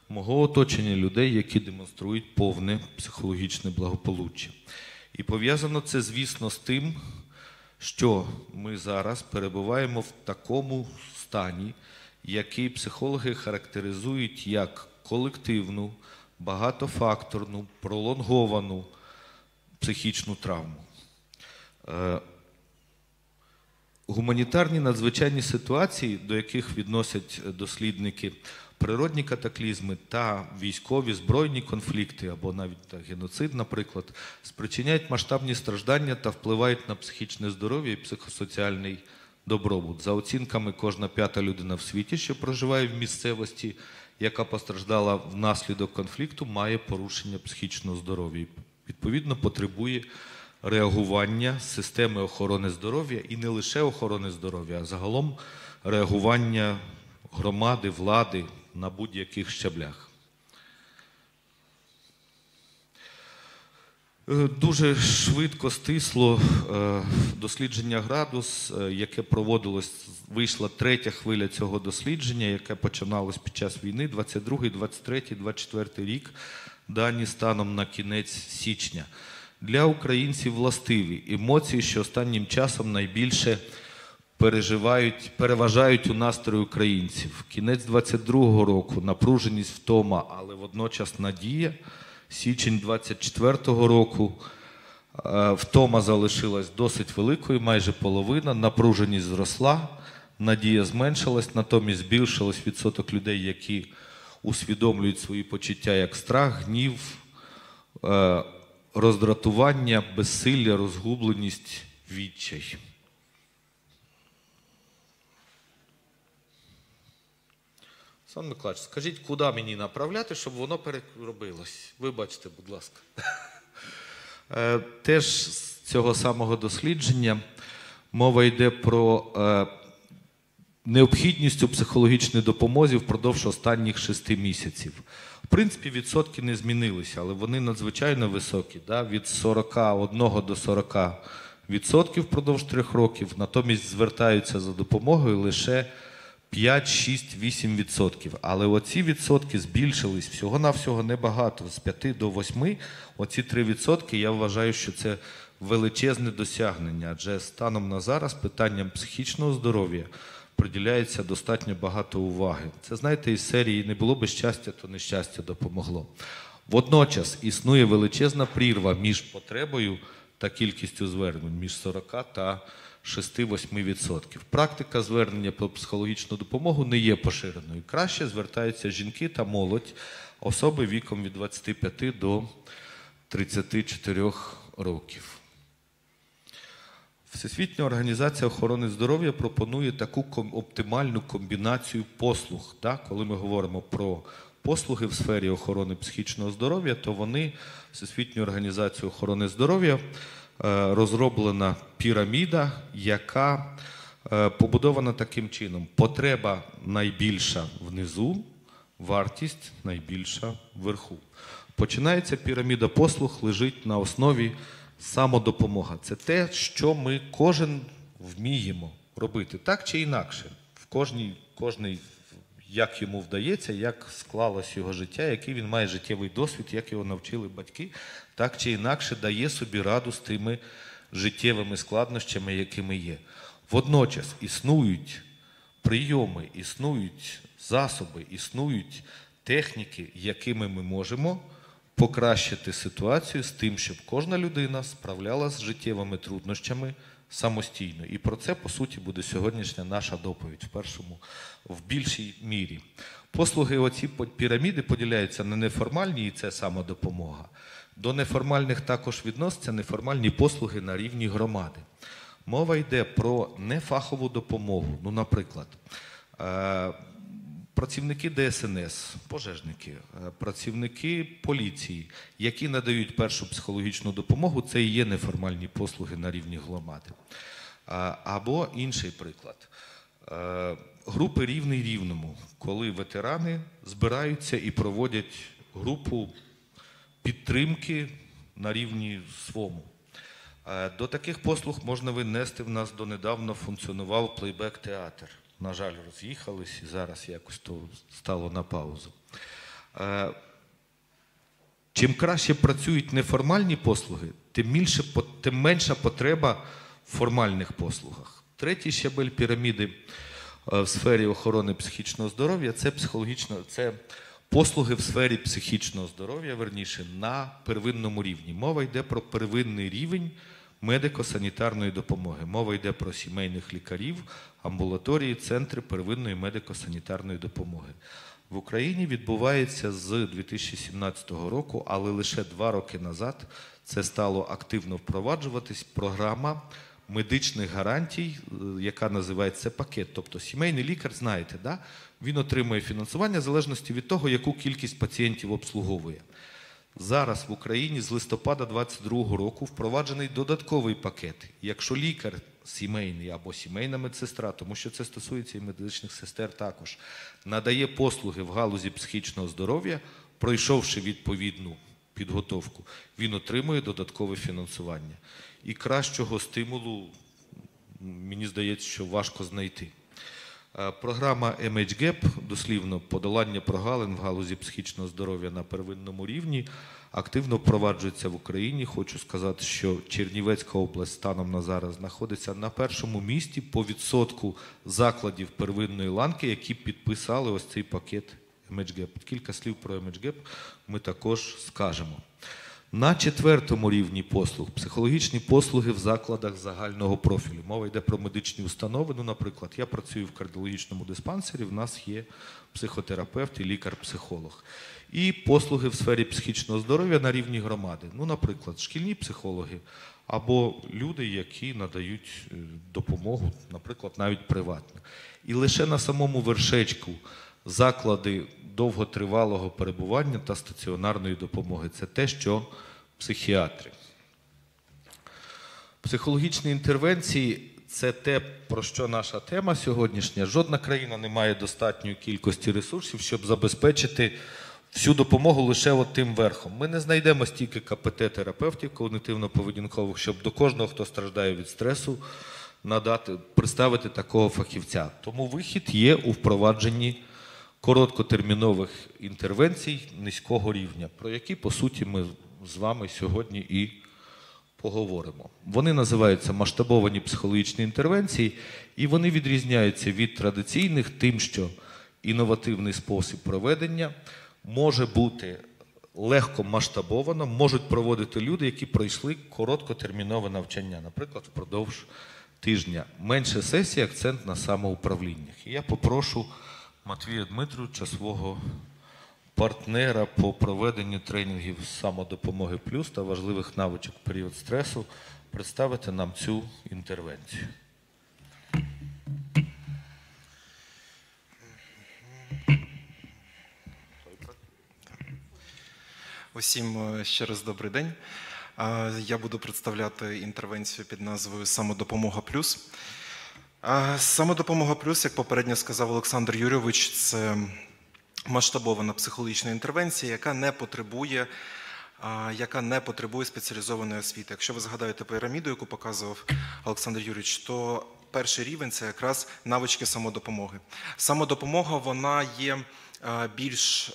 мого оточення людей, які демонструють повне психологічне благополуччя. І пов'язано це, звісно, з тим, що ми зараз перебуваємо в такому стані, який психологи характеризують як колективну, багатофакторну, пролонговану психічну травму. Гуманітарні надзвичайні ситуації, до яких відносять дослідники, природні катаклізми та військові збройні конфлікти, або навіть геноцид, наприклад, спричиняють масштабні страждання та впливають на психічне здоров'я і психосоціальний добробут. За оцінками, кожна п'ята людина в світі, що проживає в місцевості, яка постраждала внаслідок конфлікту, має порушення психічного здоров'я. Відповідно, потребує реагування системи охорони здоров'я, і не лише охорони здоров'я, а загалом реагування громади, влади на будь-яких щаблях. Дуже швидко, стисло дослідження «Градус», яке проводилось, вийшла третя хвиля цього дослідження, яке починалось під час війни, 22-й, 23-й, 24-й рік, дані станом на кінець січня. Для українців властиві емоції, що останнім часом найбільше переважають у настрої українців. Кінець 22-го року, напруженість, втома, але водночас надія. Січень 24-го року втома залишилась досить великою, майже половина, напруженість зросла, надія зменшилась, натомість збільшилась відсоток людей, які усвідомлюють свої почуття як страх, гнів, роздратування, безсилля, розгубленість, відчай. Сан Миколаївич, скажіть, куди мені направляти, щоб воно переробилось? Вибачте, будь ласка. Теж з цього самого дослідження мова йде про необхідність у психологічній допомозі впродовж останніх 6 місяців. В принципі, відсотки не змінилися, але вони надзвичайно високі, да? Від 41 до 40% впродовж 3 років, натомість звертаються за допомогою лише 5, 6, 8%. Але оці відсотки збільшились всього-навсього небагато, з 5 до 8. Оці 3% я вважаю, що це величезне досягнення, адже станом на зараз питанням психічного здоров'я приділяється достатньо багато уваги. Це, знаєте, із серії «Не було би щастя, то нещастя допомогло». Водночас існує величезна прірва між потребою та кількістю звернень, між 40 та 6-8%. Практика звернення по психологічну допомогу не є поширеною. Краще звертаються жінки та молодь, особи віком від 25 до 34 років. Всесвітня організація охорони здоров'я пропонує таку оптимальну комбінацію послуг. Коли ми говоримо про послуги в сфері охорони психічного здоров'я, то вони, Всесвітньою організацією охорони здоров'я, розроблена піраміда, яка побудована таким чином. Потреба найбільша внизу, вартість найбільша вверху. Починається піраміда послуг, лежить на основі самодопомога. Це те, що ми кожен вміємо робити, так чи інакше. В кожній, як йому вдається, як склалось його життя, який він має життєвий досвід, як його навчили батьки, так чи інакше дає собі раду з тими життєвими складнощами, якими є. Водночас існують прийоми, існують засоби, існують техніки, якими ми можемо покращити ситуацію з тим, щоб кожна людина справлялася з життєвими труднощами самостійно. І про це, по суті, буде сьогоднішня наша доповідь в більшій мірі. Послуги оці піраміди поділяються на неформальні, і це самодопомога. До неформальних також відносяться неформальні послуги на рівні громади. Мова йде про нефахову допомогу. Ну, наприклад, працівники ДСНС, пожежники, працівники поліції, які надають першу психологічну допомогу, це і є неформальні послуги на рівні громади. Або інший приклад. Групи рівний рівному, коли ветерани збираються і проводять групу підтримки на рівні своєму. До таких послуг можна віднести, в нас донедавна функціонував плейбек-театр. На жаль, роз'їхались і зараз якось то стало на паузу. Чим краще працюють неформальні послуги, тим менша потреба в формальних послугах. Третій щабель піраміди в сфері охорони психічного здоров'я – це послуги в сфері психічного здоров'я, верніше, на первинному рівні. Мова йде про первинний рівень медико-санітарної допомоги. Мова йде про сімейних лікарів, амбулаторії, центри первинної медико-санітарної допомоги. В Україні відбувається з 2017 року, але лише 2 роки назад це стало активно впроваджуватись програма медичних гарантій, яка називається пакет. Тобто сімейний лікар, знаєте, да? Він отримує фінансування в залежності від того, яку кількість пацієнтів обслуговує. Зараз в Україні з листопада 2022 року впроваджений додатковий пакет. Якщо лікар сімейний або сімейна медсестра, тому що це стосується і медичних сестер також, надає послуги в галузі психічного здоров'я, пройшовши відповідну підготовку, він отримує додаткове фінансування. І кращого стимулу, мені здається, що важко знайти. Програма MHGAP, дослівно подолання прогалин в галузі психічного здоров'я на первинному рівні, активно впроваджується в Україні. Хочу сказати, що Чернівецька область станом на зараз знаходиться на першому місці по відсотку закладів первинної ланки, які підписали ось цей пакет MHGAP. Кілька слів про MHGAP ми також скажемо. На 4-му рівні послуг – психологічні послуги в закладах загального профілю. Мова йде про медичні установи. Ну, наприклад, я працюю в кардіологічному диспансері, в нас є психотерапевт і лікар-психолог. І послуги в сфері психічного здоров'я на рівні громади. Ну, наприклад, шкільні психологи або люди, які надають допомогу, наприклад, навіть приватно. І лише на самому вершечку заклади довготривалого перебування та стаціонарної допомоги. Це те, що психіатри. Психологічні інтервенції – це те, про що наша тема сьогоднішня. Жодна країна не має достатньої кількості ресурсів, щоб забезпечити всю допомогу лише от тим верхом. Ми не знайдемо стільки КПТ-терапевтів, когнитивно-поведінкових, щоб до кожного, хто страждає від стресу, представити такого фахівця. Тому вихід є у впровадженні короткотермінових інтервенцій низького рівня, про які, по суті, ми з вами сьогодні і поговоримо. Вони називаються масштабовані психологічні інтервенції, і вони відрізняються від традиційних тим, що інновативний спосіб проведення може бути легко масштабовано, можуть проводити люди, які пройшли короткотермінове навчання, наприклад, впродовж тижня. Менше сесій, акцент на самоуправліннях. І я попрошу Матвія Дмитровича, свого партнера по проведенню тренінгів самодопомоги плюс та важливих навичок в період стресу, представити нам цю інтервенцію. Усім ще раз добрий день. Я буду представляти інтервенцію під назвою «Самодопомога плюс». Самодопомога плюс, як попередньо сказав Олександр Юрійович, це масштабована психологічна інтервенція, яка не потребує спеціалізованої освіти. Якщо ви згадаєте піраміду, яку показував Олександр Юрійович, то перший рівень – це якраз навички самодопомоги. Самодопомога, вона є більш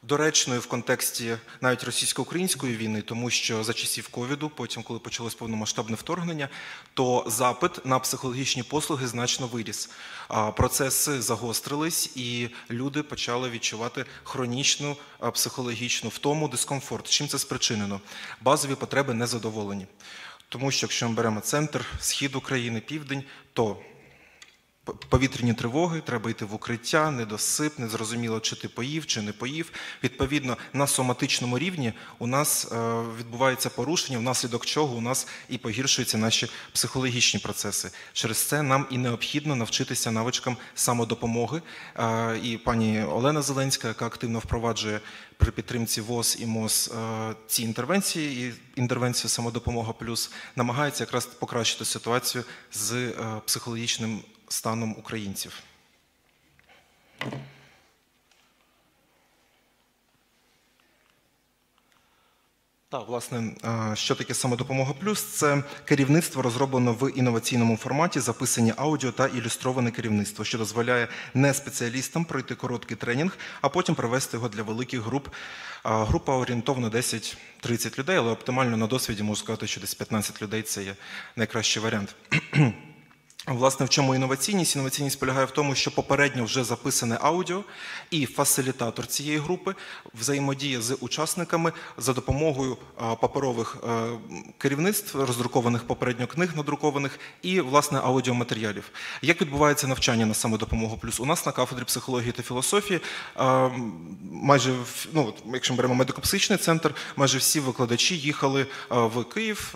доречною в контексті навіть російсько-української війни, тому що за часів ковіду, потім, коли почалось повномасштабне вторгнення, то запит на психологічні послуги значно виріс. Процеси загострились, і люди почали відчувати хронічну психологічну втому, дискомфорт. Чим це спричинено? Базові потреби не задоволені. Тому що, якщо ми беремо центр, схід України, південь, то повітряні тривоги, треба йти в укриття, недосип, незрозуміло, чи ти поїв, чи не поїв. Відповідно, на соматичному рівні у нас відбувається порушення, внаслідок чого у нас і погіршуються наші психологічні процеси. Через це нам і необхідно навчитися навичкам самодопомоги. І пані Олена Зеленська, яка активно впроваджує при підтримці ВОЗ і МОЗ ці інтервенції, і інтервенцію «Самодопомога плюс», намагається якраз покращити ситуацію з психологічним станом українців. Так, власне, що таке «Самодопомога плюс»? Це керівництво розроблено в інноваційному форматі, записані аудіо та ілюстроване керівництво, що дозволяє не спеціалістам пройти короткий тренінг, а потім провести його для великих груп. Група орієнтовно 10-30 людей, але оптимально на досвіді можу сказати, що десь 15 людей – це є найкращий варіант. Власне, в чому інноваційність? Інноваційність полягає в тому, що попередньо вже записане аудіо і фасилітатор цієї групи взаємодіє з учасниками за допомогою паперових керівництв, роздрукованих попередньо книг надрукованих і, власне, аудіоматеріалів. Як відбувається навчання на «Самодопомогу плюс»? У нас на кафедрі психології та філософії майже, якщо ми беремо медико-психічний центр, майже всі викладачі їхали в Київ,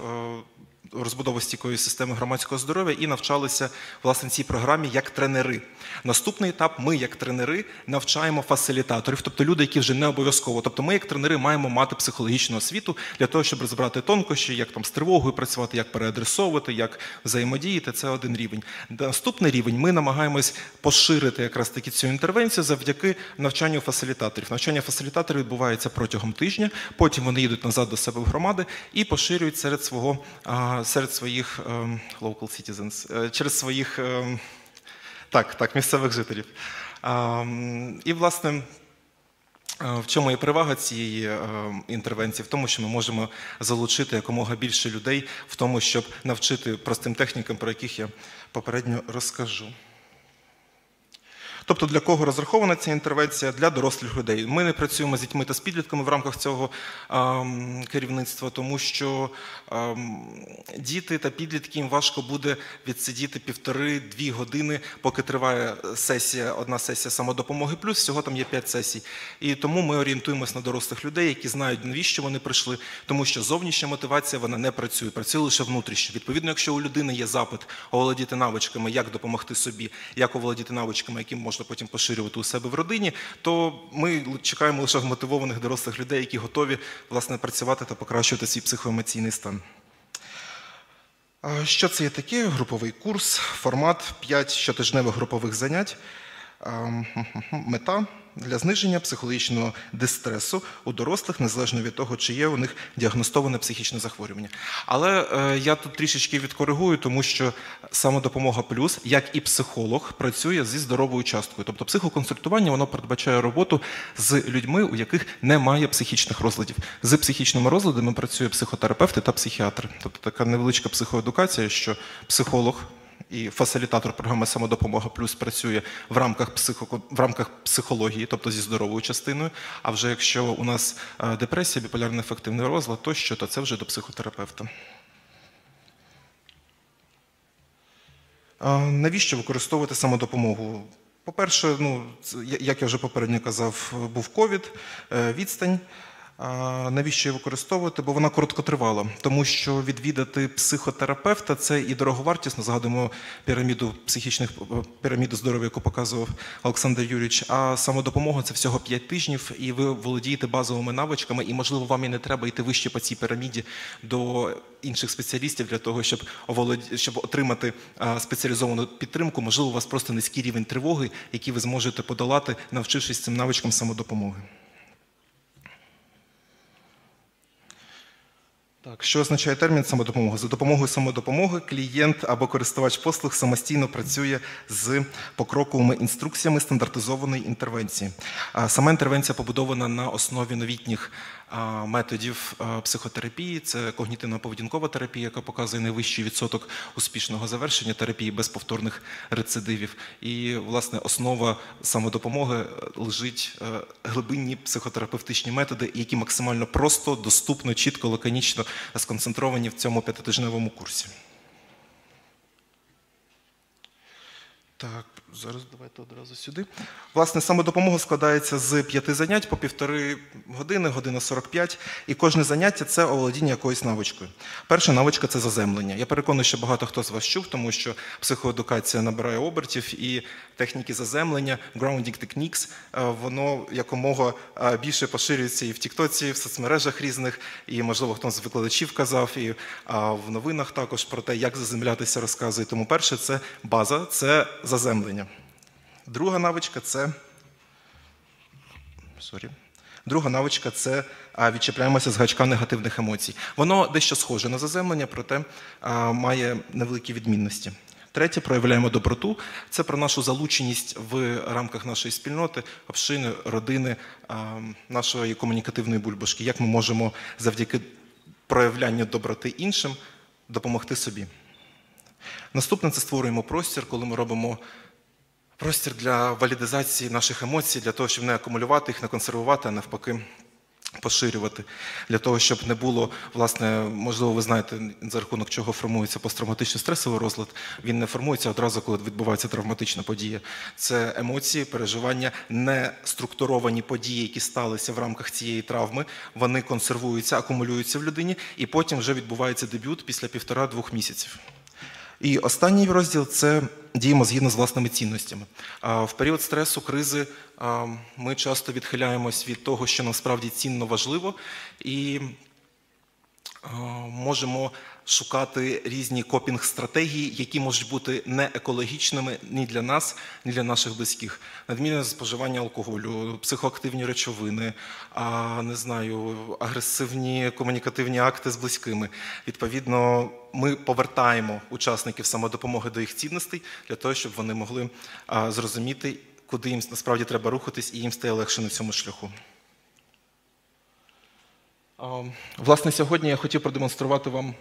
розбудову стійкої системи громадського здоров'я і навчалися, власне, цій програмі як тренери. Наступний етап – ми, як тренери, навчаємо фасилітаторів, тобто люди, які вже не обов'язково. Тобто ми, як тренери, маємо мати психологічну освіту для того, щоб розбирати тонкощі, як там з тривогою працювати, як переадресовувати, як взаємодіяти. Це один рівень. Наступний рівень – ми намагаємось поширити якраз таки цю інтервенцію завдяки навчанню фасилітаторів. Навчання фасилітаторів відбувається протягом тижня, потім вони їдуть назад до себе в громади і поширюють серед своїх local citizens, через своїх місцевих жителів. І, власне, в чому є перевага цієї інтервенції? В тому, що ми можемо залучити якомога більше людей в тому, щоб навчити простим технікам, про яких я попередньо розкажу. Тобто для кого розрахована ця інтервенція? Для дорослих людей. Ми не працюємо з дітьми та з підлітками в рамках цього керівництва, тому що діти та підлітки, їм важко буде відсидіти 1,5-2 години, поки триває одна сесія «Самодопомоги плюс», всього там є 5 сесій. І тому ми орієнтуємось на дорослих людей, які знають, навіщо вони прийшли, тому що зовнішня мотивація, вона не працює, працює лише внутрішня. Відповідно, якщо у людини є запит оволодіти навичками, як допомогти собі, як оволодіти навичками, яким можна потім поширювати у себе в родині, то ми чекаємо лише мотивованих дорослих людей, які готові, власне, працювати та покращувати свій психоемоційний стан. Що це є таке? Груповий курс, формат 5 щотижневих групових занять. Мета – для зниження психологічного дистресу у дорослих, незалежно від того, чи є у них діагностоване психічне захворювання. Але я тут трішечки відкоригую, тому що «Самодопомога плюс», як і психолог, працює зі здоровою часткою. Тобто психоконсультування, воно передбачає роботу з людьми, у яких немає психічних розладів. З психічними розладами працює психотерапевти та психіатри. Тобто така невеличка психоедукація, що психолог і фасилітатор програми «Самодопомога плюс» працює в рамках психології, тобто зі здоровою частиною. А вже якщо у нас депресія, біполярний афективний розлад тощо, то це вже до психотерапевта. Навіщо використовувати самодопомогу? По-перше, як я вже попередньо казав, був ковід, відстань. Навіщо її використовувати? Бо вона короткотривала. Тому що відвідати психотерапевта – це і дороговартісно, згадуємо піраміду здоров'я, яку показував Олександр Юрійович, а самодопомога – це всього 5 тижнів, і ви володієте базовими навичками, і, можливо, вам і не треба йти вище по цій піраміді до інших спеціалістів для того, щоб отримати спеціалізовану підтримку. Можливо, у вас просто низький рівень тривоги, який ви зможете подолати, навчившись цим навичкам самодопомоги. Так, що означає термін самодопомога? За допомогою самодопомоги клієнт або користувач послуг самостійно працює з покроковими інструкціями стандартизованої інтервенції. Сама інтервенція побудована на основі новітніх методів психотерапії. Це когнітивно-поведінкова терапія, яка показує найвищий відсоток успішного завершення терапії без повторних рецидивів. І, власне, основа самодопомоги лежить глибинні психотерапевтичні методи, які максимально просто, доступно, чітко, лаконічно сконцентровані в цьому 5-тижневому курсі. Так, зараз давайте одразу сюди. Власне, самодопомога складається з 5 занять по 1,5 години, година 45. І кожне заняття – це оволодіння якоюсь навичкою. Перша навичка – це заземлення. Я переконаний, що багато хто з вас чув, тому що психоедукація набирає обертів, і техніки заземлення, grounding techniques, воно якомога більше поширюється і в тіктоці, і в соцмережах різних, і, можливо, хтось з викладачів казав, і в новинах також про те, як заземлятися, розказує. Тому перше – це база, це заземлення. Друга навичка – це відчіпляємося з гачка негативних емоцій. Воно дещо схоже на заземлення, проте має невеликі відмінності. Третє – проявляємо доброту. Це про нашу залученість в рамках нашої спільноти, общини, родини, нашої комунікативної бульбашки. Як ми можемо завдяки проявлянню доброти іншим допомогти собі. Наступне – це створюємо простір, коли ми робимо простір для валідизації наших емоцій, для того, щоб не акумулювати їх, не консервувати, а навпаки поширювати. Для того, щоб не було, власне, можливо, ви знаєте, за рахунок чого формується посттравматичний стресовий розлад. Він не формується одразу, коли відбувається травматична подія. Це емоції, переживання, неструктуровані події, які сталися в рамках цієї травми. Вони консервуються, акумулюються в людині, і потім вже відбувається дебют після 1,5-2 місяців. І останній розділ – це діємо згідно з власними цінностями. В період стресу, кризи ми часто відхиляємось від того, що насправді цінно важливо, і можемо шукати різні копінг-стратегії, які можуть бути не екологічними ні для нас, ні для наших близьких. Надмірне споживання алкоголю, психоактивні речовини, не знаю, агресивні комунікативні акти з близькими. Відповідно, ми повертаємо учасників самодопомоги до їх цінностей для того, щоб вони могли зрозуміти, куди їм насправді треба рухатись, і їм стає легше на цьому шляху. Власне, сьогодні я хотів продемонструвати вам...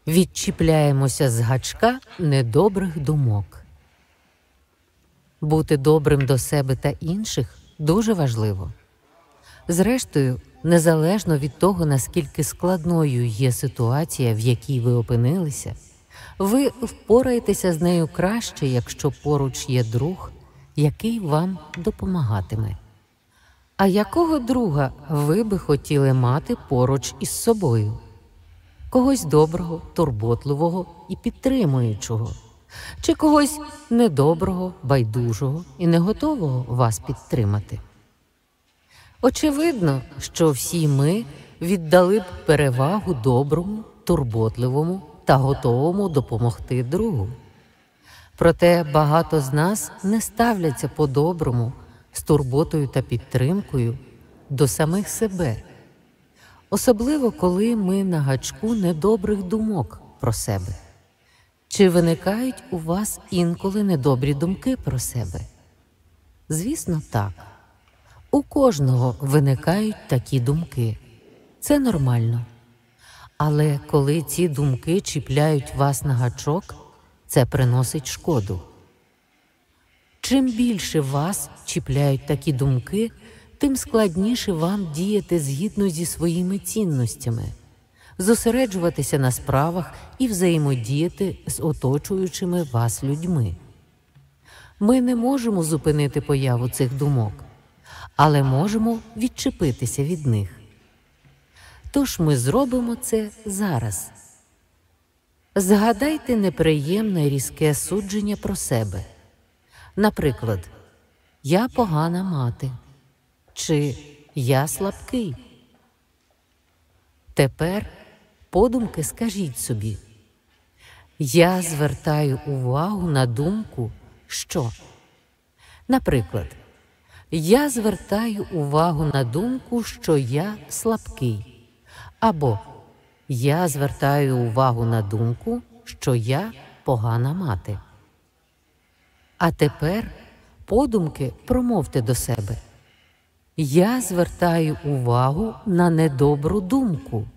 Відчіпляємося з гачка недобрих думок. Бути добрим до себе та інших дуже важливо. Зрештою, незалежно від того, наскільки складною є ситуація, в якій ви опинилися, ви впораєтеся з нею краще, якщо поруч є друг, який вам допомагатиме. А якого друга ви би хотіли мати поруч із собою? Когось доброго, турботливого і підтримуючого? Чи когось недоброго, байдужого і не готового вас підтримати? Очевидно, що всі ми віддали б перевагу доброму, турботливому та готовому допомогти другу. Проте багато з нас не ставляться по-доброму, з турботою та підтримкою до самих себе. Особливо, коли ми на гачку недобрих думок про себе. Чи виникають у вас інколи недобрі думки про себе? Звісно, так. У кожного виникають такі думки. Це нормально. Але коли ці думки чіпляють вас на гачок, це приносить шкоду. Чим більше вас чіпляють такі думки, тим складніше вам діяти згідно зі своїми цінностями, зосереджуватися на справах і взаємодіяти з оточуючими вас людьми. Ми не можемо зупинити появу цих думок, але можемо відчепитися від них. Тож ми зробимо це зараз. Згадайте неприємне різке судження про себе. Наприклад, «Я погана мати» чи «Я слабкий». Тепер подумки скажіть собі «Я звертаю увагу на думку, що». Наприклад, «Я звертаю увагу на думку, що я слабкий» або Я звертаю увагу на думку, що я погана мати. А тепер подумки промовте до себе. Я звертаю увагу на недобру думку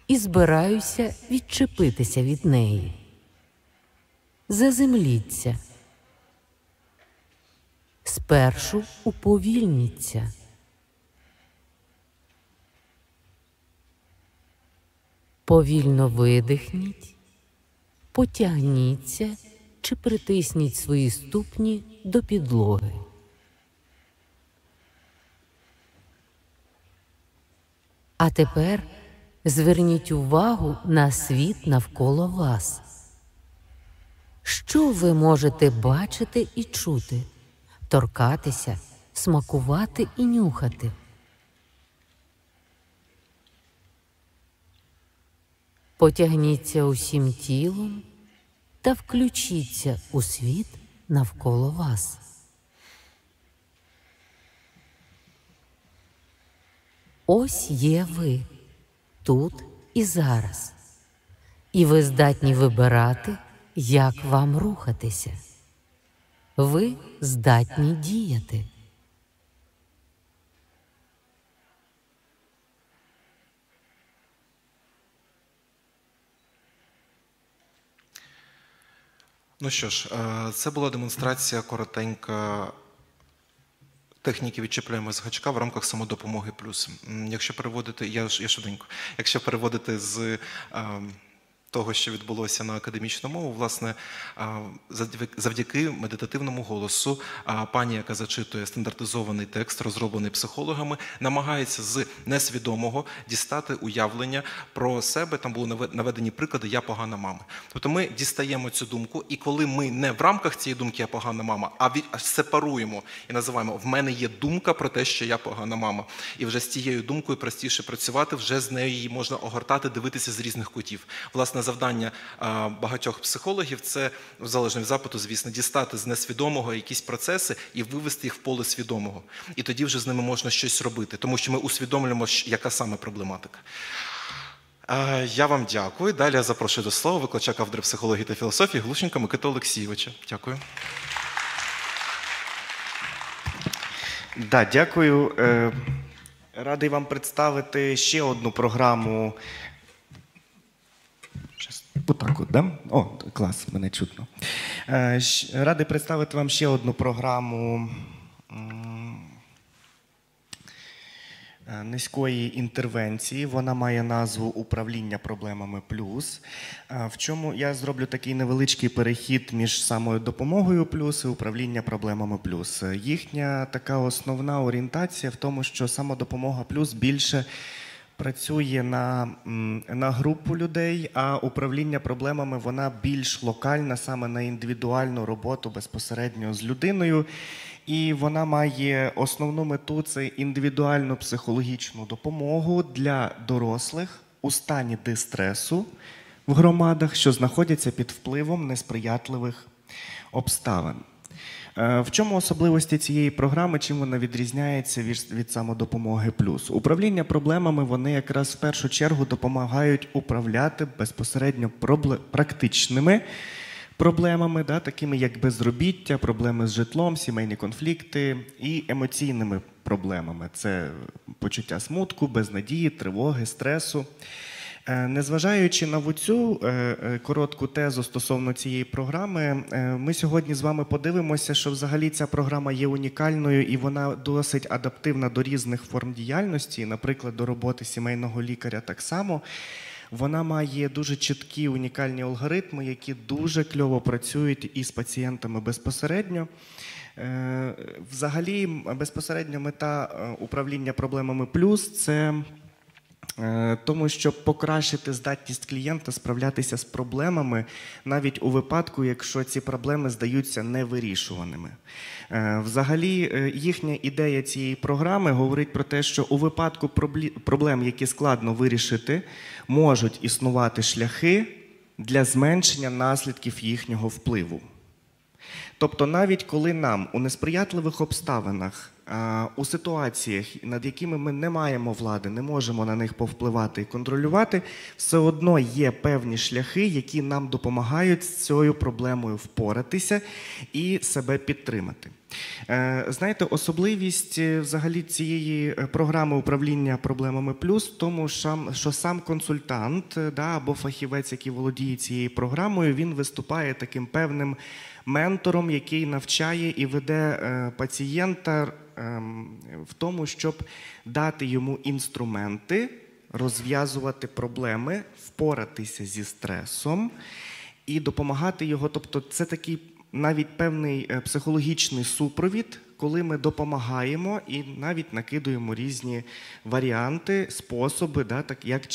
і збираюся відчепитися від неї. Заземліться. Спершу уповільніться. Повільно видихніть, потягніться чи притисніть свої ступні до підлоги. А тепер зверніть увагу на світ навколо вас. Що ви можете бачити і чути, торкатися, смакувати і нюхати? Потягніться усім тілом та включіться у світ навколо вас. Ось є ви, тут і зараз. І ви здатні вибирати, як вам рухатися. Ви здатні діяти. Ну що ж, це була демонстрація коротенька техніки відчіпляємо з гачка в рамках самодопомоги плюс. Якщо переводити, я швиденько, якщо переводити з того, що відбулося на академічну мову, власне, завдяки медитативному голосу пані, яка зачитує стандартизований текст, розроблений психологами, намагається з несвідомого дістати уявлення про себе. Там були наведені приклади «я погана мама». Тобто ми дістаємо цю думку, і коли ми не в рамках цієї думки «я погана мама», а сепаруємо і називаємо «в мене є думка про те, що я погана мама». І вже з тією думкою простіше працювати, вже з нею її можна огортати, дивитися з різних кутів. Власне, завдання багатьох психологів – це, залежно від запиту, звісно, дістати з несвідомого якісь процеси і вивести їх в поле свідомого. І тоді вже з ними можна щось робити, тому що ми усвідомлюємо, яка саме проблематика. Я вам дякую. Далі я запрошую до слова викладача кафедри психології та філософії Глущенка Микиту Олексійовича. Дякую. Да, дякую. Радий вам представити ще одну програму. Отак от, да? О, клас, мене чутно. Радий представити вам ще одну програму низької інтервенції. Вона має назву «Управління проблемами плюс». В чому я зроблю такий невеличкий перехід між самою допомогою плюс і управління проблемами плюс. Їхня така основна орієнтація в тому, що самодопомога плюс більше працює на групу людей, а управління проблемами вона більш локальна, саме на індивідуальну роботу безпосередньо з людиною. І вона має основну мету – це індивідуальну психологічну допомогу для дорослих у стані дистресу в громадах, що знаходяться під впливом несприятливих обставин. В чому особливості цієї програми, чим вона відрізняється від самодопомоги плюс? Управління проблемами, вони якраз в першу чергу допомагають управляти безпосередньо практичними проблемами, такими як безробіття, проблеми з житлом, сімейні конфлікти і емоційними проблемами. Це почуття смутку, безнадії, тривоги, стресу. Незважаючи на цю коротку тезу стосовно цієї програми, ми сьогодні з вами подивимося, що взагалі ця програма є унікальною і вона досить адаптивна до різних форм діяльності, наприклад, до роботи сімейного лікаря так само. Вона має дуже чіткі унікальні алгоритми, які дуже кльово працюють із пацієнтами безпосередньо. Взагалі, безпосередньо мета управління проблемами плюс – це тому, щоб покращити здатність клієнта справлятися з проблемами, навіть у випадку, якщо ці проблеми здаються невирішуваними. Взагалі, їхня ідея цієї програми говорить про те, що у випадку проблем, які складно вирішити, можуть існувати шляхи для зменшення наслідків їхнього впливу. Тобто навіть коли нам у несприятливих обставинах у ситуаціях, над якими ми не маємо влади, не можемо на них повпливати і контролювати, все одно є певні шляхи, які нам допомагають з цією проблемою впоратися і себе підтримати. Знаєте, особливість взагалі цієї програми управління проблемами плюс в тому, що сам консультант або фахівець, який володіє цією програмою, він виступає таким певним ментором, який навчає і веде пацієнта в тому, щоб дати йому інструменти, розв'язувати проблеми, впоратися зі стресом і допомагати його. Тобто це такий навіть певний психологічний супровід, коли ми допомагаємо і навіть накидуємо різні варіанти, способи,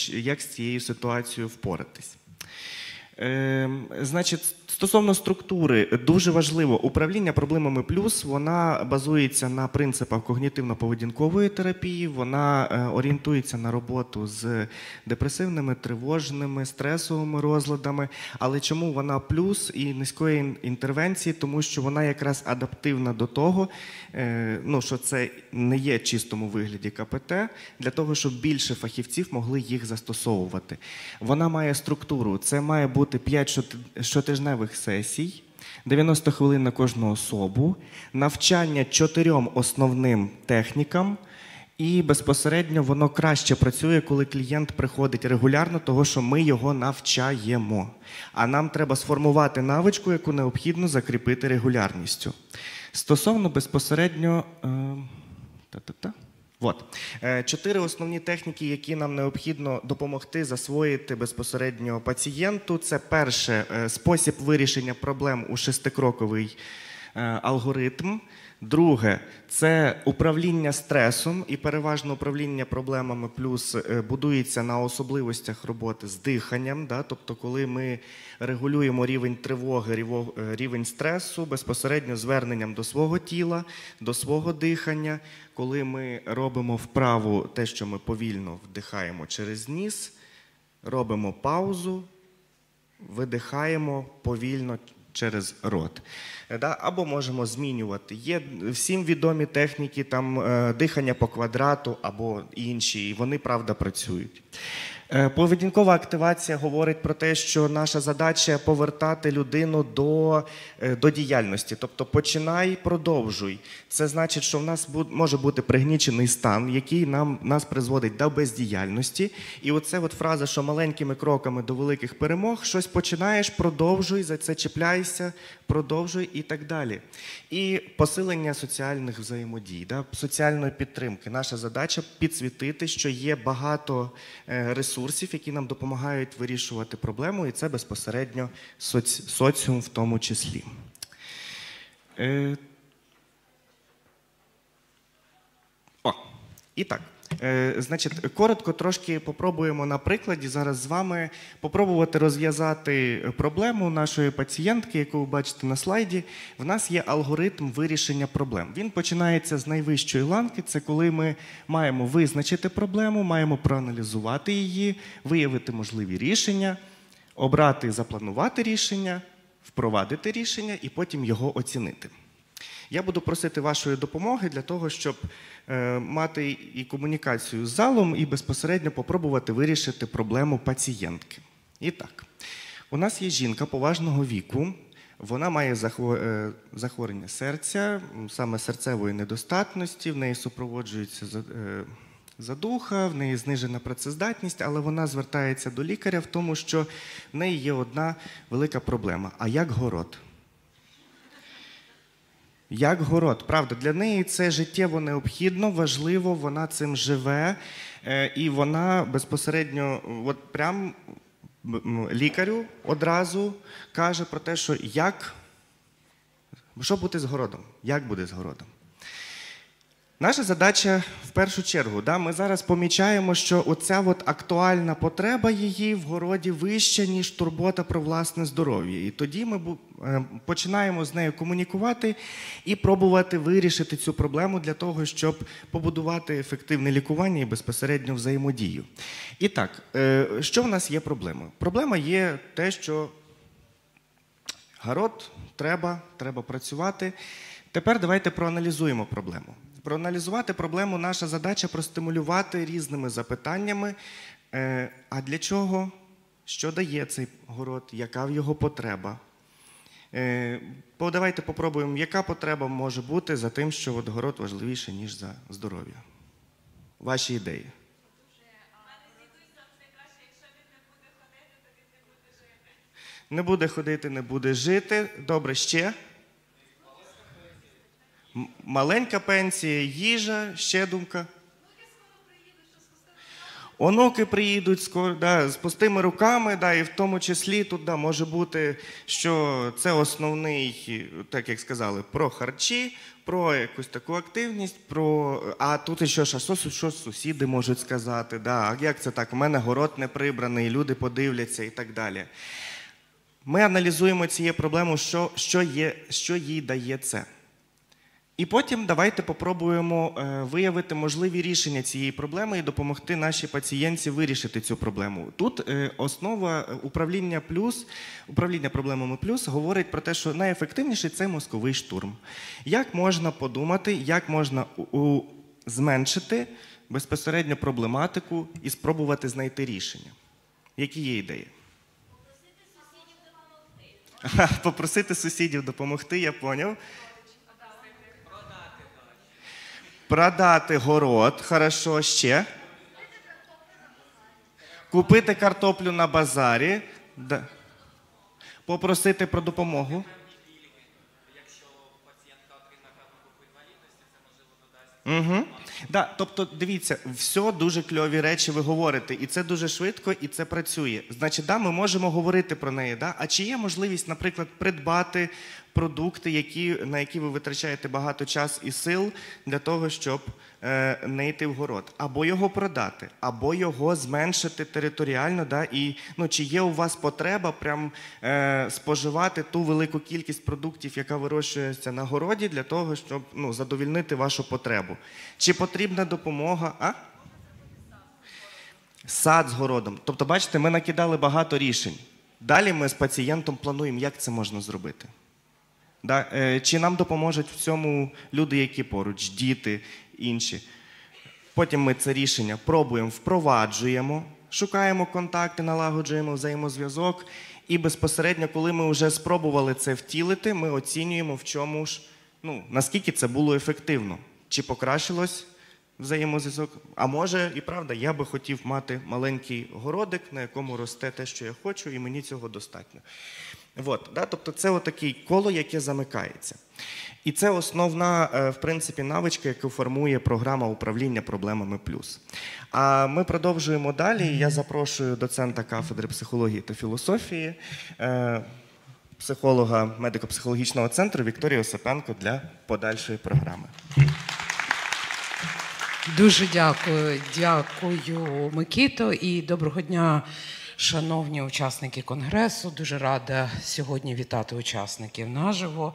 як з цією ситуацією впоратись. Значить, стосовно структури, дуже важливо, управління проблемами плюс, вона базується на принципах когнітивно-поведінкової терапії, вона орієнтується на роботу з депресивними, тривожними, стресовими розладами. Але чому вона плюс і низької інтервенції? Тому що вона якраз адаптивна до того, що це не є в чистому вигляді КПТ, для того, щоб більше фахівців могли їх застосовувати. Вона має структуру, це має бути 5 щотижневих сесій, 90 хвилин на кожну особу, навчання 4 основним технікам, і безпосередньо воно краще працює, коли клієнт приходить регулярно, того, що ми його навчаємо. А нам треба сформувати навичку, яку необхідно закріпити регулярністю. Стосовно безпосередньо... 4 основні техніки, які нам необхідно допомогти засвоїти безпосередньо пацієнту. Це перше – спосіб вирішення проблем у 6-кроковий алгоритм. Друге – це управління стресом, і переважно управління проблемами плюс будується на особливостях роботи з диханням. Тобто, коли ми регулюємо рівень тривоги, рівень стресу безпосередньо зверненням до свого тіла, до свого дихання, коли ми робимо вправу те, що ми повільно вдихаємо через ніс, робимо паузу, видихаємо повільно через рот. Або можемо змінювати. Є всім відомі техніки, дихання по квадрату або інші, і вони, правда, працюють. Поведінкова активація говорить про те, що наша задача – повертати людину до діяльності. Тобто починай, продовжуй. Це значить, що в нас може бути пригнічений стан, який нас призводить до бездіяльності. І оце фраза, що маленькими кроками до великих перемог, щось починаєш, продовжуй, за це чіпляйся, продовжуй і так далі. І посилення соціальних взаємодій, соціальної підтримки. Наша задача – підсвітити, що є багато ресурсів, які нам допомагають вирішувати проблему, і це безпосередньо соціум в тому числі. І так, значить, коротко трошки попробуємо на прикладі зараз з вами попробувати розв'язати проблему нашої пацієнтки, яку ви бачите на слайді. В нас є алгоритм вирішення проблем. Він починається з найвищої ланки, це коли ми маємо визначити проблему, маємо проаналізувати її, виявити можливі рішення, обрати і запланувати рішення, впровадити рішення і потім його оцінити. Я буду просити вашої допомоги для того, щоб мати і комунікацію з залом, і безпосередньо попробувати вирішити проблему пацієнтки. І так, у нас є жінка поважного віку, вона має захворювання серця, саме серцевої недостатності, в неї супроводжується задуха, в неї знижена працездатність, але вона звертається до лікаря в тому, що в неї є одна велика проблема. А як город? Як город. Правда, для неї це життєво необхідно, важливо, вона цим живе, і вона безпосередньо, прям лікарю одразу каже про те, що що буде з городом, як буде з городом. Наша задача в першу чергу, ми зараз помічаємо, що оця актуальна потреба її в городі вища, ніж турбота про власне здоров'я. І тоді ми починаємо з нею комунікувати і пробувати вирішити цю проблему для того, щоб побудувати ефективне лікування і безпосередньо взаємодію. І так, що в нас є проблемою? Проблема є те, що город треба працювати. Тепер давайте проаналізуємо проблему. проаналізувати проблему наша задача простимулювати різними запитаннями. А для чого? Що дає цей город? Яка в його потреба? Давайте попробуємо, яка потреба може бути за тим, що от город важливіший, ніж за здоров'я. Ваші ідеї. Не буде ходити, не буде жити. Добре, ще? Маленька пенсія, їжа, ще думка. Онуки приїдуть скоро, да, з пустими руками, да, і в тому числі тут да, може бути, що це основний, так як сказали, про харчі, про якусь таку активність, а тут і що сусіди можуть сказати, да, а як це так, у мене город не прибраний, люди подивляться і так далі. Ми аналізуємо цією проблему, що їй дає це. І потім давайте попробуємо виявити можливі рішення цієї проблеми і допомогти нашій пацієнтці вирішити цю проблему. Тут основа управління проблемами плюс говорить про те, що найефективніший – це мозковий штурм. Як можна подумати, як можна зменшити безпосередньо проблематику і спробувати знайти рішення? Які є ідеї? Попросити сусідів допомогти, я поняв. Продати город, хорошо, ще. Купити картоплю на базарі. Да. Попросити про допомогу. Угу. Да, тобто, дивіться, все дуже кльові речі ви говорите, і це дуже швидко, і це працює. Значить, да, ми можемо говорити про неї, да? А чи є можливість, наприклад, придбати продукти, на які ви витрачаєте багато часу і сил для того, щоб не йти в город? Або його продати, або його зменшити територіально, да? І, чи є у вас потреба прям споживати ту велику кількість продуктів, яка вирощується на городі, для того, щоб задовольнити вашу потребу? Чи потрібна допомога? Сад з городом. Тобто, бачите, ми накидали багато рішень. Далі ми з пацієнтом плануємо, як це можна зробити. Да? Чи нам допоможуть в цьому люди, які поруч, діти, інші. Потім ми це рішення пробуємо, впроваджуємо, шукаємо контакти, налагоджуємо взаємозв'язок. І безпосередньо, коли ми вже спробували це втілити, ми оцінюємо, в чому ж, наскільки це було ефективно. Чи покращилось взаємозв'язок? А може, і правда, я би хотів мати маленький городик, на якому росте те, що я хочу, і мені цього достатньо. Тобто це отаке коло, яке замикається. І це основна, в принципі, навичка, яку формує програма управління проблемами плюс. А ми продовжуємо далі. Я запрошую доцента кафедри психології та філософії, психолога медико-психологічного центру Вікторію Осипенко для подальшої програми. Дуже дякую. Дякую, Микито, і доброго дня, шановні учасники конгресу. Дуже рада сьогодні вітати учасників наживо.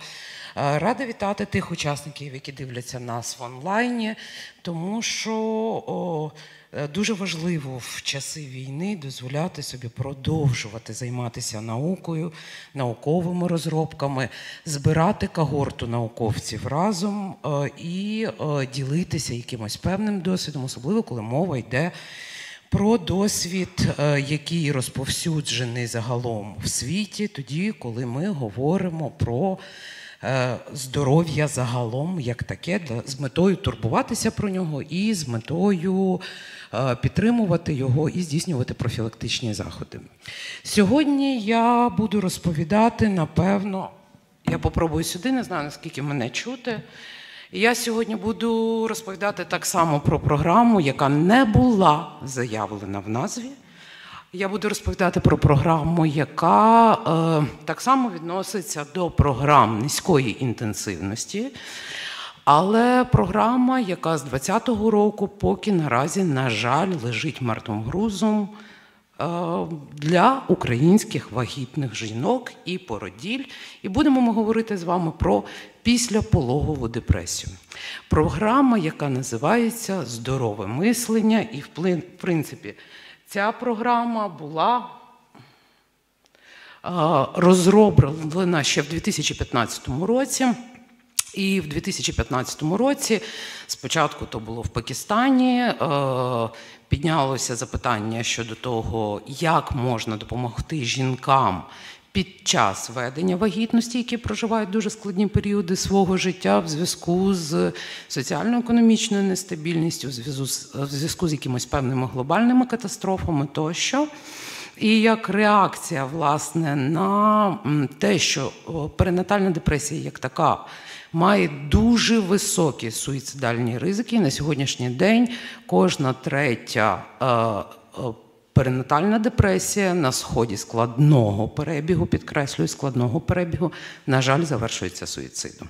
Рада вітати тих учасників, які дивляться нас в онлайні, тому що дуже важливо в часи війни дозволяти собі продовжувати займатися наукою, науковими розробками, збирати когорту науковців разом і ділитися якимось певним досвідом, особливо коли мова йде про досвід, який розповсюджений загалом в світі, тоді, коли ми говоримо про здоров'я загалом як таке, з метою турбуватися про нього і з метою підтримувати його і здійснювати профілактичні заходи. Сьогодні я буду розповідати, напевно, я попробую сюди, не знаю, наскільки мене чути. Я сьогодні буду розповідати так само про програму, яка не була заявлена в назві. Я буду розповідати про програму, яка так само відноситься до програм низької інтенсивності, але програма, яка з 2020 року поки наразі, на жаль, лежить мертвим грузом для українських вагітних жінок і породіль. І будемо ми говорити з вами про післяпологову депресію. Програма, яка називається «Здорове мислення», і в принципі ця програма була розроблена ще в 2015 році І в 2015 році, спочатку то було в Пакистані, піднялося запитання щодо того, як можна допомогти жінкам під час ведення вагітності, які проживають дуже складні періоди свого життя в зв'язку з соціально-економічною нестабільністю, в зв'язку з якимось певними глобальними катастрофами тощо. І як реакція, власне, на те, що перинатальна депресія як така має дуже високі суїцидальні ризики. На сьогоднішній день кожна третя перинатальна депресія на сході складного перебігу, підкреслюю, складного перебігу, на жаль, завершується суїцидом.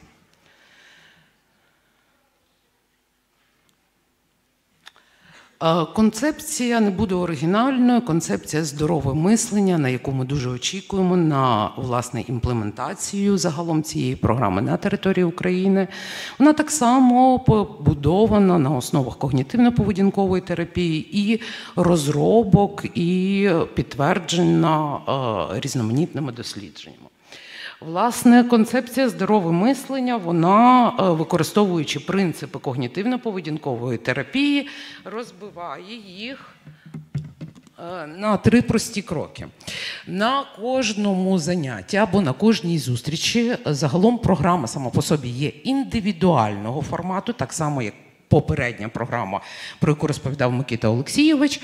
Концепція не буде оригінальною, концепція здорове мислення, на яку ми дуже очікуємо на, власне, імплементацію загалом цієї програми на території України. Вона так само побудована на основах когнітивно-поведінкової терапії і розробок, і підтверджена різноманітними дослідженнями. Власне, концепція здорове мислення, вона, використовуючи принципи когнітивно-поведінкової терапії, розбиває їх на 3 прості кроки. На кожному занятті або на кожній зустрічі загалом програма сама по собі є індивідуального формату, так само як попередня програма, про яку розповідав Микита Олексійович.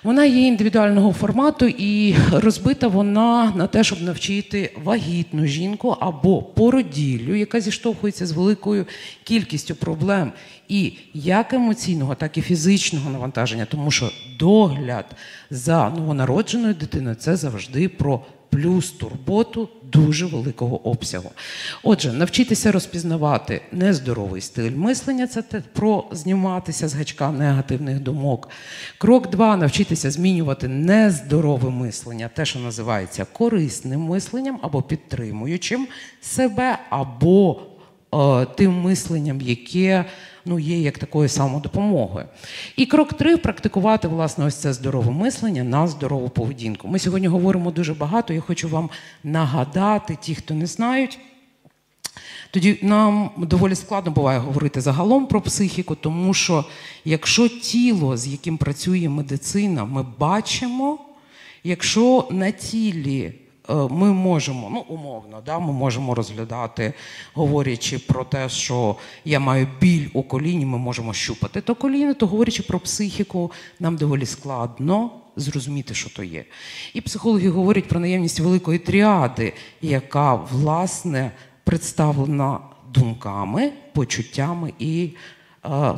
Вона є індивідуального формату і розбита вона на те, щоб навчити вагітну жінку або породіллю, яка зіштовхується з великою кількістю проблем і як емоційного, так і фізичного навантаження, тому що догляд за новонародженою дитиною – це завжди про плюс турботу дуже великого обсягу. Отже, навчитися розпізнавати нездоровий стиль мислення – це про зніматися з гачка негативних думок. Крок 2 – навчитися змінювати нездорове мислення, те, що називається корисним мисленням або підтримуючим себе, або тим мисленням, яке є як такою самодопомогою. І крок 3 – практикувати, власне, ось це здорове мислення на здорову поведінку. Ми сьогодні говоримо дуже багато, я хочу вам нагадати, ті, хто не знають, тоді нам доволі складно буває говорити загалом про психіку, тому що якщо тіло, з яким працює медицина, ми бачимо, якщо на тілі ми можемо, умовно, ми можемо розглядати, говорячи про те, що я маю біль у коліні, ми можемо щупати то коліно, то говорячи про психіку, нам доволі складно зрозуміти, що то є. І психологи говорять про наявність великої тріади, яка, власне, представлена думками, почуттями і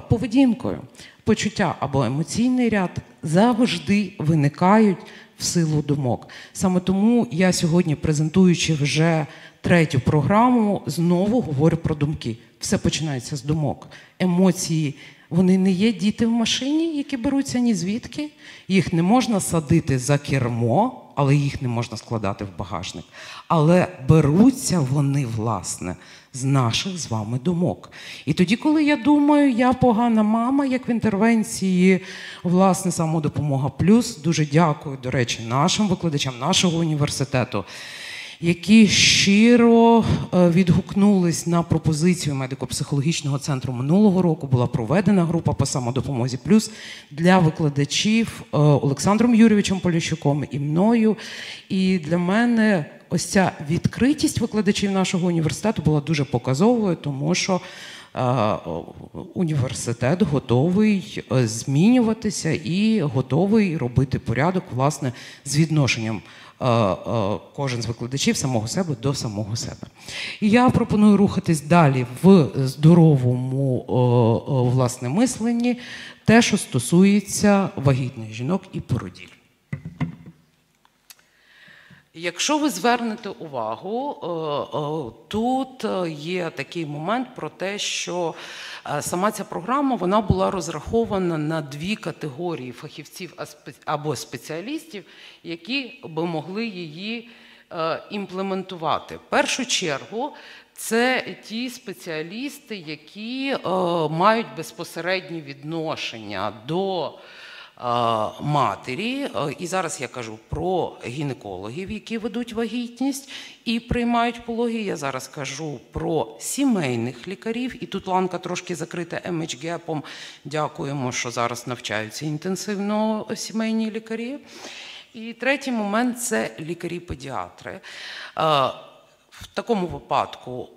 поведінкою. Почуття або емоційний ряд завжди виникають в силу думок. Саме тому я сьогодні, презентуючи вже 3-ю програму, знову говорю про думки. Все починається з думок. Емоції, вони не є діти в машині, які беруться ні звідки. Їх не можна садити за кермо, але їх не можна складати в багажник. Але беруться вони, власне, з наших з вами думок. І тоді, коли я думаю, я погана мама, як в інтервенції, власне, самодопомога плюс, дуже дякую, до речі, нашим викладачам нашого університету, які щиро відгукнулись на пропозицію медико-психологічного центру минулого року. Була проведена група по самодопомозі плюс для викладачів Олександром Юрійовичем Поліщуком і мною. І для мене ось ця відкритість викладачів нашого університету була дуже показовою, тому що університет готовий змінюватися і готовий робити порядок, власне, з відношенням кожен з викладачів самого себе до самого себе. І я пропоную рухатись далі в здоровому, власне, мисленні, те, що стосується вагітних жінок і породіль. Якщо ви звернете увагу, тут є такий момент про те, що сама ця програма, вона була розрахована на 2 категорії фахівців або спеціалістів, які би могли її імплементувати. В першу чергу, це ті спеціалісти, які мають безпосереднє відношення до матері, і зараз я кажу про гінекологів, які ведуть вагітність і приймають пологи, я зараз кажу про сімейних лікарів, і тут ланка трошки закрита MHGAP-ом, дякуємо, що зараз навчаються інтенсивно сімейні лікарі. І третій момент – це лікарі-педіатри. В такому випадку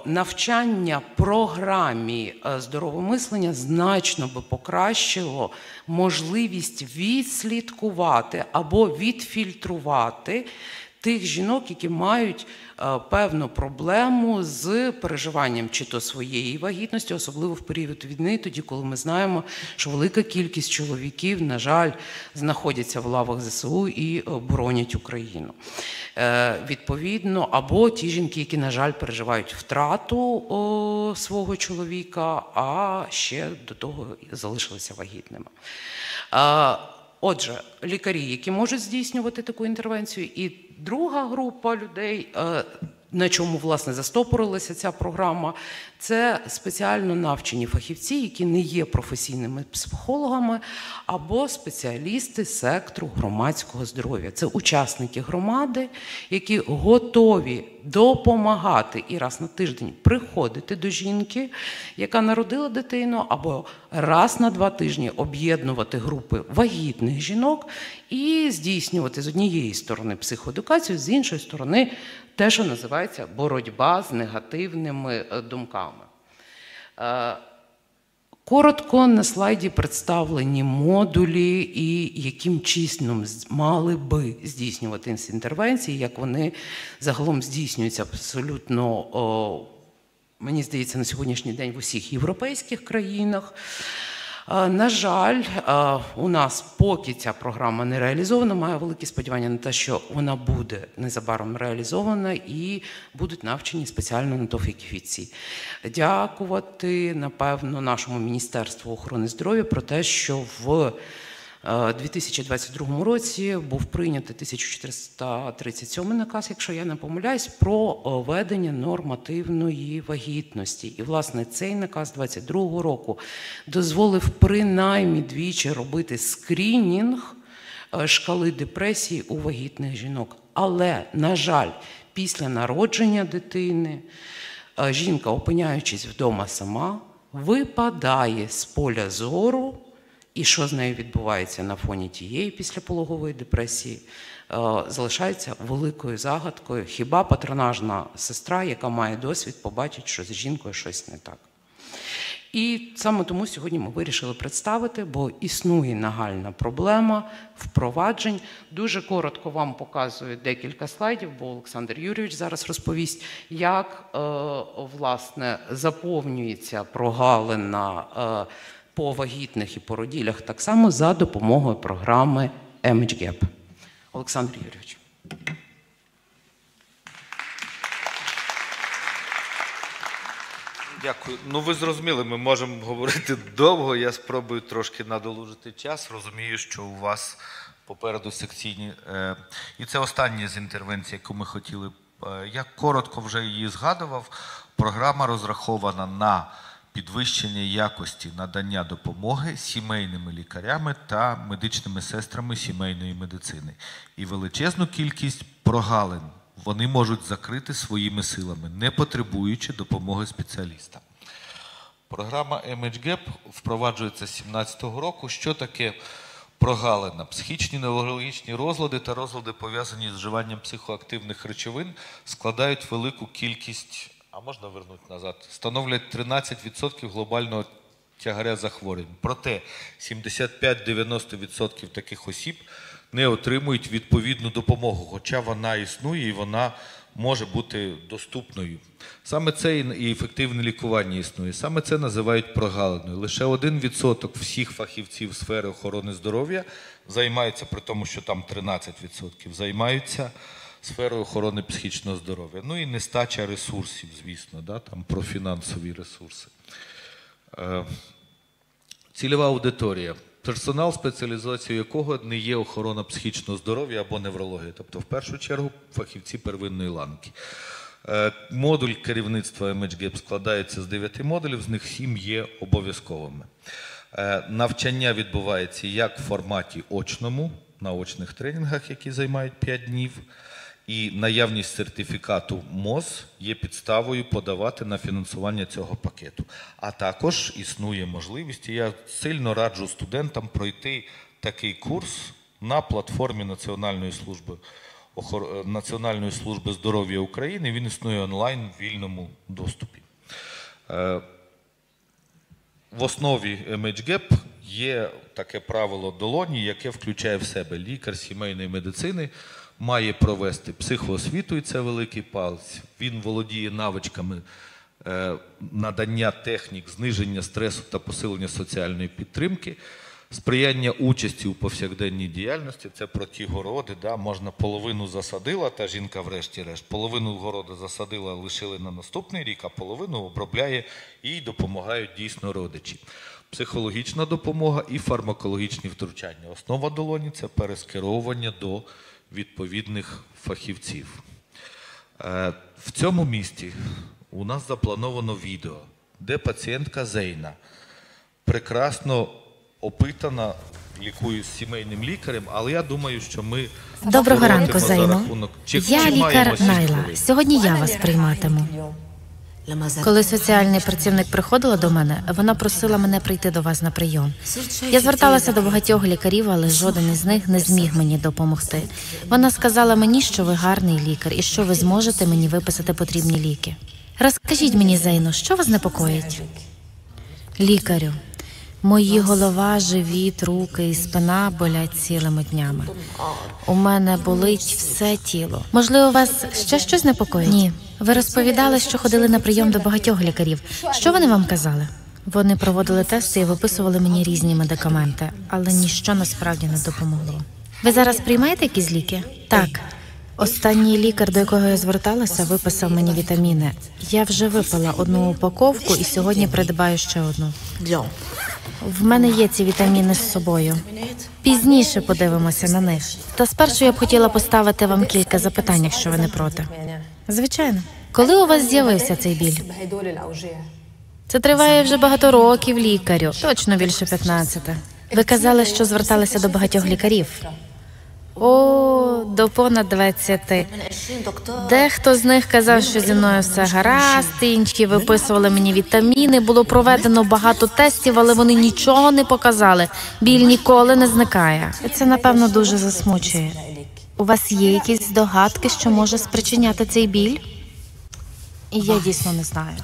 навчання програмі здорового мислення значно би покращило можливість відслідкувати або відфільтрувати тих жінок, які мають певну проблему з переживанням чи то своєї вагітності, особливо в період війни, тоді, коли ми знаємо, що велика кількість чоловіків, на жаль, знаходяться в лавах ЗСУ і боронять Україну. Відповідно, або ті жінки, які, на жаль, переживають втрату свого чоловіка, а ще до того залишилися вагітними. Отже, лікарі, які можуть здійснювати таку інтервенцію, і друга група людей, на чому, власне, застопорилася ця програма, це спеціально навчені фахівці, які не є професійними психологами, або спеціалісти сектору громадського здоров'я. Це учасники громади, які готові допомагати і раз на тиждень приходити до жінки, яка народила дитину, або раз на 2 тижні об'єднувати групи вагітних жінок і здійснювати з однієї сторони психоедукацію, з іншої сторони те, що називається боротьба з негативними думками. Коротко на слайді представлені модулі і яким чином мали би здійснюватися інтервенції, як вони загалом здійснюються абсолютно, мені здається, на сьогоднішній день в усіх європейських країнах. На жаль, у нас поки ця програма не реалізована, маю великі сподівання на те, що вона буде незабаром реалізована і будуть навчені спеціально на то фахівці. Дякувати, напевно, нашому Міністерству охорони здоров'я про те, що в 2022 році був прийнятий 1437 наказ, якщо я не помиляюсь, про ведення нормативної вагітності. І, власне, цей наказ 22 року дозволив принаймні двічі робити скринінг шкали депресії у вагітних жінок. Але, на жаль, після народження дитини жінка, опиняючись вдома сама, випадає з поля зору. І що з нею відбувається на фоні тієї післяпологової депресії, залишається великою загадкою. Хіба патронажна сестра, яка має досвід, побачить, що з жінкою щось не так. І саме тому сьогодні ми вирішили представити, бо існує нагальна проблема впроваджень. Дуже коротко вам показую декілька слайдів, бо Олександр Юрійович зараз розповість, як, власне, заповнюється прогалина по вагітних і породіллях, так само за допомогою програми MHGAP. Олександр Юрійович. Дякую. Ну, ви зрозуміли, ми можемо говорити довго, я спробую трошки надолужити час. Розумію, що у вас попереду секційні. І це остання з інтервенцій, яку ми хотіли. Я коротко вже її згадував. Програма розрахована на підвищення якості надання допомоги сімейними лікарями та медичними сестрами сімейної медицини. І величезну кількість прогалин вони можуть закрити своїми силами, не потребуючи допомоги спеціаліста. Програма MHGAP впроваджується з 2017 року. Що таке прогалина? Психічні неврологічні розлади та розлади, пов'язані з вживанням психоактивних речовин, складають велику кількість, а можна вернути назад, становлять 13% глобального тягаря захворювань. Проте 75-90% таких осіб не отримують відповідну допомогу, хоча вона існує і вона може бути доступною. Саме це і ефективне лікування існує. Саме це називають прогалиною. Лише 1% всіх фахівців сфери охорони здоров'я займаються, при тому, що там 13%, займаються сферою охорони психічного здоров'я. Ну і нестача ресурсів, звісно, да, там про фінансові ресурси. Цільова аудиторія. Персонал, спеціалізацією якого не є охорона психічного здоров'я або неврологія. Тобто, в першу чергу, фахівці первинної ланки. Модуль керівництва MHGAP складається з 9 модулів, з них 7 є обов'язковими. Навчання відбувається як в форматі очному, на очних тренінгах, які займають 5 днів, і наявність сертифікату МОЗ є підставою подавати на фінансування цього пакету. А також існує можливість, і я сильно раджу студентам пройти такий курс на платформі Національної служби здоров'я України. Він існує онлайн в вільному доступі. В основі MHGAP є таке правило долоні, яке включає в себе лікар сімейної медицини, має провести психоосвіту, і це великий палець. Він володіє навичками надання технік, зниження стресу та посилення соціальної підтримки, сприяння участі у повсякденній діяльності. Це про ті городи, да, можна половину засадила, та жінка врешті-решт, половину городу засадила, лишили на наступний рік, а половину обробляє і їй допомагають дійсно родичі. Психологічна допомога і фармакологічні втручання. Основа долоні – це перескеровування до відповідних фахівців. В цьому місті у нас заплановано відео, де пацієнтка Зейна прекрасно опитана, лікую з сімейним лікарем, але я думаю, що ми... Доброго ранку, Зейно. Я лікар Найла. Сьогодні я вас прийматиму. Коли соціальний працівник приходила до мене, вона просила мене прийти до вас на прийом. Я зверталася до багатьох лікарів, але жоден із них не зміг мені допомогти. Вона сказала мені, що ви гарний лікар і що ви зможете мені виписати потрібні ліки. Розкажіть мені, Зейно, що вас непокоїть? Лікарю, мої голова, живіт, руки і спина болять цілими днями. У мене болить все тіло. Можливо, вас ще щось непокоїть? Ні. Ви розповідали, що ходили на прийом до багатьох лікарів. Що вони вам казали? Вони проводили тести і виписували мені різні медикаменти, але ніщо насправді не допомогло. Ви зараз приймаєте якісь ліки? Так. Останній лікар, до якого я зверталася, виписав мені вітаміни. Я вже випила одну упаковку і сьогодні придбаю ще одну. В мене є ці вітаміни з собою. Пізніше подивимося на них. Та спершу я б хотіла поставити вам кілька запитань, якщо ви не проти. Звичайно. Коли у вас з'явився цей біль? Це триває вже багато років, лікарю. Точно більше 15. Ви казали, що зверталися до багатьох лікарів. О, до понад 20. Дехто з них казав, що зі мною все гаразд, інші виписували мені вітаміни, було проведено багато тестів, але вони нічого не показали. Біль ніколи не зникає. І це, напевно, дуже засмучує. У вас є якісь здогадки, що може спричиняти цей біль? Я дійсно не знаю.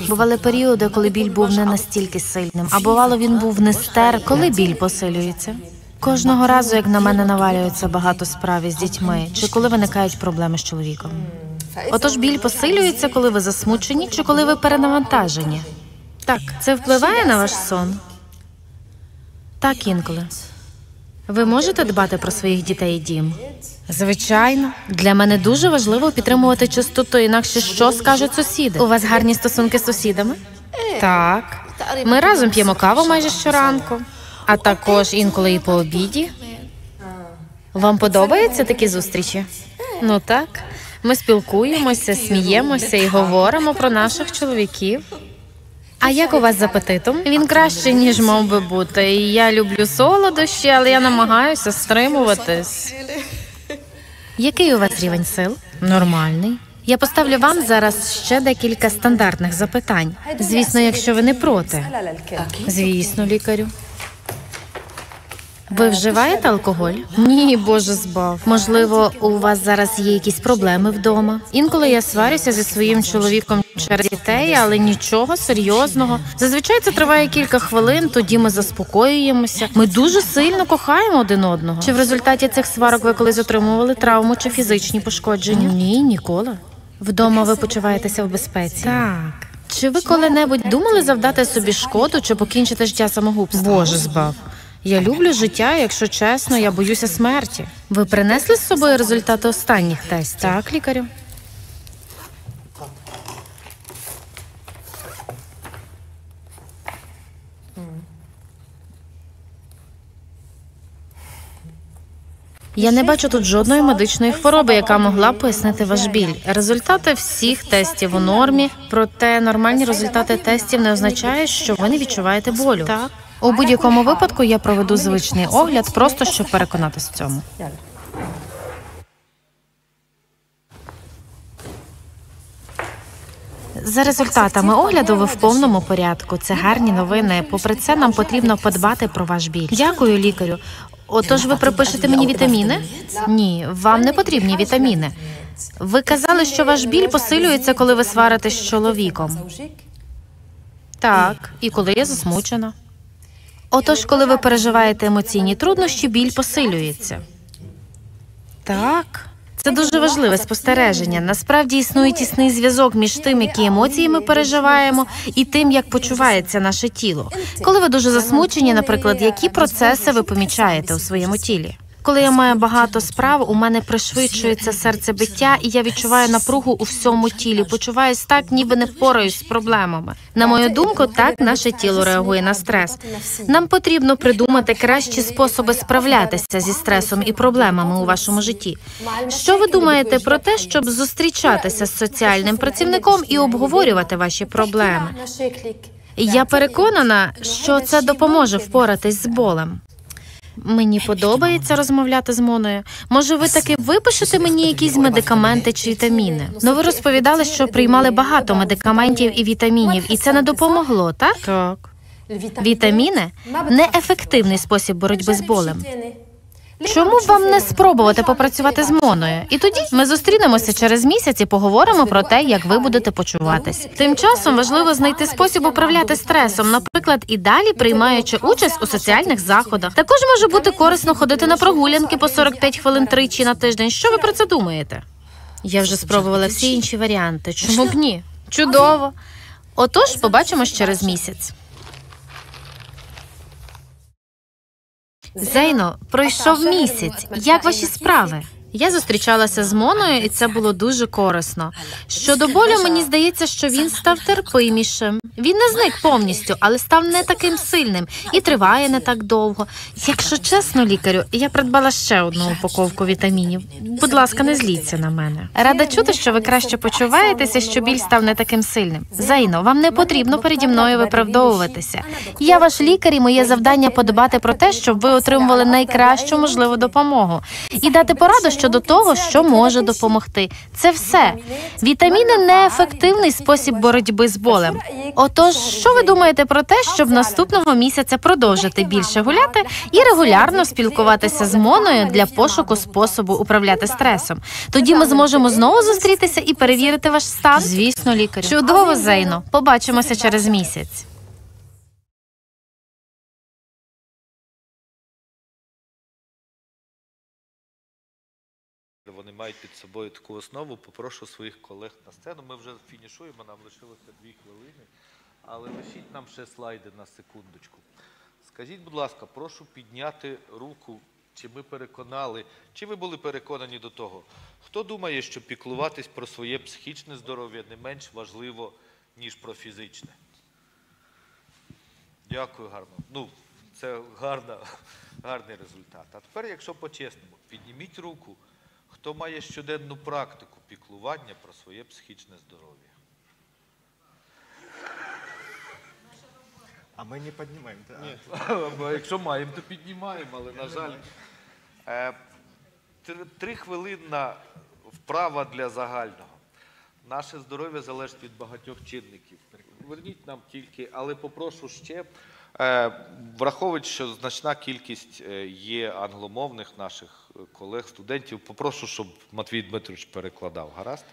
Бували періоди, коли біль був не настільки сильним, а бувало він був нестерпним. Коли біль посилюється? Кожного разу, як на мене навалюється багато справ із дітьми, чи коли виникають проблеми з чоловіком. Отож, біль посилюється, коли ви засмучені, чи коли ви перенавантажені? Так. Це впливає на ваш сон? Так, інколи. Ви можете дбати про своїх дітей і дім? Звичайно. Для мене дуже важливо підтримувати чистоту, інакше що скажуть сусіди? У вас гарні стосунки з сусідами? Так. Ми разом п'ємо каву майже щоранку. А також інколи і по обіді. Вам подобаються такі зустрічі? Ну так. Ми спілкуємося, сміємося і говоримо про наших чоловіків. А як у вас з апетитом? Він кращий, ніж мав би бути. І я люблю солодощі, але я намагаюся стримуватись. Який у вас рівень сил? Нормальний. Я поставлю вам зараз ще декілька стандартних запитань. Звісно, якщо ви не проти. Звісно, лікарю. Ви вживаєте алкоголь? Ні, Боже збав. Можливо, у вас зараз є якісь проблеми вдома? Інколи я сварюся зі своїм чоловіком через дітей, але нічого серйозного. Зазвичай це триває кілька хвилин, тоді ми заспокоюємося. Ми дуже сильно кохаємо один одного. Чи в результаті цих сварок ви колись отримували травму чи фізичні пошкодження? Ні, ніколи. Вдома ви почуваєтеся в безпеці? Так. Чи ви коли-небудь думали завдати собі шкоду чи покінчити життя самогубством? Боже збав. Я люблю життя, якщо чесно, я боюся смерті. Ви принесли з собою результати останніх тестів? Так, лікарю. Я не бачу тут жодної медичної хвороби, яка могла б пояснити ваш біль. Результати всіх тестів у нормі, проте нормальні результати тестів не означають, що ви не відчуваєте болю. Так. У будь-якому випадку я проведу звичний огляд, просто щоб переконатись в цьому. За результатами огляду ви в повному порядку. Це гарні новини. Попри це, нам потрібно подбати про ваш біль. Дякую, лікарю. Отож, ви припишете мені вітаміни? Ні, вам не потрібні вітаміни. Ви казали, що ваш біль посилюється, коли ви сваритесь з чоловіком. Так, і коли я засмучена. Отож, коли ви переживаєте емоційні труднощі, біль посилюється. Так. Це дуже важливе спостереження. Насправді існує тісний зв'язок між тим, які емоції ми переживаємо, і тим, як почувається наше тіло. Коли ви дуже засмучені, наприклад, які процеси ви помічаєте у своєму тілі? Коли я маю багато справ, у мене пришвидшується серцебиття, і я відчуваю напругу у всьому тілі. Почуваюсь так, ніби не впораюсь з проблемами. На мою думку, так наше тіло реагує на стрес. Нам потрібно придумати кращі способи справлятися зі стресом і проблемами у вашому житті. Що ви думаєте про те, щоб зустрічатися з соціальним працівником і обговорювати ваші проблеми? Я переконана, що це допоможе впоратись з болем. Мені подобається розмовляти з Моною. Може, ви таки випишете мені якісь медикаменти чи вітаміни? Ну, ви розповідали, що приймали багато медикаментів і вітамінів, і це не допомогло, так? Так. Вітаміни – неефективний спосіб боротьби з болем. Чому б вам не спробувати попрацювати з Моною? І тоді ми зустрінемося через місяць і поговоримо про те, як ви будете почуватись. Тим часом важливо знайти спосіб управляти стресом, наприклад, і далі приймаючи участь у соціальних заходах. Також може бути корисно ходити на прогулянки по 45 хвилин тричі на тиждень. Що ви про це думаєте? Я вже спробувала всі інші варіанти. Чому б ні? Чудово! Отож, побачимось через місяць. Зейно, пройшов місяць. Як ваші справи? Я зустрічалася з Моною, і це було дуже корисно. Щодо болю, мені здається, що він став терпимішим. Він не зник повністю, але став не таким сильним і триває не так довго. Якщо чесно, лікарю, я придбала ще одну упаковку вітамінів. Будь ласка, не зліться на мене. Рада чути, що ви краще почуваєтеся, що біль став не таким сильним. Зейно, вам не потрібно переді мною виправдовуватися. Я ваш лікар, і моє завдання подбати про те, щоб ви отримували найкращу можливу допомогу. І дати пораду щодо того, що може допомогти. Це все. Вітаміни – неефективний спосіб боротьби з болем. Отож, що ви думаєте про те, щоб наступного місяця продовжити більше гуляти і регулярно спілкуватися з Моною для пошуку способу управляти стресом? Тоді ми зможемо знову зустрітися і перевірити ваш стан? Звісно, лікарю. Чудово, Зейно. Побачимося через місяць. Вони мають під собою таку основу. Попрошу своїх колег на сцену. Ми вже фінішуємо, нам лишилося 2 хвилини. Але лишіть нам ще слайди на секундочку. Скажіть, будь ласка, прошу підняти руку, чи ми переконали, чи ви були переконані до того, хто думає, що піклуватись про своє психічне здоров'я не менш важливо, ніж про фізичне? Дякую, гарно. Ну, це гарний результат. А тепер, якщо по-чесному, підніміть руку, хто має щоденну практику піклування про своє психічне здоров'я? А ми не піднімаємо. Ні. Якщо маємо, то піднімаємо, але, на жаль, 3-хвилинна вправа для загального. Наше здоров'я залежить від багатьох чинників. Верніть нам тільки, але попрошу ще, враховуючи, що значна кількість є англомовних наших колег, студентів, попрошу, щоб Матвій Дмитрович перекладав. Гаразд?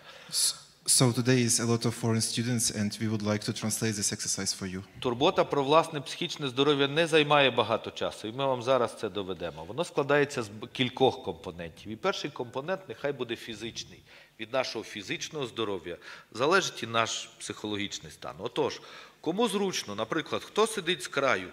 So today is a lot of foreign students and we would like to translate this exercise for you. Турбота про власне психічне здоров'я не займає багато часу, і ми вам зараз це доведемо. Воно складається з кількох компонентів. І перший компонент нехай буде фізичний. Від нашого фізичного здоров'я залежить і наш психологічний стан. Отож, кому зручно, наприклад, хто сидить з краю,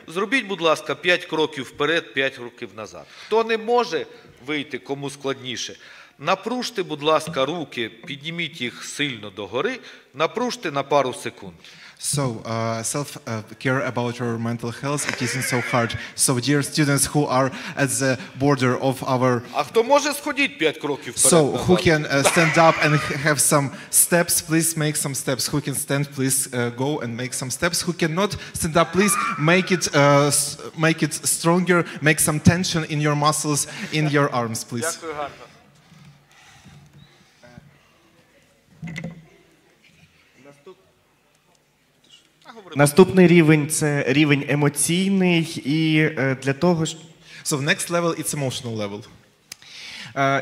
зробіть, будь ласка, 5 кроків вперед, 5 кроків назад. Хто не може вийти, кому складніше, напружте, будь ласка, руки, підніміть їх сильно догори, напружте на пару секунд. So, self-care about your mental health, it isn't so hard. So, dear students who are at the border of our... А хто може сходити 5 кроків вперед? So, who can stand up and have some steps, please make some steps. Who can stand, please go and make some steps. Who cannot stand up, please make it stronger, make some tension in your muscles, in your arms, please. Дякую гарно. Наступний рівень – це рівень емоційний, і для того, So, next level, it's emotional level.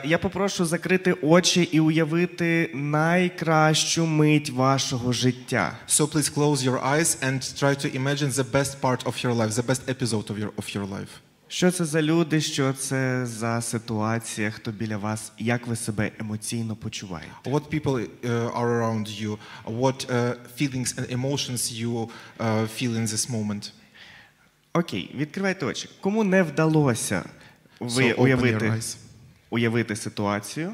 Я попрошу закрити очі і уявити найкращу мить вашого життя. So, please close your eyes and try to imagine the best part of your life, the best episode of your life. Що це за люди, що це за ситуація, хто біля вас, як ви себе емоційно почуваєте? What people are around you, what feelings and emotions you feel in this moment. Окей, відкривайте очі. Кому не вдалося уявити ситуацію?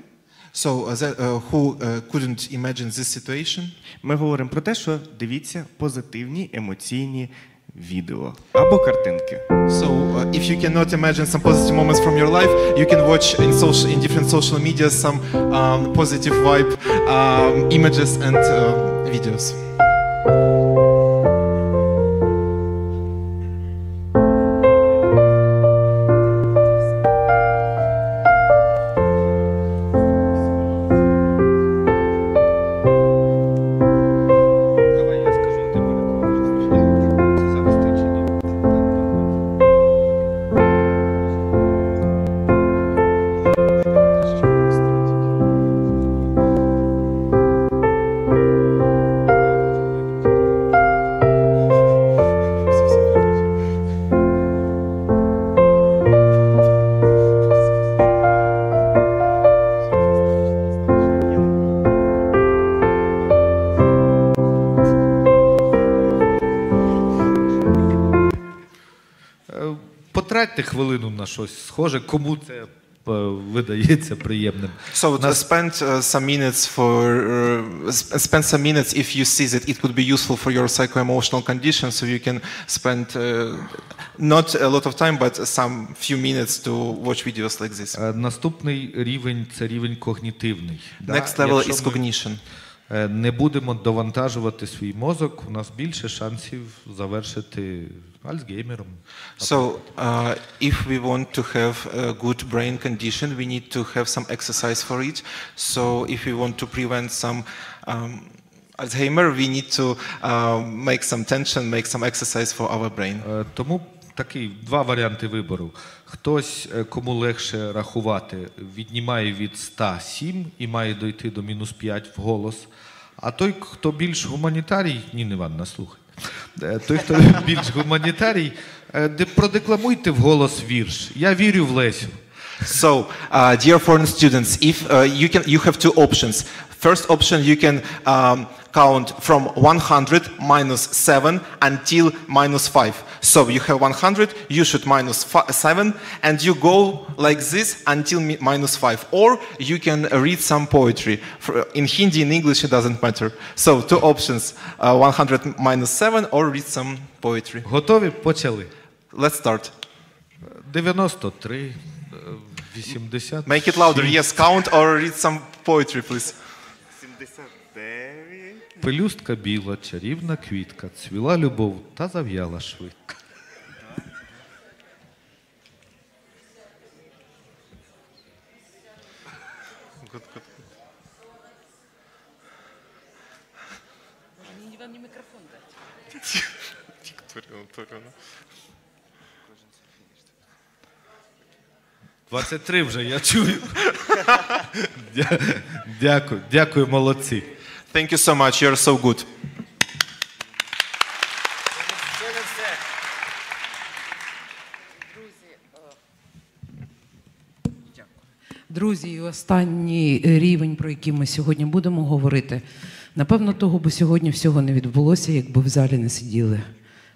So, who couldn't imagine this situation? Ми говоримо про те, що дивіться позитивні емоційні відео або картинки. So, if you cannot imagine some positive moments from your life, you can watch in different social media some positive vibe images and videos. Потратьте хвилину на щось схоже, кому це видається приємним. So spend some minutes if you see that it could be useful for your psycho-emotional condition, so you can spend not a lot of time, but some few minutes to watch videos like this. Наступний рівень – це рівень когнітивний. Next level is cognition. Не будемо довантажувати свій мозок, у нас більше шансів завершити Альцгеймером. So, if we want to have a good brain condition, we need to have some exercise for it. So, if we want to prevent some Alzheimer, we need to make some tension, make some exercise for our brain. Тому такі два варіанти вибору. Хтось, кому легше рахувати, віднімає від 100 7 і має дойти до -5 вголос. А той, хто більш гуманітарій, Ніна Івановна, слухай. Той, хто більш гуманітарій, продекламуйте вголос вірш. Я вірю в Лесю. So, dear foreign students, if you have two options. First option, you can count from 100 -7 until -5. So you have 100, you should -7, and you go like this until -5. Or you can read some poetry. In Hindi, in English, it doesn't matter. So two options, 100 -7 or read some poetry. Готові? Почали. Let's start. 93, 80. Make it louder. Yes, count or read some poetry, please. Пелюстка біла, чарівна квітка, цвіла любов та зав'яла швидко. Мені мікрофон дати. 23 вже, я чую. Дякую, дякую, молодці. Thank you so much. You're so good. Друзі, і останній рівень, про який ми сьогодні будемо говорити, напевно, того би сьогодні всього не відбулося, якби в залі не сиділи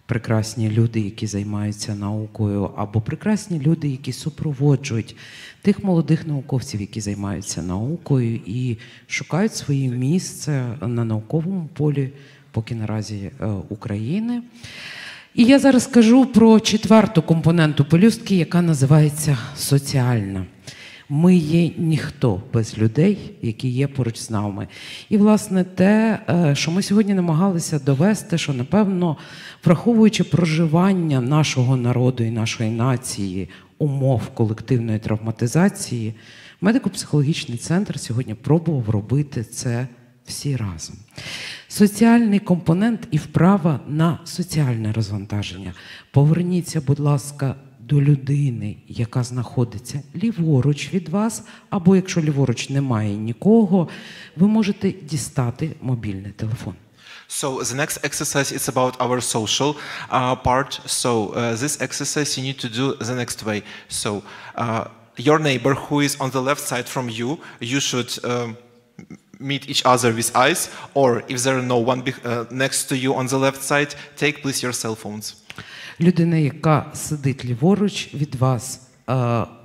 прекрасні люди, які займаються наукою, або прекрасні люди, які супроводжують тих молодих науковців, які займаються наукою і шукають своє місце на науковому полі поки наразі України. І я зараз скажу про четверту компоненту пелюстки, яка називається соціальна. Ми є ніхто без людей, які є поруч з нами. І, власне, те, що ми сьогодні намагалися довести, що, напевно, враховуючи проживання нашого народу і нашої нації, умов колективної травматизації, медико-психологічний центр сьогодні пробував робити це всі разом. Соціальний компонент і вправа на соціальне розвантаження. Поверніться, будь ласка, до людини, яка знаходиться ліворуч від вас, або якщо ліворуч немає нікого, ви можете дістати мобільний телефон. So the next exercise is about our social part. So this exercise you need to do the next way. So your neighbor who is on the left side from you, you should meet each other with eyes, or if there are no one next to you on the left side, take please your cell phones. Людина, яка сидить ліворуч від вас,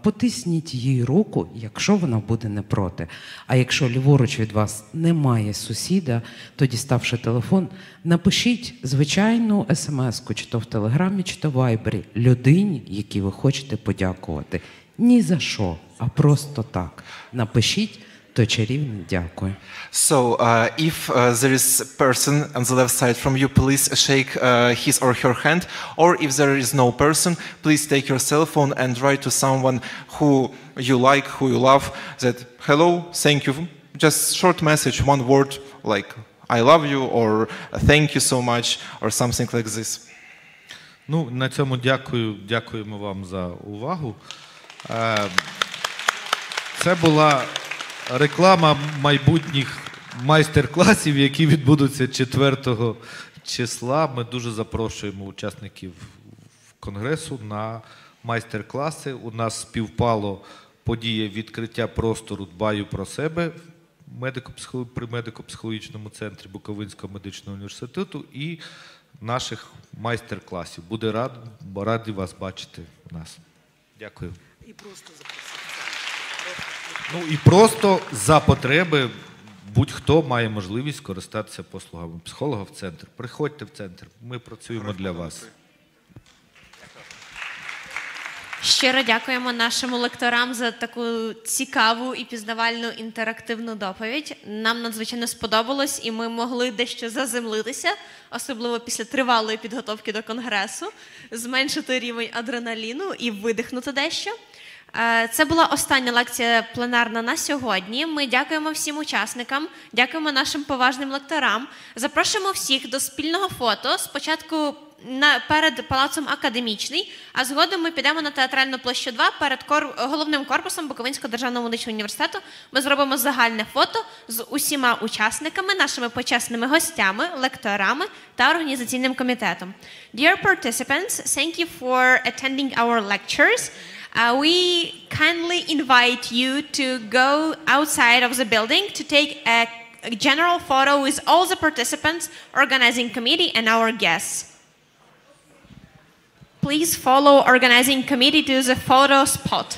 потисніть їй руку, якщо вона буде не проти. А якщо ліворуч від вас немає сусіда, то, діставши телефон, напишіть звичайну смс-ку, чи то в Телеграмі, чи то в Вайбері, людині, якій ви хочете подякувати. Ні за що, а просто так. Напишіть, то чарівно дякую. So, if there is a person on the left side from you, please shake his or her hand. Or if there is no person, please take your cell phone and write to someone who you like, who you love, that, hello, thank you. Just short message, one word, like, I love you, or thank you so much, or something like this. Ну, на цьому дякуємо вам за увагу. Це була реклама майбутніх майстер-класів, які відбудуться 4 числа. Ми дуже запрошуємо учасників конгресу на майстер-класи. У нас співпало подія відкриття простору «Дбаю про себе» при медико-психологічному центрі Буковинського медичного університету і наших майстер-класів. Буде раді вас бачити в нас. Дякую. Ну і просто за потреби будь-хто має можливість користатися послугами психолога в центр. Приходьте в центр, ми працюємо для вас. Щиро дякуємо нашим лекторам за таку цікаву і пізнавальну інтерактивну доповідь. Нам надзвичайно сподобалось, і ми могли дещо заземлитися, особливо після тривалої підготовки до конгресу, зменшити рівень адреналіну і видихнути дещо. Це була остання лекція пленарна на сьогодні. Ми дякуємо всім учасникам, дякуємо нашим поважним лекторам. Запрошуємо всіх до спільного фото. Спочатку перед Палацом Академічний, а згодом ми підемо на Театральну площу 2 перед головним корпусом Буковинського державного медичного університету. Ми зробимо загальне фото з усіма учасниками, нашими почесними гостями, лекторами та організаційним комітетом. Dear participants, thank you for attending our lectures. We kindly invite you to go outside of the building to take a general photo with all the participants, organizing committee, and our guests. Please follow organizing committee to the photo spot.